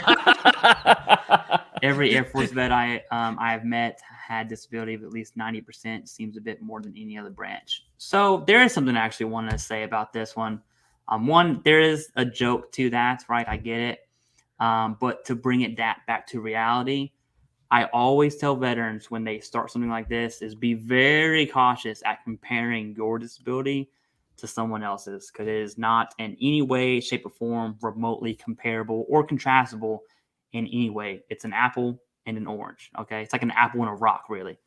Every Air Force vet I have met had disability of at least 90%. Seems a bit more than any other branch. So there is something I actually want to say about this one. One, there is a joke to that, right? I get it. But to bring it back to reality, I always tell veterans when they start something like this is be very cautious at comparing your disability to someone else's, because it is not in any way, shape, or form remotely comparable or contrastable in any way. It's an apple and an orange. Okay, it's like an apple and a rock, really.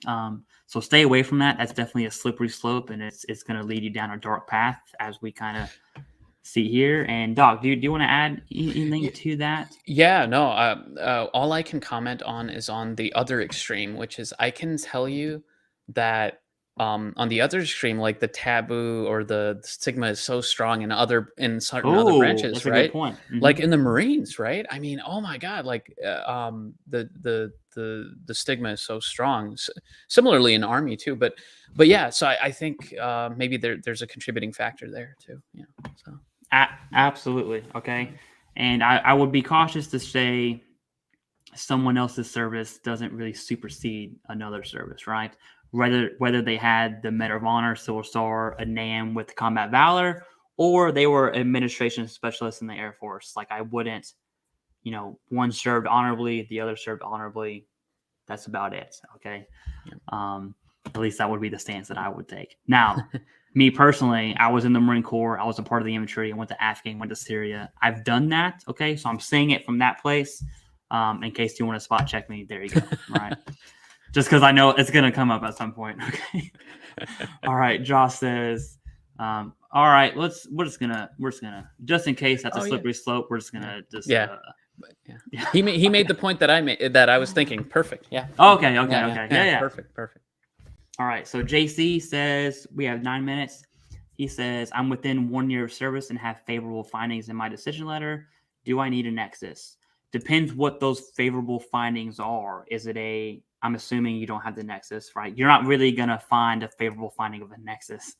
So stay away from that. That's definitely a slippery slope, and it's going to lead you down a dark path, as we kind of see here. And Doc, do you want to add anything to that? Yeah, no. All I can comment on is on the other extreme, which is I can tell you that on the other extreme, like the taboo or the stigma is so strong in certain other branches, that's a right? good point. Like in the Marines, right? I mean, oh my God, like the stigma is so strong. Similarly in Army too, but yeah. So I think maybe there's a contributing factor there too. Yeah. So. Absolutely. Okay. And I would be cautious to say someone else's service doesn't really supersede another service, right? Whether they had the Medal of Honor, Silver Star, a NAM with Combat Valor, or they were administration specialists in the Air Force. Like, I wouldn't, one served honorably, the other served honorably. That's about it. Okay. Yeah. At least that would be the stance that I would take. Now, me personally, I was in the Marine Corps. I was a part of the infantry. I went to Afghan, went to Syria. I've done that. Okay. So I'm saying it from that place. In case you want to spot check me, there you go. All right. Just because I know it's going to come up at some point. Okay. All right. Josh says, all right, we're just gonna, just in case that's a slippery slope, we're just gonna just, yeah. He made the point that I was thinking. Perfect. Yeah. Okay. Yeah. Perfect. All right. So JC says we have 9 minutes. He says, I'm within 1 year of service and have favorable findings in my decision letter. Do I need a Nexus? Depends what those favorable findings are. Is it I'm assuming you don't have the Nexus, right? You're not really going to find a favorable finding of a Nexus.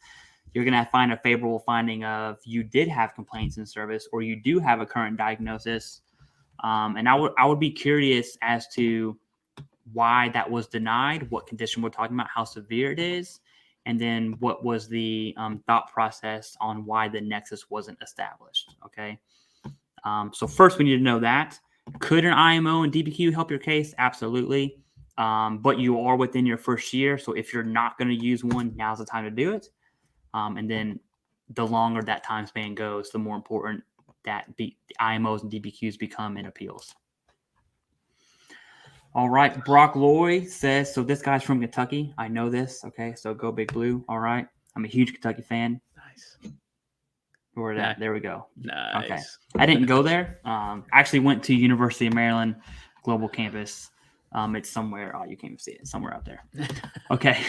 You're going to find a favorable finding of you did have complaints in service, or you do have a current diagnosis. And I would be curious as to why that was denied, what condition we're talking about, how severe it is, and then what was the thought process on why the Nexus wasn't established. Okay. So first we need to know that. Could an IMO and DBQ help your case? Absolutely. But you are within your first year. So if you're not going to use one, now's the time to do it. And then the longer that time span goes, the more important that the IMOs and DBQs become in appeals. All right. Brock Loy says, so this guy's from Kentucky. I know this. Okay. So go Big Blue. All right. I'm a huge Kentucky fan. Nice. Where that? There we go. Nice. Okay. I didn't go there. I actually went to University of Maryland Global Campus. It's somewhere. Oh, you can't even see it. It's somewhere out there. Okay.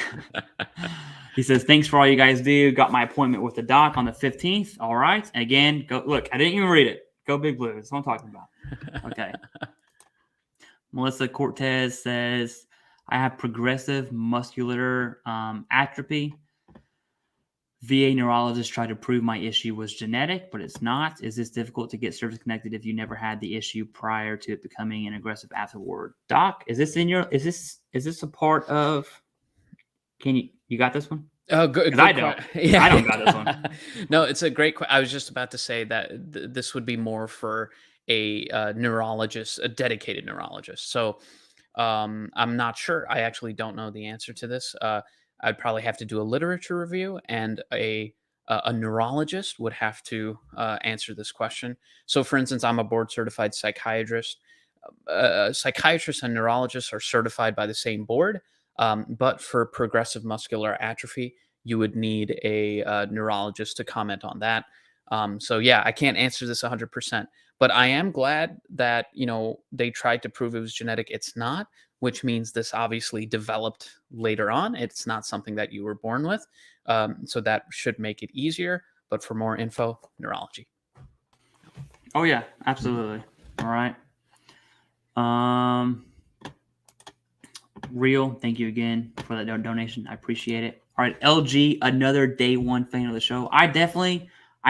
He says, thanks for all you guys do. Got my appointment with the doc on the 15th. All right. And again, go look. I didn't even read it. Go Big Blue. That's what I'm talking about. Okay. Melissa Cortez says, I have progressive muscular atrophy. VA neurologist tried to prove my issue was genetic, but it's not. Is this difficult to get service connected if you never had the issue prior to it becoming an aggressive afterward? Doc, is this a part of, you got this one? Oh, good. I don't. Yeah. I don't got this one. No, it's a great question. I was just about to say that this would be more for a neurologist, a dedicated neurologist. So I'm not sure. I actually don't know the answer to this. I'd probably have to do a literature review, and a neurologist would have to answer this question. So, for instance, I'm a board-certified psychiatrist. Psychiatrists and neurologists are certified by the same board, but for progressive muscular atrophy, you would need a neurologist to comment on that. So, yeah, I can't answer this 100%, but I am glad that they tried to prove it was genetic. It's not, which means this obviously developed later on. It's not something that you were born with. So that should make it easier. But for more info, neurology. Oh, yeah, absolutely. All right. Real, thank you again for that donation. I appreciate it. All right, LG, another day one fan of the show. I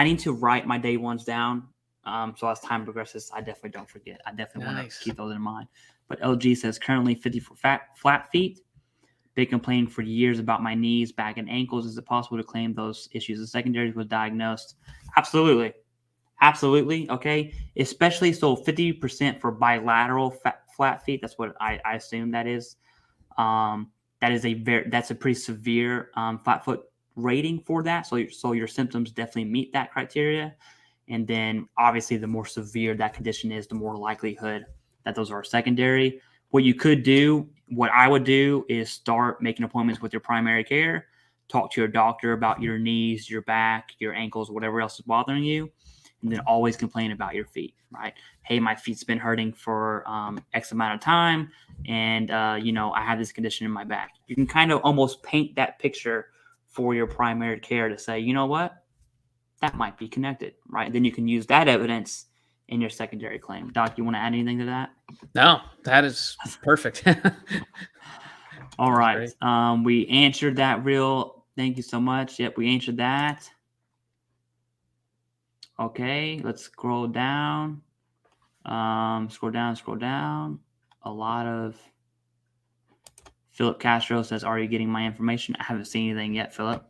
need to write my day ones down. So as time progresses, I definitely don't forget. I definitely want to keep those in mind. But LG says currently 54 flat feet. Been complaining for years about my knees, back, and ankles. Is it possible to claim those issues as secondaries was diagnosed? Absolutely. Absolutely. Okay. Especially so 50% for bilateral flat feet. That's what I assume that is. That's a pretty severe flat foot rating for that. So your symptoms definitely meet that criteria. And then obviously the more severe that condition is, the more likelihood that those are secondary. What I would do is start making appointments with your primary care, talk to your doctor about your knees, your back, your ankles, whatever else is bothering you, and then always complain about your feet, right? Hey, my feet's been hurting for X amount of time, and I have this condition in my back. You can kind of almost paint that picture for your primary care to say, you know what, that might be connected, right? And then you can use that evidence in your secondary claim. Doc, you want to add anything to that? No, that is perfect. All right. We answered that thank you so much. Yep, we answered that. Okay, let's scroll down. Scroll down. A lot of Philip Castro says, are you getting my information? I haven't seen anything yet, Philip.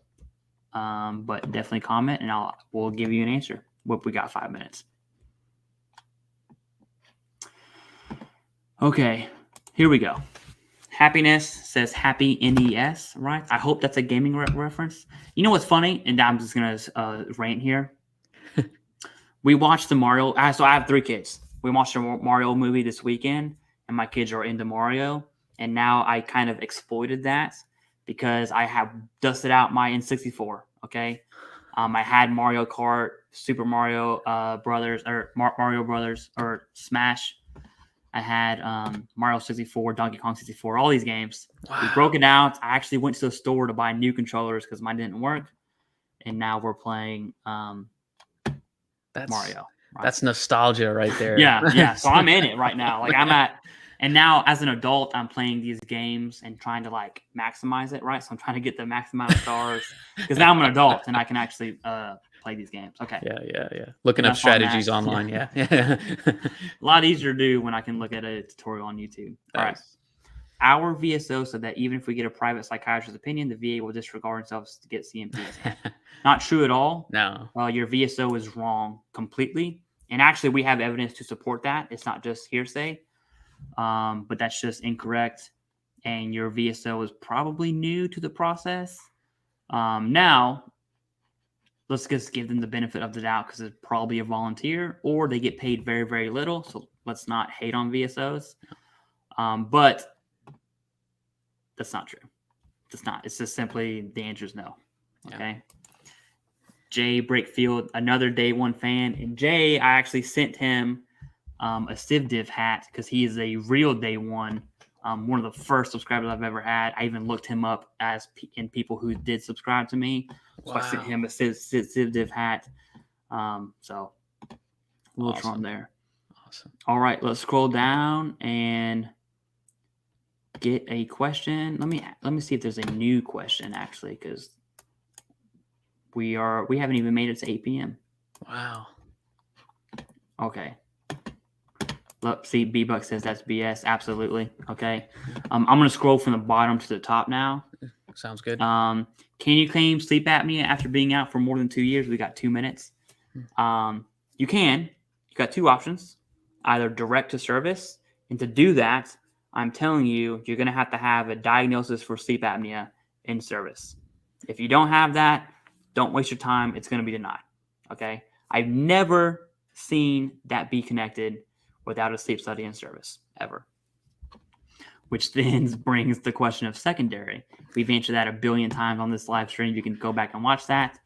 But definitely comment and we'll give you an answer. We got 5 minutes. Okay, here we go. Happiness says happy NES, right? I hope that's a gaming reference. You know what's funny? And I'm just going to rant here. We watched the Mario. So I have 3 kids. We watched the Mario movie this weekend, and my kids are into Mario. And now I kind of exploited that because I have dusted out my N64, okay? I had Mario Kart, Super Mario Brothers, or Mario Brothers, or Smash. I had Mario 64, Donkey Kong 64, all these games. Wow. We broke it out. I actually went to the store to buy new controllers because mine didn't work. And now we're playing Mario. Right? That's nostalgia right there. Yeah. So I'm in it right now. And now as an adult, I'm playing these games and trying to maximize it, right? So I'm trying to get the max amount of stars because now I'm an adult and I can actually play these games. Okay. Yeah. Looking up strategies online. Yeah. A lot easier to do when I can look at a tutorial on YouTube. All right. Our VSO said that even if we get a private psychiatrist's opinion, the VA will disregard themselves to get CMPs. Not true at all. No. Your VSO is wrong completely. And actually, we have evidence to support that. It's not just hearsay, but that's just incorrect. And your VSO is probably new to the process. Now, let's just give them the benefit of the doubt because it's probably a volunteer or they get paid very, very little. So let's not hate on VSOs. But that's not true. It's not. It's just simply the answer is no. Okay. Yeah. Jay Breakfield, another day one fan. And Jay, I actually sent him a Civ Div hat because he is a real day one. One of the first subscribers I've ever had. I even looked him up in people who did subscribe to me. So I sent him a Civ Div hat. So a little charm there. Awesome. All right, let's scroll down and get a question. Let me see if there's a new question actually, because we haven't even made it to 8 p.m. Wow. Okay. Look, see, B-Buck says that's BS. Absolutely. Okay. I'm going to scroll from the bottom to the top now. Sounds good. Can you claim sleep apnea after being out for more than 2 years? We got 2 minutes. You can. You got 2 options. Either direct to service. And to do that, I'm telling you, you're going to have a diagnosis for sleep apnea in service. If you don't have that, don't waste your time. It's going to be denied. Okay. I've never seen that be connected without a sleep study in service ever. Which then brings the question of secondary. We've answered that 1 billion times on this live stream. You can go back and watch that.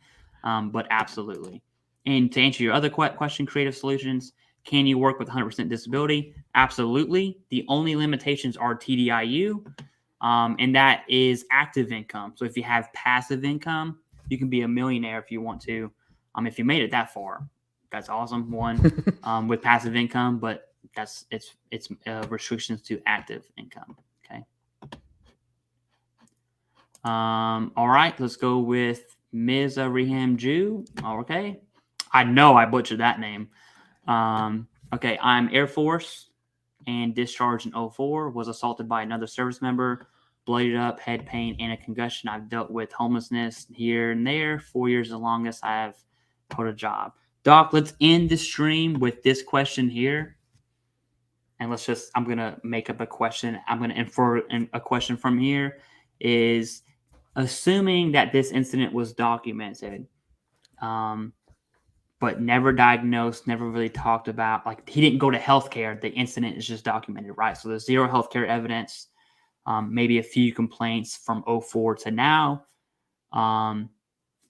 But absolutely. And to answer your other question, creative solutions, can you work with 100% disability? Absolutely. The only limitations are TDIU, and that is active income. So if you have passive income, you can be a millionaire if you want to. If you made it that far, that's awesome. One with passive income, but it's restrictions to active income. Okay. All right, let's go with Ms. Reham Jew. Okay. I know I butchered that name. Okay, I'm Air Force and discharged in 04. Was assaulted by another service member, blooded up, head pain, and a concussion. I've dealt with homelessness here and there. 4 years is the longest I have held a job. Doc, let's end the stream with this question here. And I'm going to make up a question. I'm going to infer a question from here is, assuming that this incident was documented, but never diagnosed, never really talked about, like he didn't go to healthcare, the incident is just documented, right? So there's zero healthcare evidence, maybe a few complaints from 04 to now.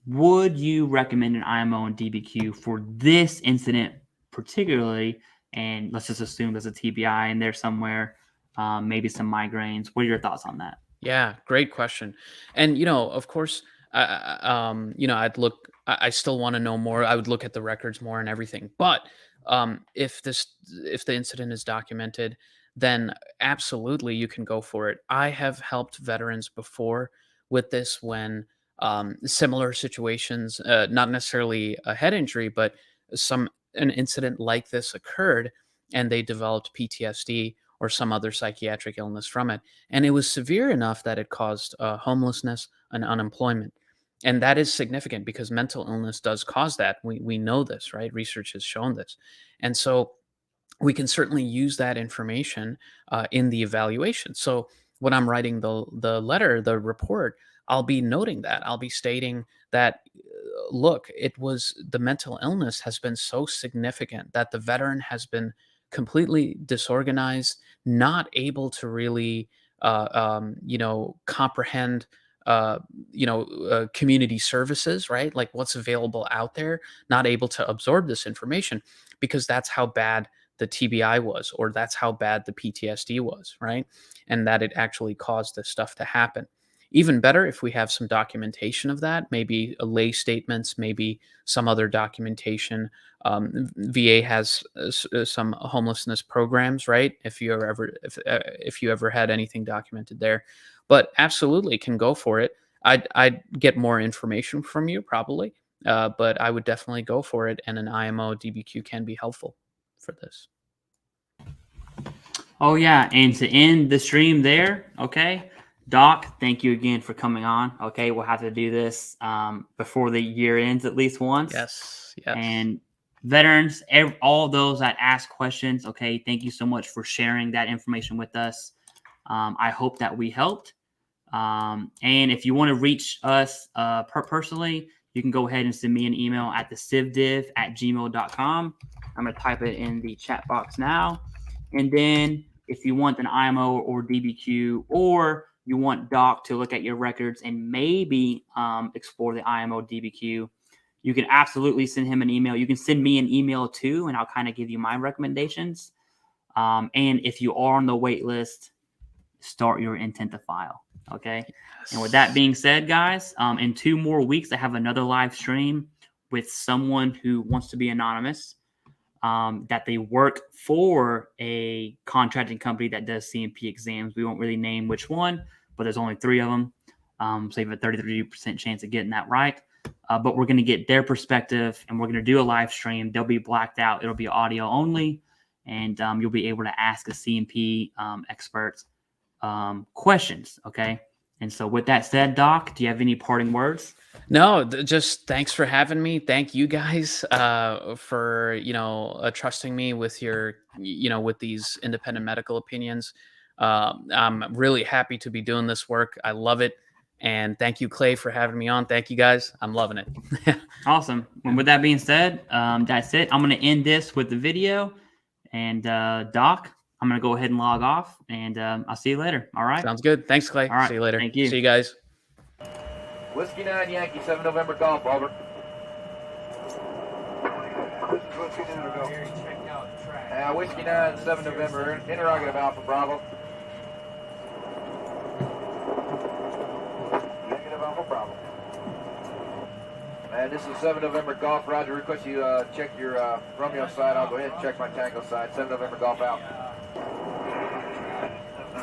Would you recommend an IMO and DBQ for this incident particularly? And let's just assume there's a TBI in there somewhere, maybe some migraines. What are your thoughts on that? Yeah, great question. And of course, I'd look. I still want to know more. I would look at the records more and everything. But if the incident is documented, then absolutely you can go for it. I have helped veterans before with this when similar situations, not necessarily a head injury, but an incident like this occurred, and they developed PTSD or some other psychiatric illness from it. And it was severe enough that it caused homelessness and unemployment. And that is significant because mental illness does cause that. We know this, right? Research has shown this. And so we can certainly use that information in the evaluation. So when I'm writing the letter, the report, I'll be noting that. I'll be stating that, look, the mental illness has been so significant that the veteran has been completely disorganized, not able to really, comprehend, community services, right? Like what's available out there, not able to absorb this information because that's how bad the TBI was, or that's how bad the PTSD was, right? And that it actually caused this stuff to happen. Even better if we have some documentation of that, maybe lay statements, maybe some other documentation. VA has some homelessness programs, right? If you ever had anything documented there, but absolutely can go for it. I'd get more information from you probably, but I would definitely go for it. And an IMO DBQ can be helpful for this. Oh yeah, and to end the stream there, okay. Doc, thank you again for coming on. Okay, we'll have to do this before the year ends at least once. Yes. And veterans, all those that ask questions, okay, thank you so much for sharing that information with us. I hope that we helped. And if you want to reach us personally, you can go ahead and send me an email at TheCivDiv@gmail.com. I'm going to type it in the chat box now. And then if you want an IMO or DBQ, or you want Doc to look at your records and maybe explore the IMO DBQ, you can absolutely send him an email. You can send me an email too, and I'll kind of give you my recommendations. And if you are on the wait list, start your intent to file. Okay. Yes. And with that being said, guys, in 2 more weeks, I have another live stream with someone who wants to be anonymous, that they work for a contracting company that does CMP exams. We won't really name which one, but there's only 3 of them. So you have a 33% chance of getting that right. But we're going to get their perspective, and we're going to do a live stream. They'll be blacked out. It'll be audio only, and you'll be able to ask a CMP expert questions. Okay. And so with that said, Doc, do you have any parting words? No, just thanks for having me. Thank you guys for, trusting me with your, with these independent medical opinions. I'm really happy to be doing this work. I love it. And thank you, Clay, for having me on. Thank you, guys. I'm loving it. Awesome. And with that being said, that's it. I'm going to end this with the video. And Doc, I'm going to go ahead and log off, and I'll see you later. All right. Sounds good. Thanks, Clay. All right. See you later. Thank you. See you guys. Whiskey 9 Yankee 7 November Golf, over. This is Whiskey 9 November. Whiskey 9 7 November, interrogative Alpha Bravo. Negative Alpha Bravo. And this is 7 November Golf. Roger, request you check your Romeo side. I'll go ahead and check my Tango side. 7 November Golf out.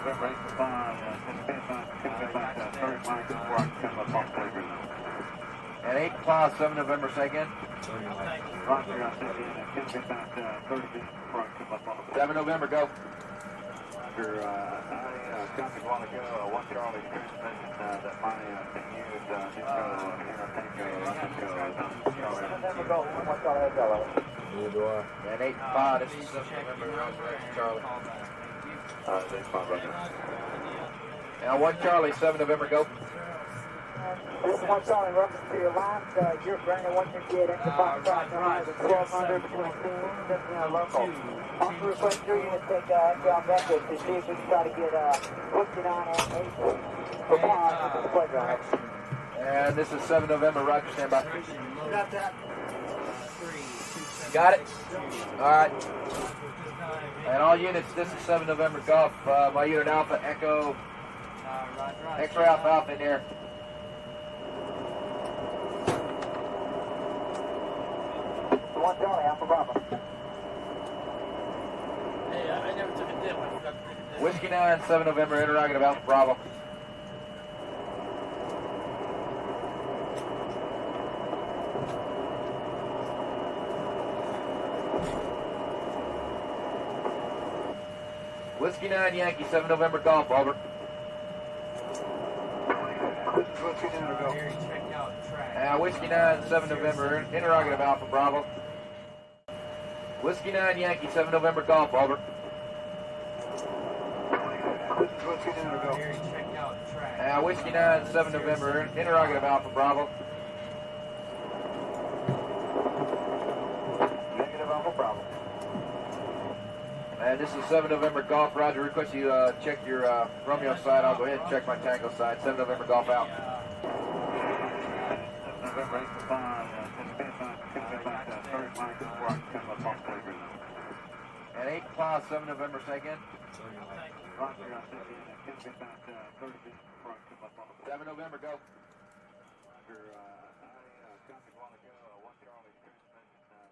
And 8 class 7 November 2nd. 7 November, go. I counted a while ago, one Charlie transmission that my can use And 8 5, this is 7 November, Charlie. Now 1 Charlie, 7 November, go. This is one Charlie, in reference to your last, you're bringing 158 into Foxtrot, 1200 between teams, and local. Also request your unit take down Nexus to see if we can try to get 59 and 8 for pause at the playground. And this is 7 November, Roger, stand by. Got that. Got it? Alright. And all units, this is 7 November Golf. My unit Alpha, Echo, X-ray Alpha Alpha in there. One Charlie, Alpha Bravo. Hey, I never took a dip. I forgot to take a dip. Whiskey 9, 7 November, interrogative Alpha Bravo. Whiskey 9, Yankee, 7 November Golf, over. This is Whiskey 9, go. Whiskey 9, 7 November, interrogative Alpha Bravo. Whiskey 9, Yankee, 7 November Golf, over. This is Whiskey 9, go. Whiskey 9, 7 November, interrogative Alpha Bravo. Negative Alpha Bravo. And this is 7 November Golf, Roger. Request you check your Romeo side. I'll go ahead and check my Tango side. 7 November Golf out. November 8 to 5, And 8 class 7 November 2nd. 7 November, go.